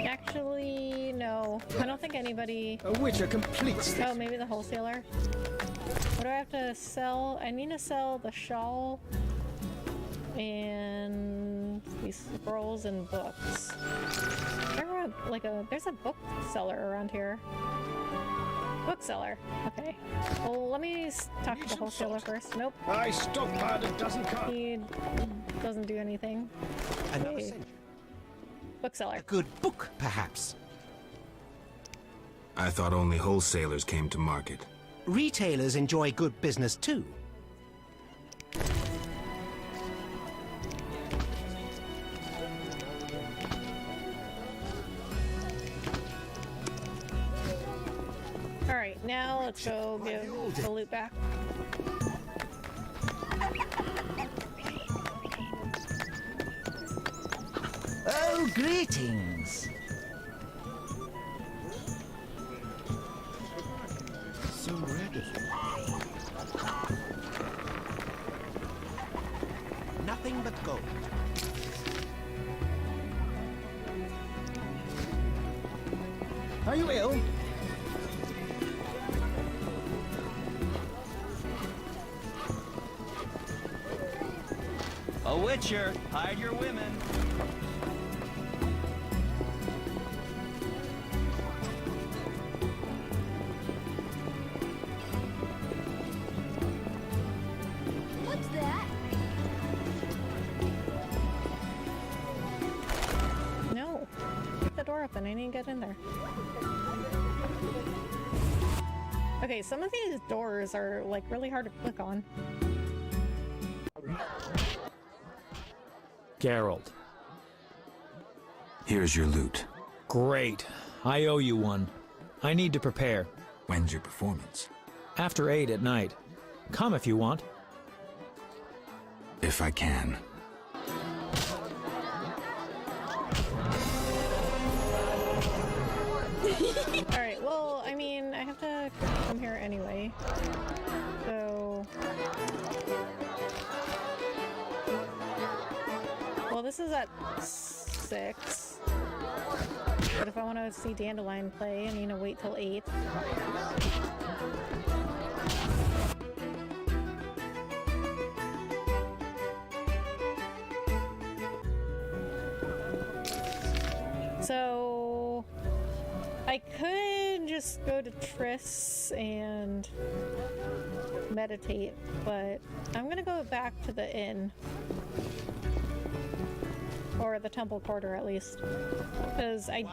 Actually, no. I don't think anybody... A witcher completes this. Oh, maybe the wholesaler? What do I have to sell? I need to sell the shawl and these scrolls and books. There's a bookseller around here. Bookseller. Okay. Well, let me talk to the wholesaler first. Nope. I stockpiled a dozen cards. He doesn't do anything. Another Okay. century. Bookseller. A good book, perhaps. I thought only wholesalers came to market. Retailers enjoy good business too. Alright, now let's go give the loot back. Oh, greetings. So ready. Nothing but gold. Are you ill? A witcher, hide your women. What's that? No. Keep the door open. I need to get in there. Okay, some of these doors are like really hard to click on. Geralt. Here's your loot. Great. I owe you one. I need to prepare. When's your performance? After 8 at night. Come if you want. If I can. Alright, well, I mean, I have to come here anyway. So... Well, this is at 6. But if I want to see Dandelion play, I need to wait till 8. So... I could just go to Triss and meditate, but I'm gonna go back to the inn. Or the temple quarter, at least. Because I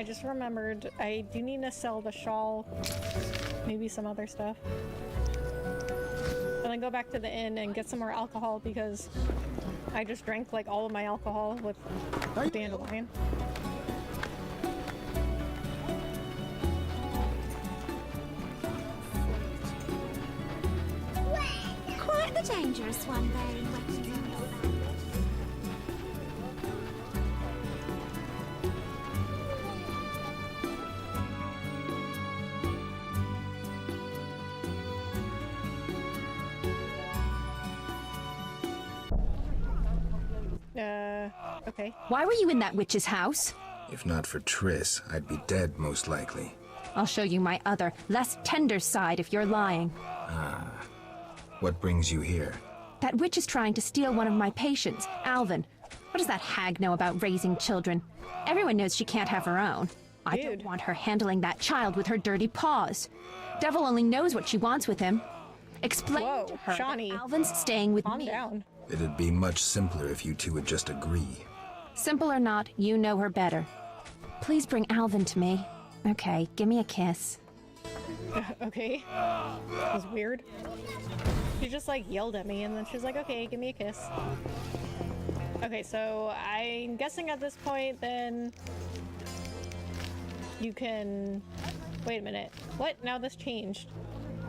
just remembered, I do need to sell the shawl, maybe some other stuff. And then go back to the inn and get some more alcohol, because I just drank like all of my alcohol with dandelion. Quite the dangerous one there in Wexington. Okay. Why were you in that witch's house? If not for Triss, I'd be dead most likely. I'll show you my other, less tender side if you're lying. Ah. What brings you here? That witch is trying to steal one of my patients, Alvin. What does that hag know about raising children? Everyone knows she can't have her own. I don't want her handling that child with her dirty paws. Devil only knows what she wants with him. Explain to her that Alvin's staying with me. Down. It'd be much simpler if you two would just agree. Simple or not, you know her better. Please bring Alvin to me. Okay, give me a kiss. Okay. That was weird. She just like yelled at me and then she's like, okay, give me a kiss. Okay, so I'm guessing at this point then you can... Wait a minute. What? Now this changed.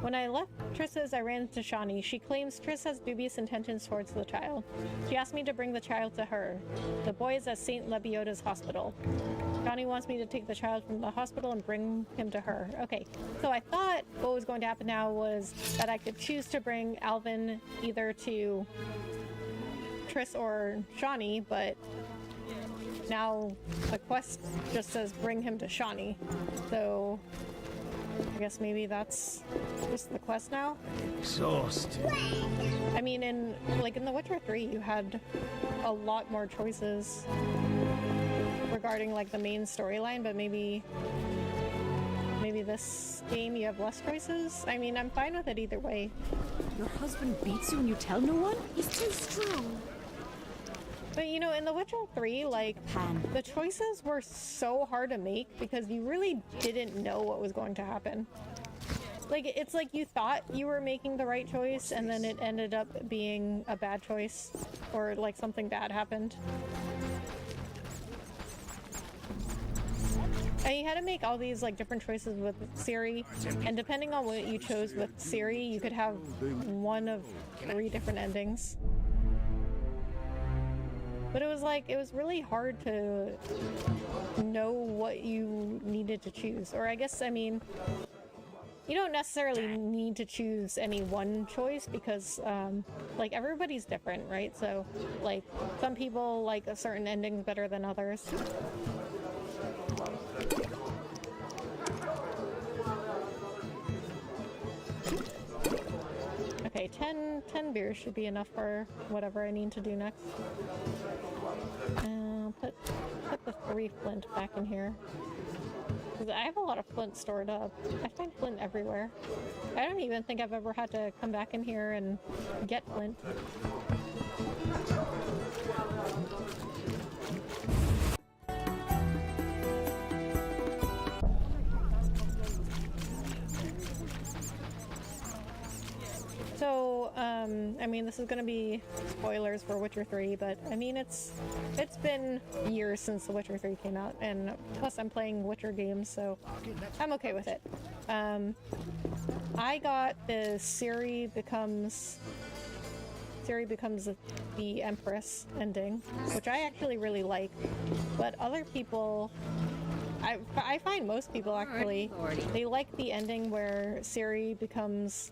When I left Triss's, I ran into Shawnee. She claims Triss has dubious intentions towards the child. She asked me to bring the child to her. The boy is at St. Lebioda's hospital. Shawnee wants me to take the child from the hospital and bring him to her. Okay, so I thought what was going to happen now was that I could choose to bring Alvin either to Triss or Shawnee, but now the quest just says bring him to Shawnee. So I guess maybe that's just the quest now. Exhausted. I mean, in The Witcher 3, you had a lot more choices regarding like the main storyline, but maybe this game you have less choices. I mean, I'm fine with it either way. Your husband beats you and you tell no one? He's too strong. But you know, in The Witcher 3, like, the choices were so hard to make because you really didn't know what was going to happen. Like, it's like you thought you were making the right choice and then it ended up being a bad choice, or like something bad happened. And you had to make all these like different choices with Ciri, and depending on what you chose with Ciri, you could have one of 3 different endings. But it was really hard to know what you needed to choose. Or I guess, I mean, you don't necessarily need to choose any one choice because, like, everybody's different, right? So, like, some people like a certain ending better than others. Okay, 10 beers should be enough for whatever I need to do next. Put the 3 flint back in here. Because I have a lot of flint stored up. I find flint everywhere. I don't even think I've ever had to come back in here and get flint. So, I mean, this is gonna be spoilers for Witcher 3, but I mean, it's been years since The Witcher 3 came out, and plus I'm playing Witcher games, so I'm okay with it. I got the Ciri becomes the Empress ending, which I actually really like, but other people, I find most people actually, they like the ending where Ciri becomes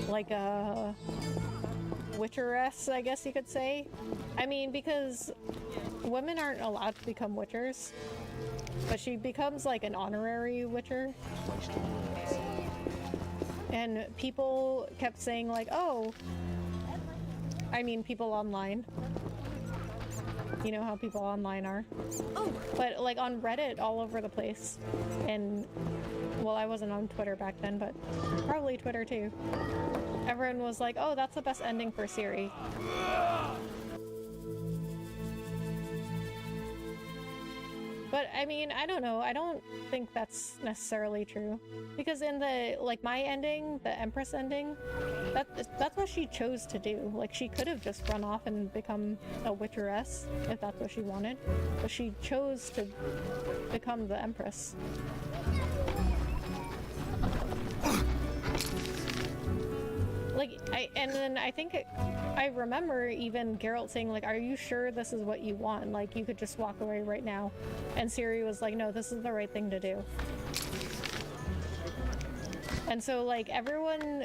like a witcheress, I guess you could say. I mean, because women aren't allowed to become witchers, but she becomes like an honorary witcher. And people kept saying like, oh, I mean people online. You know how people online are. Oh, but like on Reddit all over the place. And well, I wasn't on Twitter back then, but probably Twitter too. Everyone was like, oh, that's the best ending for Ciri. But I mean, I don't know. I don't think that's necessarily true. Because in the, like, my ending, the Empress ending, that's what she chose to do. Like, she could have just run off and become a Witcheress, if that's what she wanted. But she chose to become the Empress. Like, and then I think I remember even Geralt saying, like, are you sure this is what you want? Like, you could just walk away right now. And Ciri was like, no, this is the right thing to do. And so, like, everyone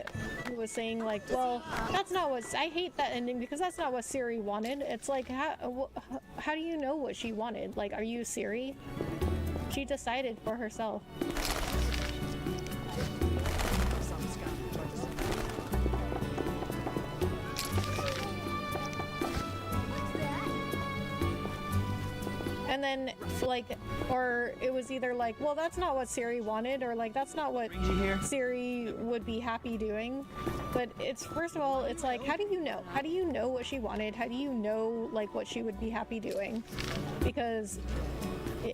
was saying, like, well, that's not what... I hate that ending because that's not what Ciri wanted. It's like, how do you know what she wanted? Like, are you Ciri? She decided for herself. And then, like, or it was either like, well, that's not what Ciri wanted, or like, that's not what Ciri would be happy doing. But it's, first of all, it's like, how do you know? How do you know what she wanted? How do you know, like, what she would be happy doing? Because,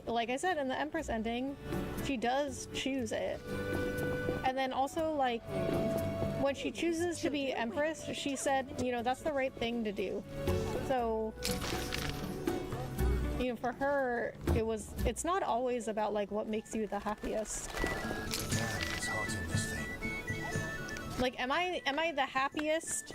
like I said, in the Empress ending, she does choose it. And then also, like, when she chooses to be Empress, she said, you know, that's the right thing to do. So... you know, for her, it's not always about, like, what makes you the happiest. It's hot in this thing. Like, am I the happiest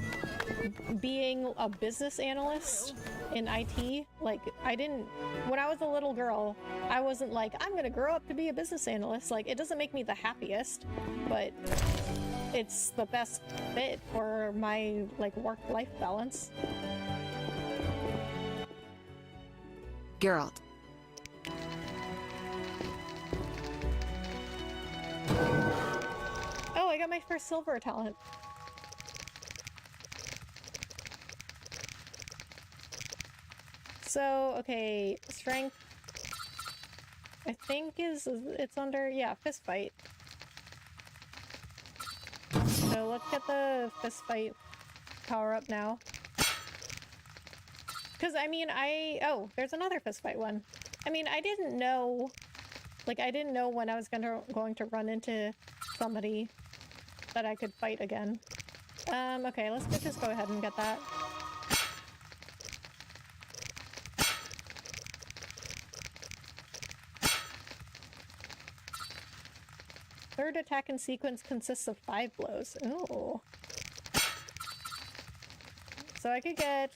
being a business analyst in IT? Like, when I was a little girl, I wasn't like, I'm gonna grow up to be a business analyst. Like, it doesn't make me the happiest, but it's the best fit for my, like, work-life balance. Geralt. Oh, I got my first silver talent. So, okay, strength, I think it's under, yeah, fist fight. So let's get the fist fight power up now. Because, I mean, oh, there's another fistfight one. I mean, I didn't know, like, I didn't know when I was going to run into somebody that I could fight again. Okay, let's just go ahead and get that. Third attack in sequence consists of 5 blows. Ooh. So I could get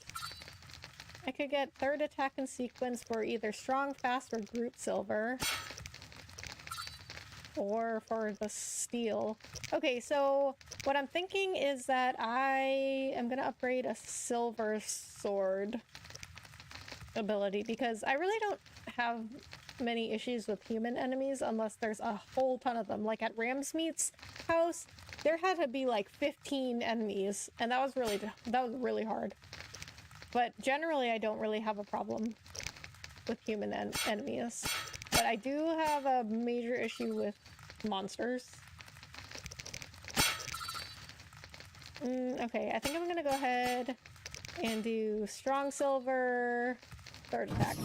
third attack in sequence for either strong, fast, or group silver. Or for the steel. Okay, so what I'm thinking is that I am gonna upgrade a silver sword ability because I really don't have many issues with human enemies unless there's a whole ton of them. Like at Ramsmeat's house, there had to be like 15 enemies, and that was really hard. But generally, I don't really have a problem with human enemies. But I do have a major issue with monsters. Okay, I think I'm gonna go ahead and do strong silver, third attack.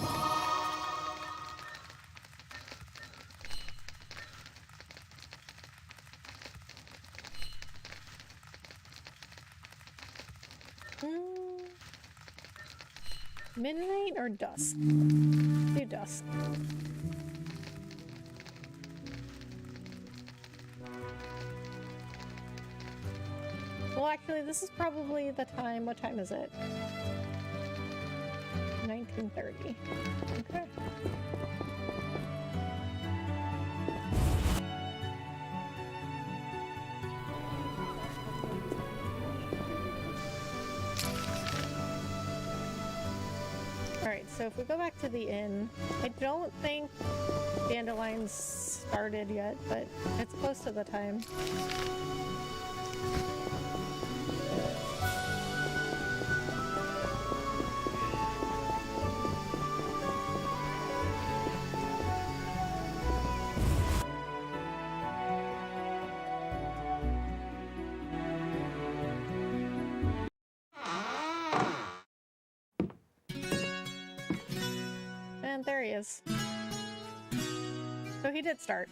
Midnight or dusk? Do dusk. Well, actually, this is probably the time. What time is it? 19:30. Okay. Alright, so if we go back to the inn, I don't think Dandelion's started yet, but it's close to the time. And there he is. So he did start.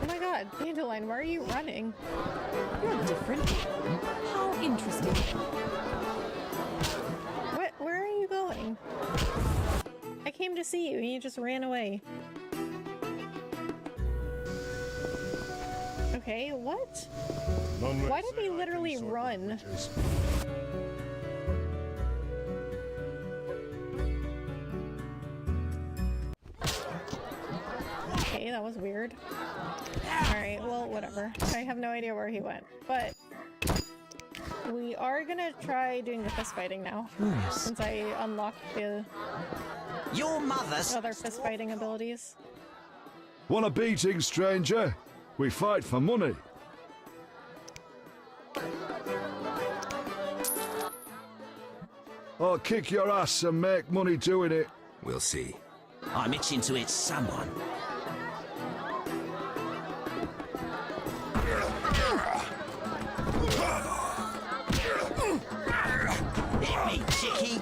Oh my god, Dandelion, why are you running? You're different. How interesting. Where are you going? I came to see you and you just ran away. Okay, what? Why did he literally run? Okay, that was weird. Alright, well, whatever. I have no idea where he went, but we are gonna try doing the fist fighting now. Since I unlocked the Your mother's other fist fighting abilities. Want a beating, stranger? We fight for money. I'll kick your ass and make money doing it. We'll see. I'm itching to hit someone. Hit me, chickie.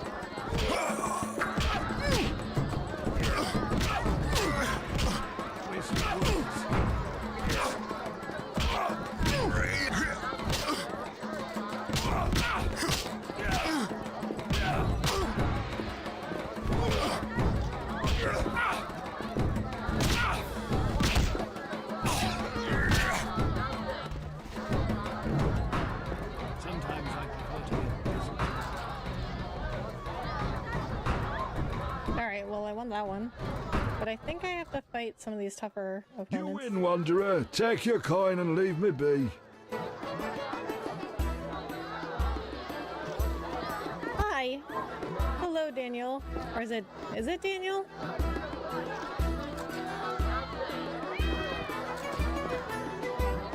Alright, well, I won that one. But I think I have to fight some of these tougher You opponents. win, Wanderer. Take your coin and leave me be. Hi! Hello, Daniel. Or is it Daniel?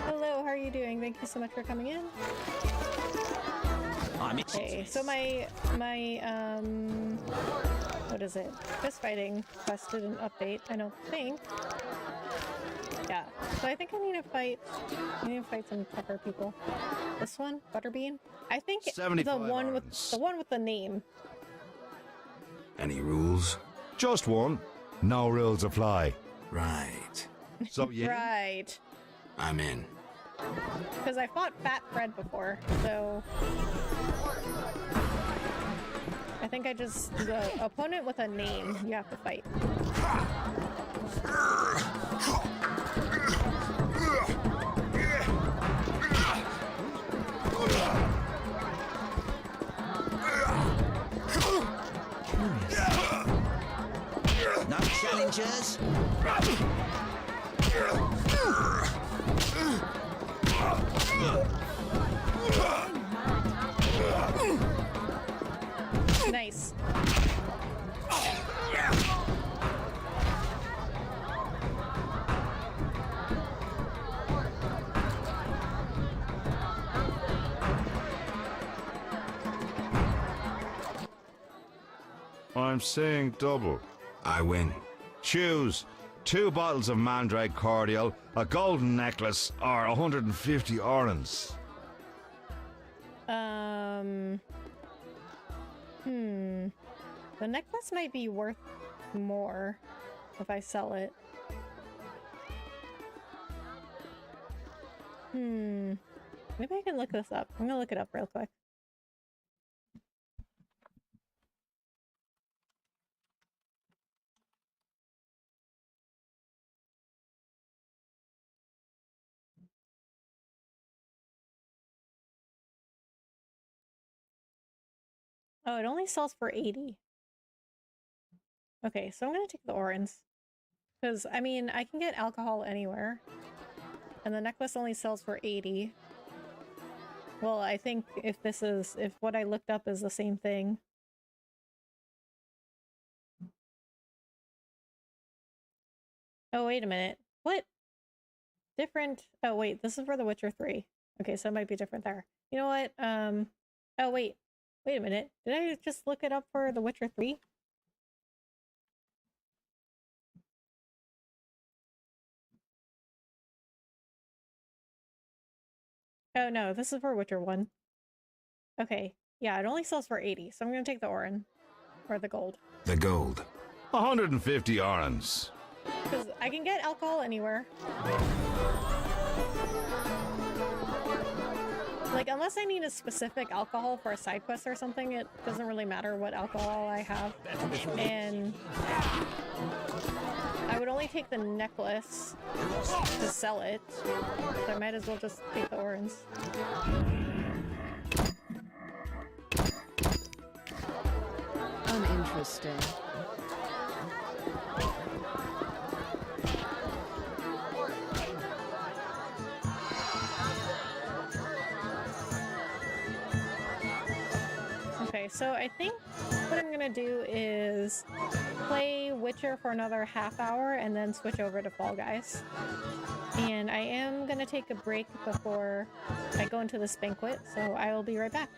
Hello, how are you doing? Thank you so much for coming in. Okay, so my what is it? Fist fighting quest didn't update, I don't think. Yeah, so I think I need to fight some tougher people. This one, Butterbean? I think the one with the name. Any rules? Just one. No rules apply. Right. So yeah. Right. I'm in. Because I fought Fat Fred before, so I think the opponent with a name you have to fight. No challengers. Nice. I'm saying double. I win. Choose 2 bottles of Mandrake cordial, a golden necklace, or 150 orens. The necklace might be worth more if I sell it. Maybe I can look this up. I'm gonna look it up real quick. Oh, it only sells for 80. Okay, so I'm gonna take the orange. Because, I mean, I can get alcohol anywhere. And the necklace only sells for 80. Well, I think if what I looked up is the same thing. Oh, wait a minute. What? Different. Oh, wait. This is for The Witcher 3. Okay, so it might be different there. You know what? Oh, wait. Wait a minute. Did I just look it up for The Witcher 3? Oh, no. This is for Witcher 1. Okay. Yeah, it only sells for 80, so I'm going to take the Orin. Or the gold. The gold. 150 orens. Because I can get alcohol anywhere. Like, unless I need a specific alcohol for a side quest or something, it doesn't really matter what alcohol I have. And I would only take the necklace to sell it. So I might as well just take the Orens. Uninteresting. Okay, so I think what I'm gonna do is play Witcher for another half hour and then switch over to Fall Guys. And I am gonna take a break before I go into this banquet, so I will be right back.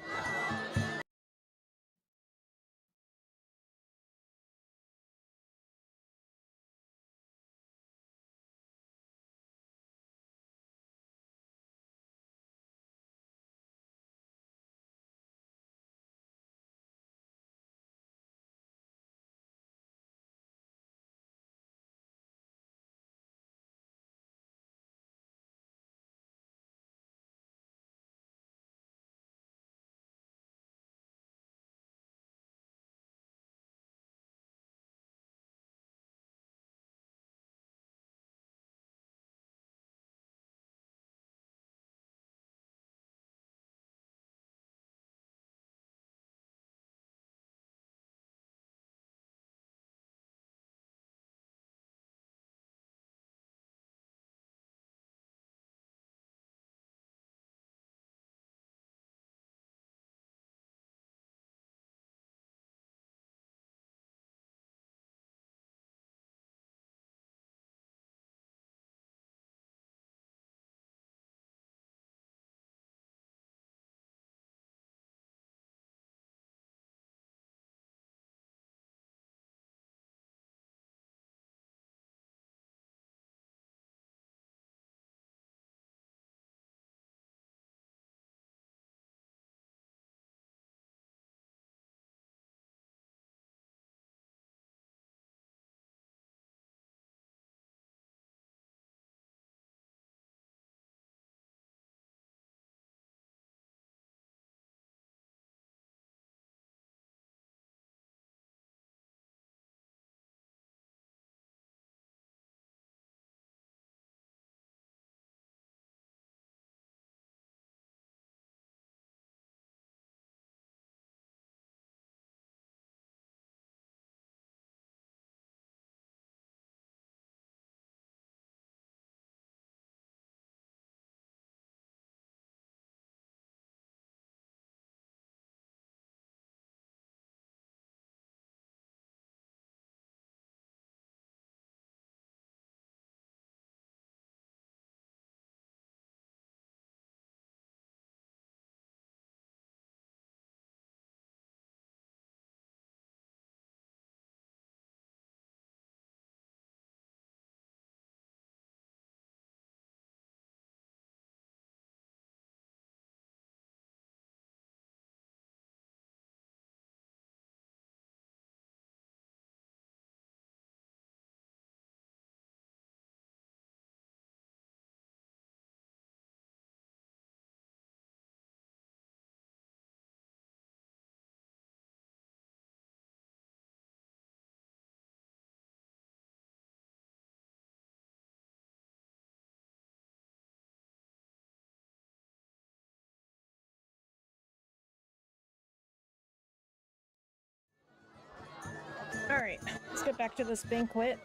Alright, let's get back to this banquet.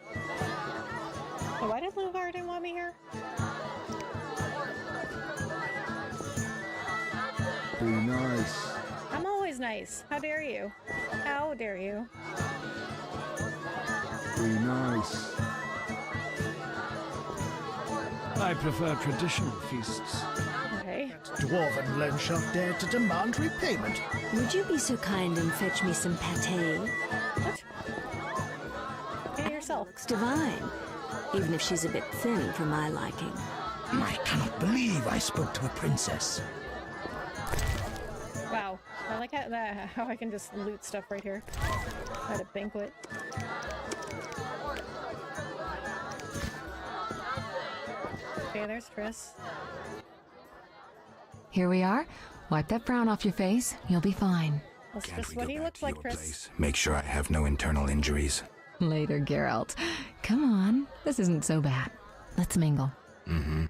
Oh, why did Luvar didn't want me here? Be nice. I'm always nice. How dare you? How dare you? Be nice. I prefer traditional feasts. Okay. Dwarven lunch shall dare to demand repayment. Would you be so kind and fetch me some pate? What? Pay yourself. Looks divine, even if she's a bit thin for my liking. I cannot believe I spoke to a princess. Wow. I like how I can just loot stuff right here. At a banquet. Okay, there's Triss. Here we are. Wipe that frown off your face. You'll be fine. That's just what he looks like, Triss. Make sure I have no internal injuries. Later, Geralt. Come on. This isn't so bad. Let's mingle. Mm-hmm.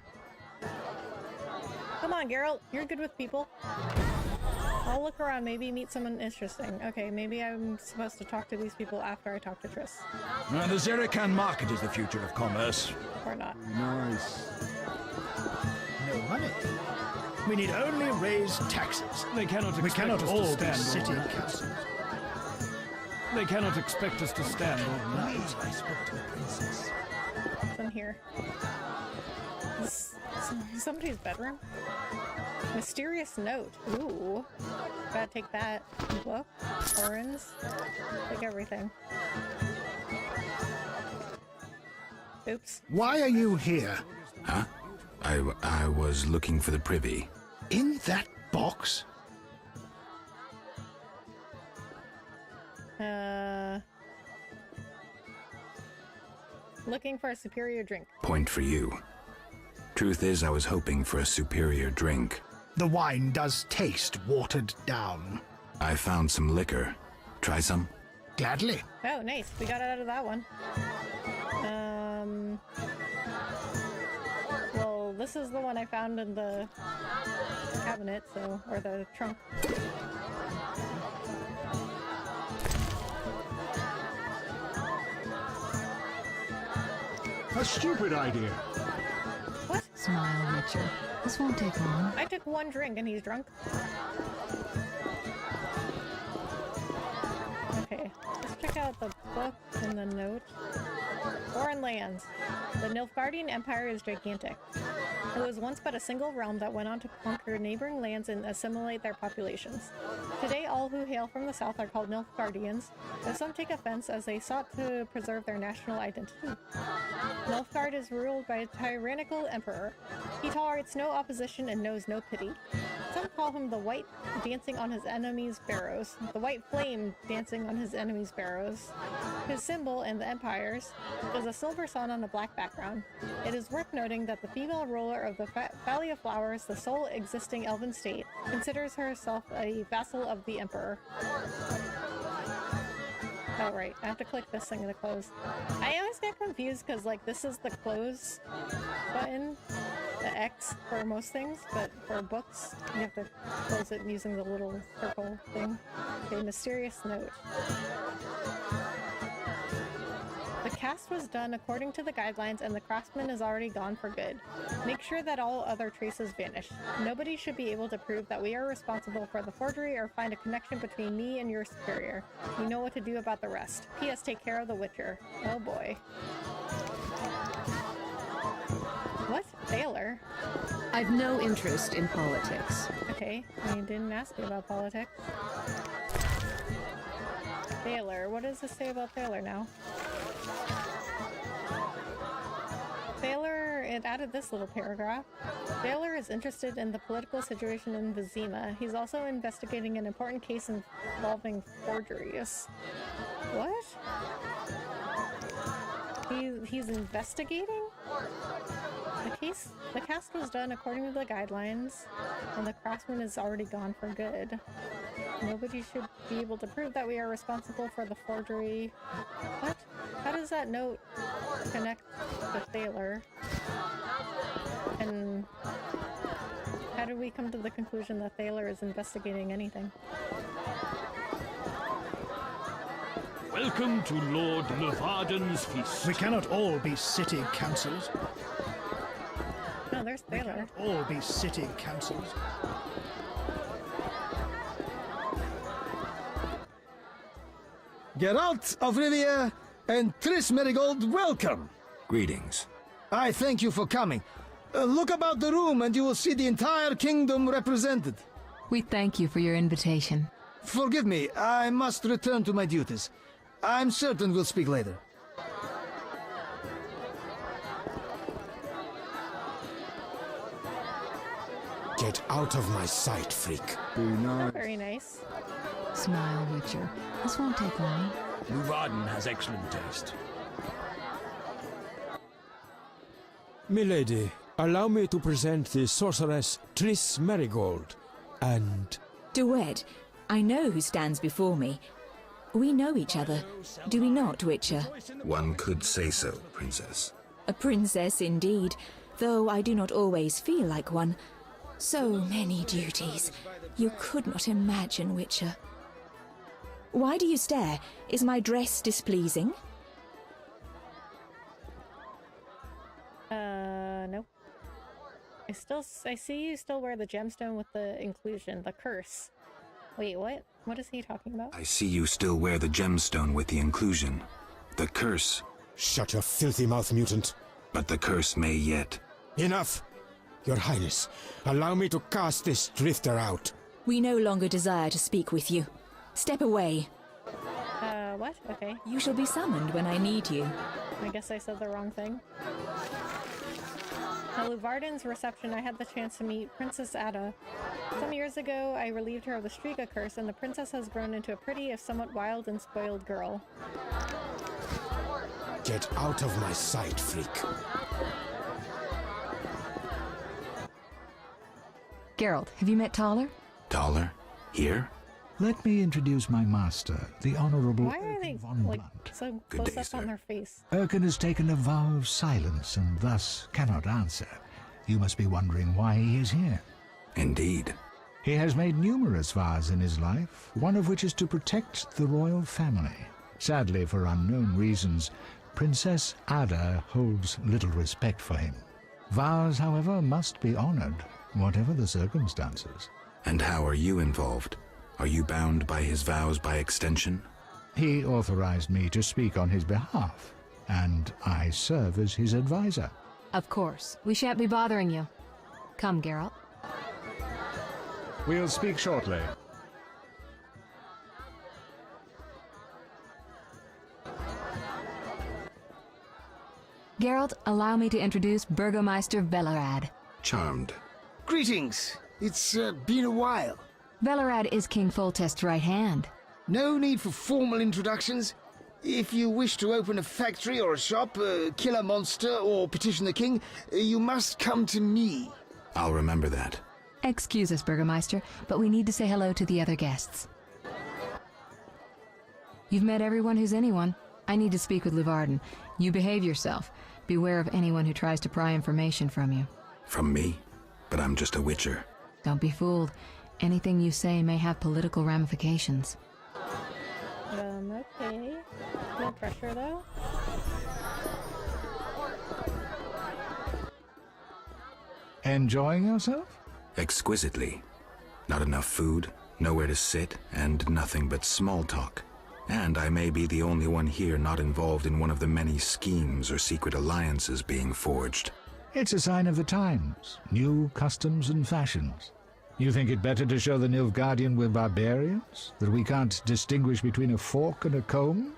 Come on, Geralt. You're good with people. I'll look around, maybe meet someone interesting. Okay, maybe I'm supposed to talk to these people after I talk to Triss. The Zerican market is the future of commerce. Or not. Nice. No money. We need only raise taxes. They cannot We expect cannot us all to be stand city all councils. They cannot expect us to stand all night. I spoke to a princess. What's in here? Somebody's bedroom? Mysterious note. Ooh. Gotta take that. Book. Horns. Take everything. Oops. Why are you here? Huh? I was looking for the privy. In that box? Looking for a superior drink. Point for you. Truth is, I was hoping for a superior drink. The wine does taste watered down. I found some liquor. Try some? Gladly. Oh, nice. We got it out of that one. Well, this is the one I found in the cabinet, so, or the trunk. A stupid idea. What? Smile, Richard. This won't take long. I took one drink and he's drunk. Okay, let's check out the book and the note. Foreign lands. The Nilfgaardian Empire is gigantic. It was once but a single realm that went on to conquer neighboring lands and assimilate their populations. Today, all who hail from the south are called Nilfgaardians, though some take offense as they sought to preserve their national identity. Nilfgaard is ruled by a tyrannical emperor. He tolerates no opposition and knows no pity. Some call him the White dancing on his enemies' barrows, the White Flame dancing on his enemies' barrows. His symbol in the empires is a silver sun on a black background. It is worth noting that the female ruler of the Valley of Flowers, the sole existing elven state, considers herself a vassal of the emperor. Oh, right. I have to click this thing to close. I always get confused because, like, this is the close button, the X for most things, but for books, you have to close it using the little circle thing. Okay, mysterious note. The cast was done according to the guidelines and the craftsman is already gone for good. Make sure that all other traces vanish. Nobody should be able to prove that we are responsible for the forgery or find a connection between me and your superior. You know what to do about the rest. P.S. Take care of the Witcher. Oh boy. What? Thaler? I've no interest in politics. Okay, I didn't ask you about politics. Thaler, what does this say about Thaler now? Thaler, it added this little paragraph. Thaler is interested in the political situation in Vizima. He's also investigating an important case involving forgeries. What? He's investigating? The cast was done according to the guidelines, and the craftsman is already gone for good. Nobody should be able to prove that we are responsible for the forgery. What? How does that note connect to Thaler? And how did we come to the conclusion that Thaler is investigating anything? Welcome to Lord Levarden's feast. We cannot all be city councils. No, there's Thaler. We cannot all be city councils. Geralt of Rivia and Triss Merigold, welcome! Greetings. I thank you for coming. Look about the room and you will see the entire kingdom represented. We thank you for your invitation. Forgive me, I must return to my duties. I'm certain we'll speak later. Get out of my sight, freak. Be nice. Very nice. Smile, Witcher. This won't take long. Luvarden has excellent taste. Milady, allow me to present the sorceress Triss Marigold, and... Duet, I know who stands before me. We know each other, do we not, Witcher? One could say so, Princess. A princess indeed, though I do not always feel like one. So many duties. You could not imagine, Witcher. Why do you stare? Is my dress displeasing? No. I see you still wear the gemstone with the inclusion, the curse. Wait, what? What is he talking about? I see you still wear the gemstone with the inclusion. The curse. Shut your filthy mouth, mutant. But the curse may yet. Enough! Your Highness, allow me to cast this drifter out. We no longer desire to speak with you. Step away. What? Okay. You shall be summoned when I need you. I guess I said the wrong thing. At Luvarden's reception, I had the chance to meet Princess Ada. Some years ago, I relieved her of the Striga curse, and the princess has grown into a pretty, if somewhat wild and spoiled girl. Get out of my sight, freak. Geralt, have you met Taller? Taller? Here? Let me introduce my master, the Honorable Why are they, von like, Blunt. so close up on their face? Erkin has taken a vow of silence and thus cannot answer. You must be wondering why he is here. Indeed. He has made numerous vows in his life, one of which is to protect the royal family. Sadly, for unknown reasons, Princess Ada holds little respect for him. Vows, however, must be honored, whatever the circumstances. And how are you involved? Are you bound by his vows by extension? He authorized me to speak on his behalf, and I serve as his advisor. Of course. We shan't be bothering you. Come, Geralt. We'll speak shortly. Geralt, allow me to introduce Burgomeister Velerad. Charmed. Greetings. It's been a while. Velerad is King Foltest's right hand. No need for formal introductions. If you wish to open a factory or a shop, kill a monster, or petition the king, you must come to me. I'll remember that. Excuse us, Burgomeister, but we need to say hello to the other guests. You've met everyone who's anyone. I need to speak with Luvarden. You behave yourself. Beware of anyone who tries to pry information from you. From me? But I'm just a witcher. Don't be fooled. Anything you say may have political ramifications. Okay. No pressure, though. Enjoying yourself? Exquisitely. Not enough food, nowhere to sit, and nothing but small talk. And I may be the only one here not involved in one of the many schemes or secret alliances being forged. It's a sign of the times, new customs and fashions. You think it better to show the Nilfgaardian we're barbarians? That we can't distinguish between a fork and a comb?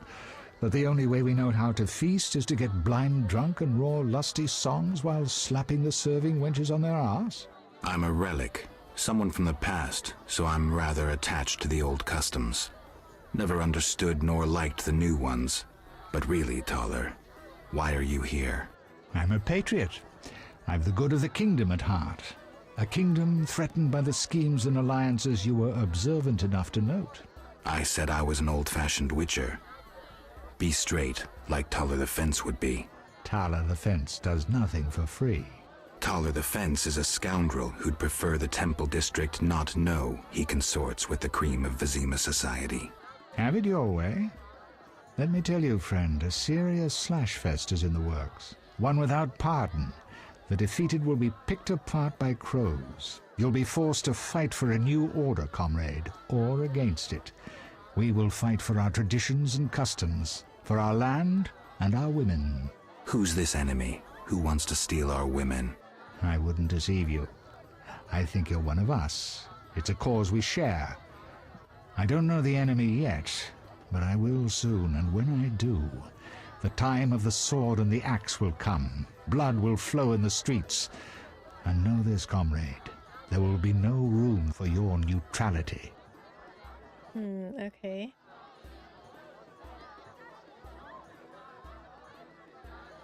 That the only way we know how to feast is to get blind drunk and roar lusty songs while slapping the serving wenches on their arse? I'm a relic, someone from the past, so I'm rather attached to the old customs. Never understood nor liked the new ones. But really, Taller, why are you here? I'm a patriot. I've the good of the kingdom at heart. A kingdom threatened by the schemes and alliances you were observant enough to note. I said I was an old-fashioned witcher. Be straight, like Taller the Fence would be. Taller the Fence does nothing for free. Taller the Fence is a scoundrel who'd prefer the Temple District not know he consorts with the cream of Vizima society. Have it your way. Let me tell you, friend, a serious slashfest is in the works. One without pardon. The defeated will be picked apart by crows. You'll be forced to fight for a new order, comrade, or against it. We will fight for our traditions and customs, for our land and our women. Who's this enemy? Who wants to steal our women? I wouldn't deceive you. I think you're one of us. It's a cause we share. I don't know the enemy yet, but I will soon, and when I do, the time of the sword and the axe will come. Blood will flow in the streets. And know this, comrade, there will be no room for your neutrality. Okay.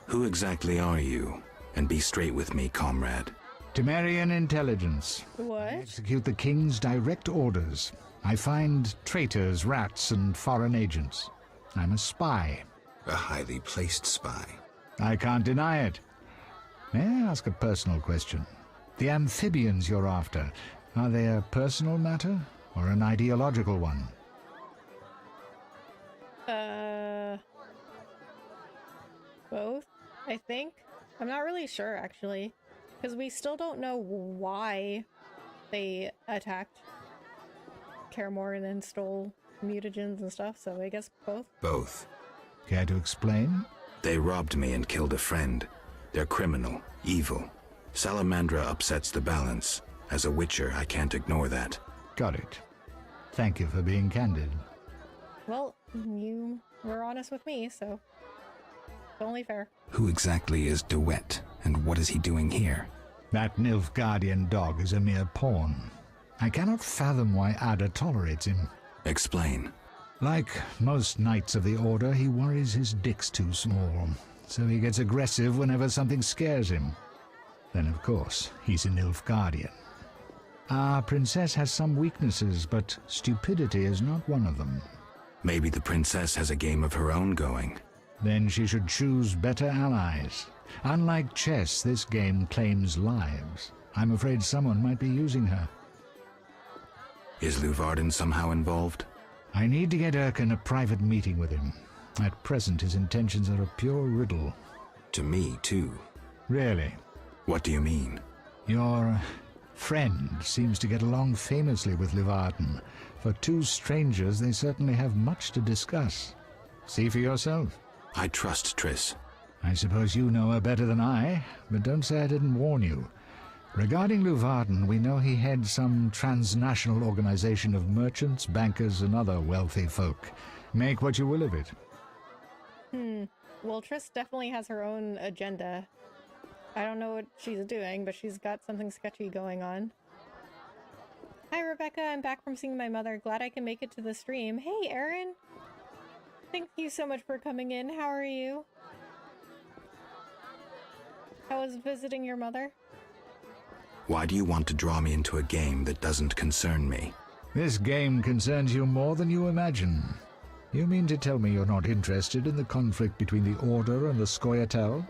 Who exactly are you? And be straight with me, comrade. Temerian intelligence. What? I execute the king's direct orders. I find traitors, rats, and foreign agents. I'm a spy. A highly placed spy. I can't deny it. May I ask a personal question? The amphibians you're after, are they a personal matter or an ideological one? Both, I think. I'm not really sure, actually, because we still don't know why they attacked Karamor and then stole mutagens and stuff, so I guess both. Both. Care to explain? They robbed me and killed a friend. They're criminal, evil. Salamandra upsets the balance. As a Witcher, I can't ignore that. Got it. Thank you for being candid. Well, you were honest with me, so it's only fair. Who exactly is DeWitt, and what is he doing here? That Nilfgaardian dog is a mere pawn. I cannot fathom why Ada tolerates him. Explain. Like most knights of the Order, he worries his dick's too small, so he gets aggressive whenever something scares him. Then, of course, he's a Nilfgaardian. Our princess has some weaknesses, but stupidity is not one of them. Maybe the princess has a game of her own going. Then she should choose better allies. Unlike chess, this game claims lives. I'm afraid someone might be using her. Is Luvarden somehow involved? I need to get Erkin a private meeting with him. At present, his intentions are a pure riddle. To me, too. Really? What do you mean? Your friend seems to get along famously with Luvarden. For two strangers, they certainly have much to discuss. See for yourself. I trust Triss. I suppose you know her better than I, but don't say I didn't warn you. Regarding Luvarden, we know he heads some transnational organization of merchants, bankers, and other wealthy folk. Make what you will of it. Well, Triss definitely has her own agenda. I don't know what she's doing, but she's got something sketchy going on. Hi, Rebecca. I'm back from seeing my mother. Glad I can make it to the stream. Hey, Aaron. Thank you so much for coming in. How are you? How was visiting your mother? Why do you want to draw me into a game that doesn't concern me? This game concerns you more than you imagine. You mean to tell me you're not interested in the conflict between the Order and the Scoia'tael?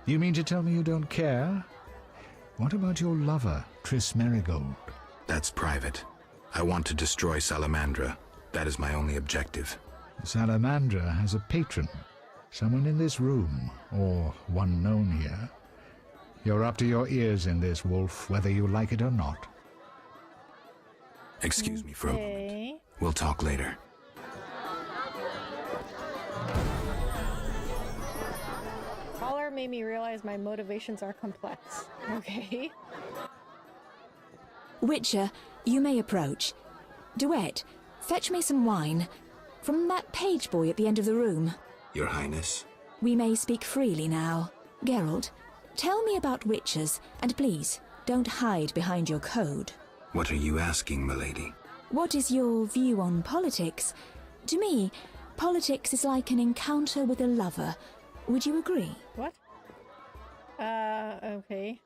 You mean to tell me you don't care? What about your lover, Triss Merigold? That's private. I want to destroy Salamandra. That is my only objective. Salamandra has a patron. Someone in this room, or one known here. You're up to your ears in this, Wolf, whether you like it or not. Excuse me for a moment. We'll talk later. Caller made me realize my motivations are complex. Okay. Witcher, you may approach. Duet, fetch me some wine. From that page boy at the end of the room. Your Highness. We may speak freely now. Geralt, tell me about Witchers, and please, don't hide behind your code. What are you asking, milady? What is your view on politics? To me, politics is like an encounter with a lover. Would you agree? What? Okay.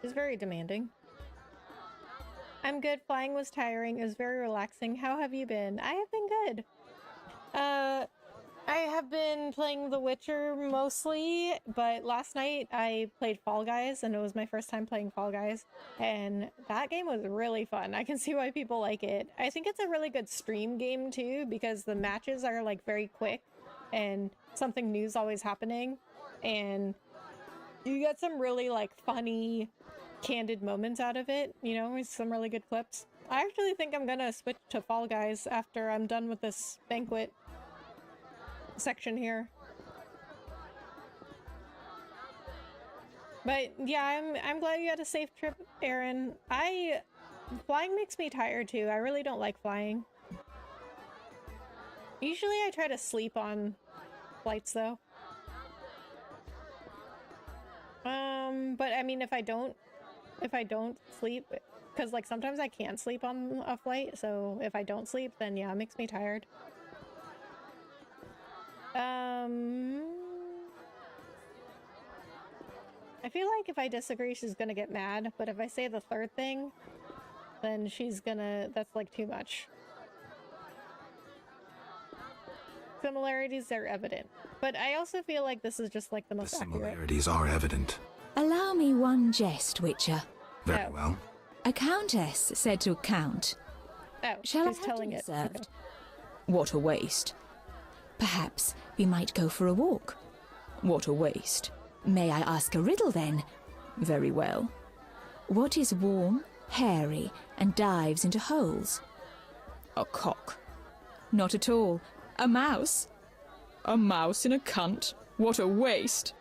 It's very demanding. I'm good. Flying was tiring. It was very relaxing. How have you been? I have been good. I have been playing The Witcher mostly, but last night I played Fall Guys, and it was my first time playing Fall Guys, and that game was really fun. I can see why people like it. I think it's a really good stream game too, because the matches are like very quick, and something new's always happening, and you get some really like funny, candid moments out of it, you know, with some really good clips. I actually think I'm gonna switch to Fall Guys after I'm done with this banquet section here. But yeah, I'm glad you had a safe trip, Aaron. Flying makes me tired too. I really don't like flying. Usually I try to sleep on flights though. But I mean, if I don't sleep, because like sometimes I can't sleep on a flight, so if I don't sleep, then yeah, it makes me tired. I feel like if I disagree, she's gonna get mad, but if I say the third thing, then that's like too much. Similarities are evident, but I also feel like this is just like the most accurate. Similarities are evident. Allow me one jest, Witcher. Very well. A countess said to a count. Oh, Shall she's I have telling dinner it. served? Okay. What a waste. Perhaps we might go for a walk. What a waste. May I ask a riddle then? Very well. What is warm, hairy, and dives into holes? A cock. Not at all. A mouse. A mouse in a cunt. What a waste.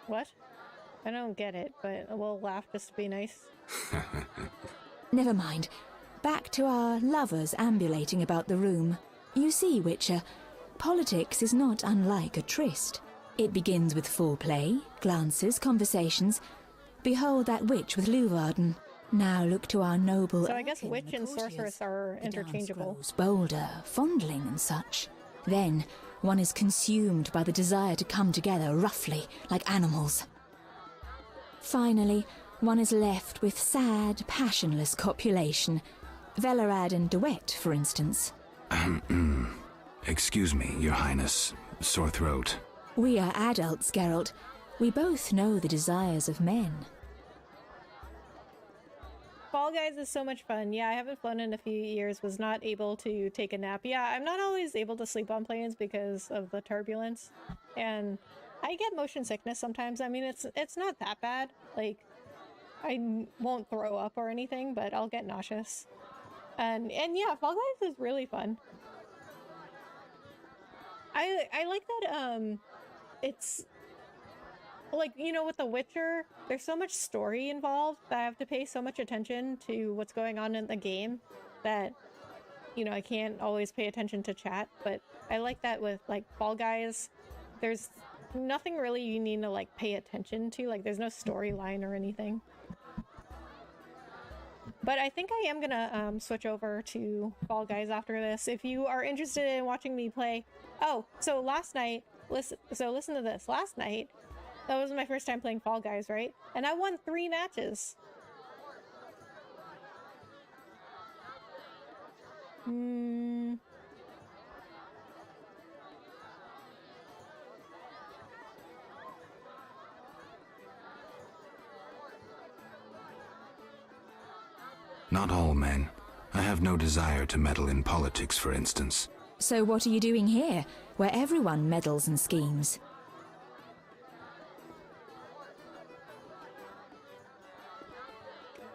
What? I don't get it, but we'll laugh just to be nice. Never mind. Back to our lovers ambulating about the room. You see, Witcher, politics is not unlike a tryst. It begins with foreplay, glances, conversations. Behold that witch with Luvarden. Now look to our noble... So I guess witch and sorceress are interchangeable. Grows bolder, fondling and such. Then one is consumed by the desire to come together roughly, like animals. Finally, one is left with sad, passionless copulation. Velerad and Duet, for instance. Excuse me, Your Highness. Sore throat. We are adults, Geralt. We both know the desires of men. Fall Guys is so much fun. Yeah, I haven't flown in a few years, was not able to take a nap. Yeah, I'm not always able to sleep on planes because of the turbulence. And I get motion sickness sometimes. I mean, it's not that bad. Like, I won't throw up or anything, but I'll get nauseous. And yeah, Fall Guys is really fun. I like that, it's... like, you know, with The Witcher, there's so much story involved that I have to pay so much attention to what's going on in the game that, you know, I can't always pay attention to chat. But I like that with, like, Fall Guys. There's nothing really you need to, like, pay attention to. Like, there's no storyline or anything. But I think I am gonna switch over to Fall Guys after this. If you are interested in watching me play... Oh, so last night... listen to this. Last night... that was my first time playing Fall Guys, right? And I won 3 matches. Not all men. I have no desire to meddle in politics, for instance. So what are you doing here, where everyone meddles and schemes?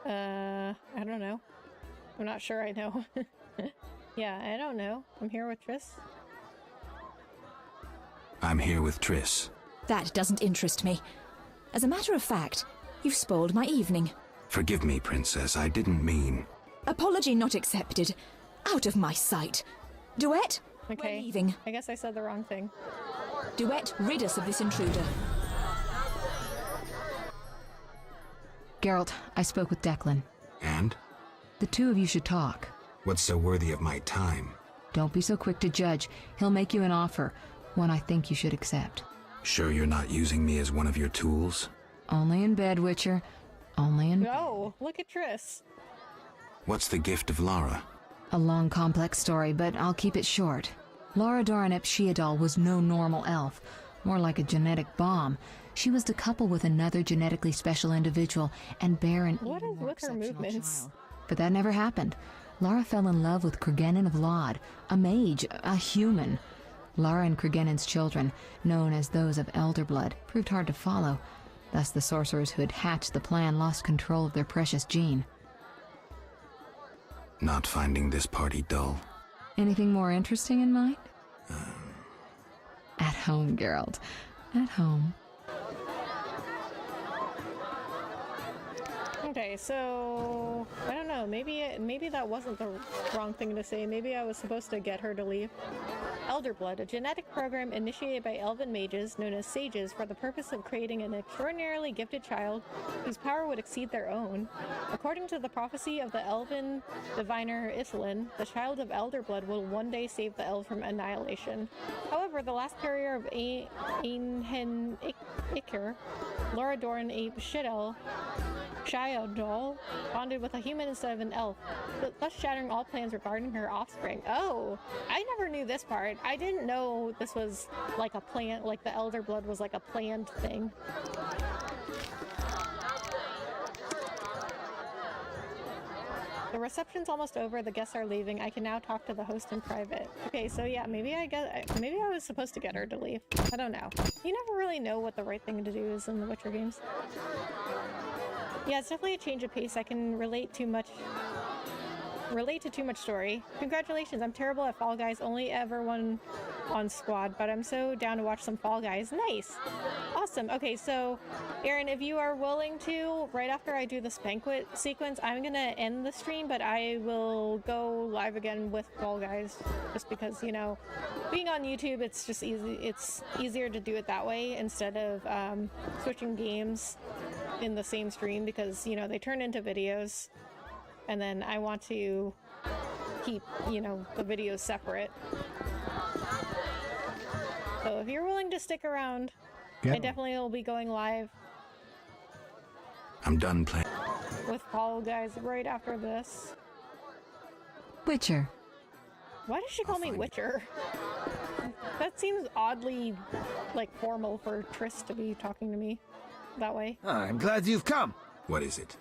I don't know. I'm not sure I know. Yeah, I don't know. I'm here with Triss. I'm here with Triss. That doesn't interest me. As a matter of fact, you've spoiled my evening. Forgive me, Princess. I didn't mean... Apology not accepted. Out of my sight. Duet, okay. We're leaving. I guess I said the wrong thing. Duet, rid us of this intruder. Geralt, I spoke with Declan. And? The two of you should talk. What's so worthy of my time? Don't be so quick to judge. He'll make you an offer, one I think you should accept. Sure you're not using me as one of your tools? Only in bed, Witcher. Only in bed. No, look at Triss. What's the gift of Lara? A long, complex story, but I'll keep it short. Lara Doranep Sheadal was no normal elf, more like a genetic bomb. She was to couple with another genetically special individual and bear an What is with her movements? child. But that never happened. Lara fell in love with Kurgenin of Lod, a mage, a human. Lara and Kurgenin's children, known as those of Elder Blood, proved hard to follow. Thus the sorcerers who had hatched the plan lost control of their precious gene. Not finding this party dull? Anything more interesting in mind? At home, Geralt. At home. Okay, so I don't know. Maybe that wasn't the wrong thing to say. Maybe I was supposed to get her to leave. Elder Blood, a genetic program initiated by elven mages known as sages for the purpose of creating an extraordinarily gifted child whose power would exceed their own. According to the prophecy of the elven diviner Isilin, the child of Elder Blood will one day save the elves from annihilation. However, the last carrier of Ainhen Iker, Laura Dorn Ape Shidel, Shiodol, bonded with a human instead of an elf, thus shattering all plans regarding her offspring. Oh, I never knew this part. I didn't know this was like a plant, like the Elder Blood was like a planned thing. The reception's almost over. The guests are leaving. I can now talk to the host in private. Okay, so yeah, maybe I was supposed to get her to leave. I don't know. You never really know what the right thing to do is in the Witcher games. Yeah, it's definitely a change of pace. I can relate to too much story. Congratulations, I'm terrible at Fall Guys. Only ever won on squad, but I'm so down to watch some Fall Guys. Nice. Awesome. Okay, so Aaron, if you are willing to, right after I do this banquet sequence, I'm gonna end the stream, but I will go live again with Fall Guys, just because, you know, being on YouTube, it's just easy. It's easier to do it that way instead of switching games in the same stream, because, you know, they turn into videos, and then I want to keep, you know, the videos separate. So if you're willing to stick around, I definitely will be going live. I'm done playing. With Fall Guys right after this. Witcher. Why does she call me Witcher? That seems oddly, like, formal for Triss to be talking to me that way. I'm glad you've come. What is it?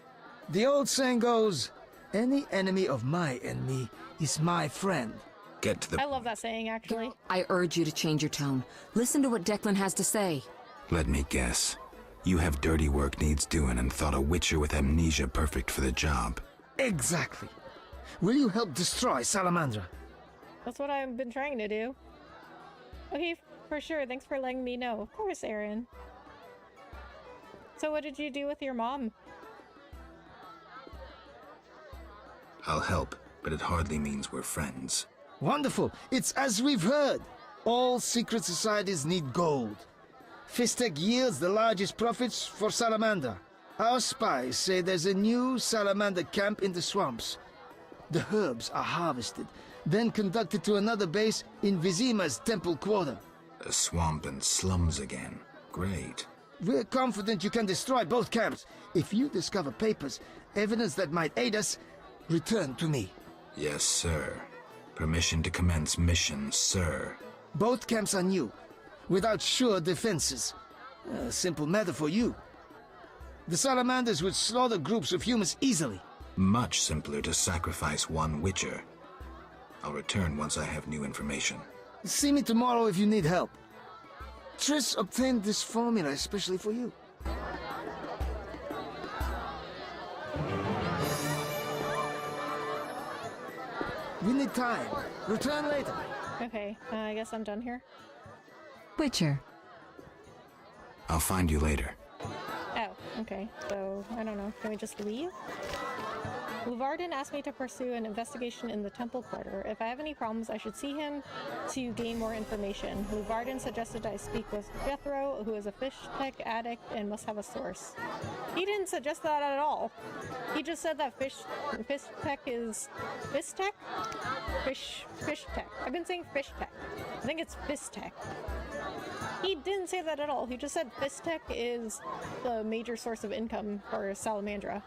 The old saying goes, any enemy of my enemy is my friend. Get to the... I love that saying, actually. I urge you to change your tone. Listen to what Declan has to say. Let me guess. You have dirty work needs doing and thought a Witcher with amnesia perfect for the job. Exactly. Will you help destroy Salamandra? That's what I've been trying to do. Okay, for sure. Thanks for letting me know. Of course, Aaron. So what did you do with your mom? I'll help, but it hardly means we're friends. Wonderful. It's as we've heard. All secret societies need gold. Fistek yields the largest profits for Salamander. Our spies say there's a new Salamander camp in the swamps. The herbs are harvested, then conducted to another base in Vizima's temple quarter. A swamp and slums again. Great. We're confident you can destroy both camps. If you discover papers, evidence that might aid us, return to me. Yes, sir. Permission to commence mission, sir. Both camps are new, without sure defenses. A simple matter for you. The Salamanders would slaughter groups of humans easily. Much simpler to sacrifice one Witcher. I'll return once I have new information. See me tomorrow if you need help. Triss obtained this formula especially for you. We need time. Return later. Okay, I guess I'm done here. Witcher. I'll find you later. Oh, okay. So, I don't know. Can we just leave? Luvarden asked me to pursue an investigation in the Temple Quarter. If I have any problems, I should see him to gain more information. Luvarden suggested I speak with Jethro, who is a fish tech addict and must have a source. He didn't suggest that at all. He just said that fish tech is... Fish tech? Fish tech. I've been saying fish tech. I think it's fish tech. He didn't say that at all. He just said fish tech is the major source of income for Salamandra.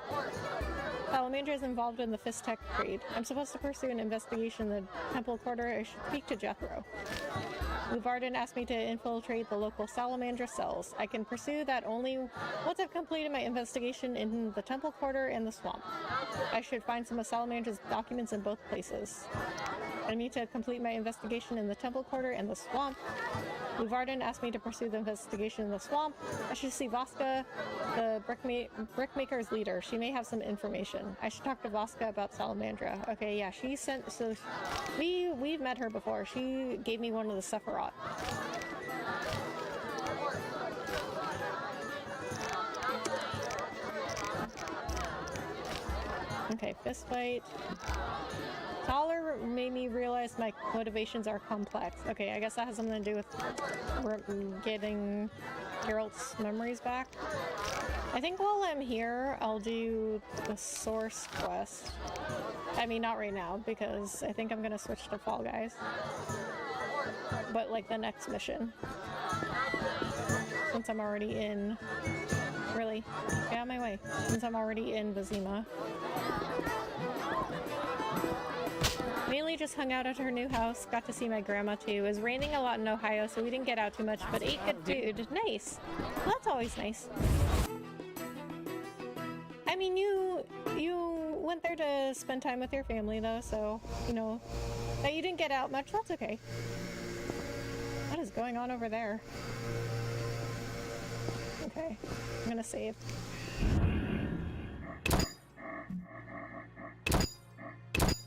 Salamandra is involved in the Fistek trade. I'm supposed to pursue an investigation in the Temple Quarter. I should speak to Jethro. Luvarden asked me to infiltrate the local Salamandra cells. I can pursue that only once I've completed my investigation in the Temple Quarter and the swamp. I should find some of Salamandra's documents in both places. I need to complete my investigation in the Temple Quarter and the swamp. Luvarden asked me to pursue the investigation in the swamp. I should see Voska, the brickmaker's leader. She may have some information. I should talk to Voska about Salamandra. Okay, yeah, she sent... So we've met her before. She gave me one of the Sephirot. Okay, fist fight. Taller made me realize my motivations are complex. Okay, I guess that has something to do with getting Geralt's memories back. I think while I'm here, I'll do the source quest. I mean, not right now, because I think I'm gonna switch to Fall Guys. But like the next mission. Since I'm already in... Really? Get out of my way. Since I'm already in Vizima. Mainly just hung out at her new house, got to see my grandma too. It was raining a lot in Ohio, so we didn't get out too much, but ate good food. Nice. Well, that's always nice. I mean, you went there to spend time with your family though, so, you know, that you didn't get out much, that's okay. What is going on over there? Okay, I'm gonna save.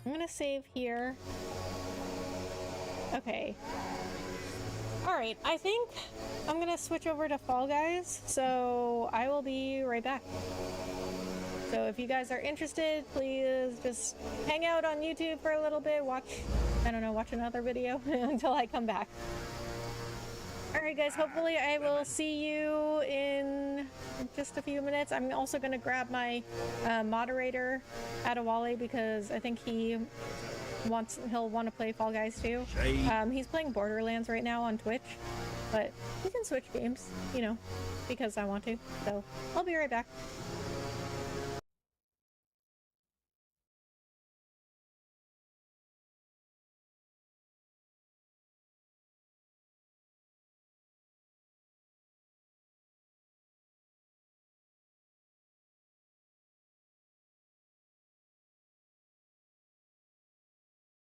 I'm gonna save here. Okay. Alright, I think I'm gonna switch over to Fall Guys, so I will be right back. So if you guys are interested, please just hang out on YouTube for a little bit, watch another video until I come back. Alright guys, hopefully I will see you in just a few minutes. I'm also going to grab my moderator, Adewale, because I think he'll want to play Fall Guys too. He's playing Borderlands right now on Twitch, but he can switch games, you know, because I want to. So I'll be right back.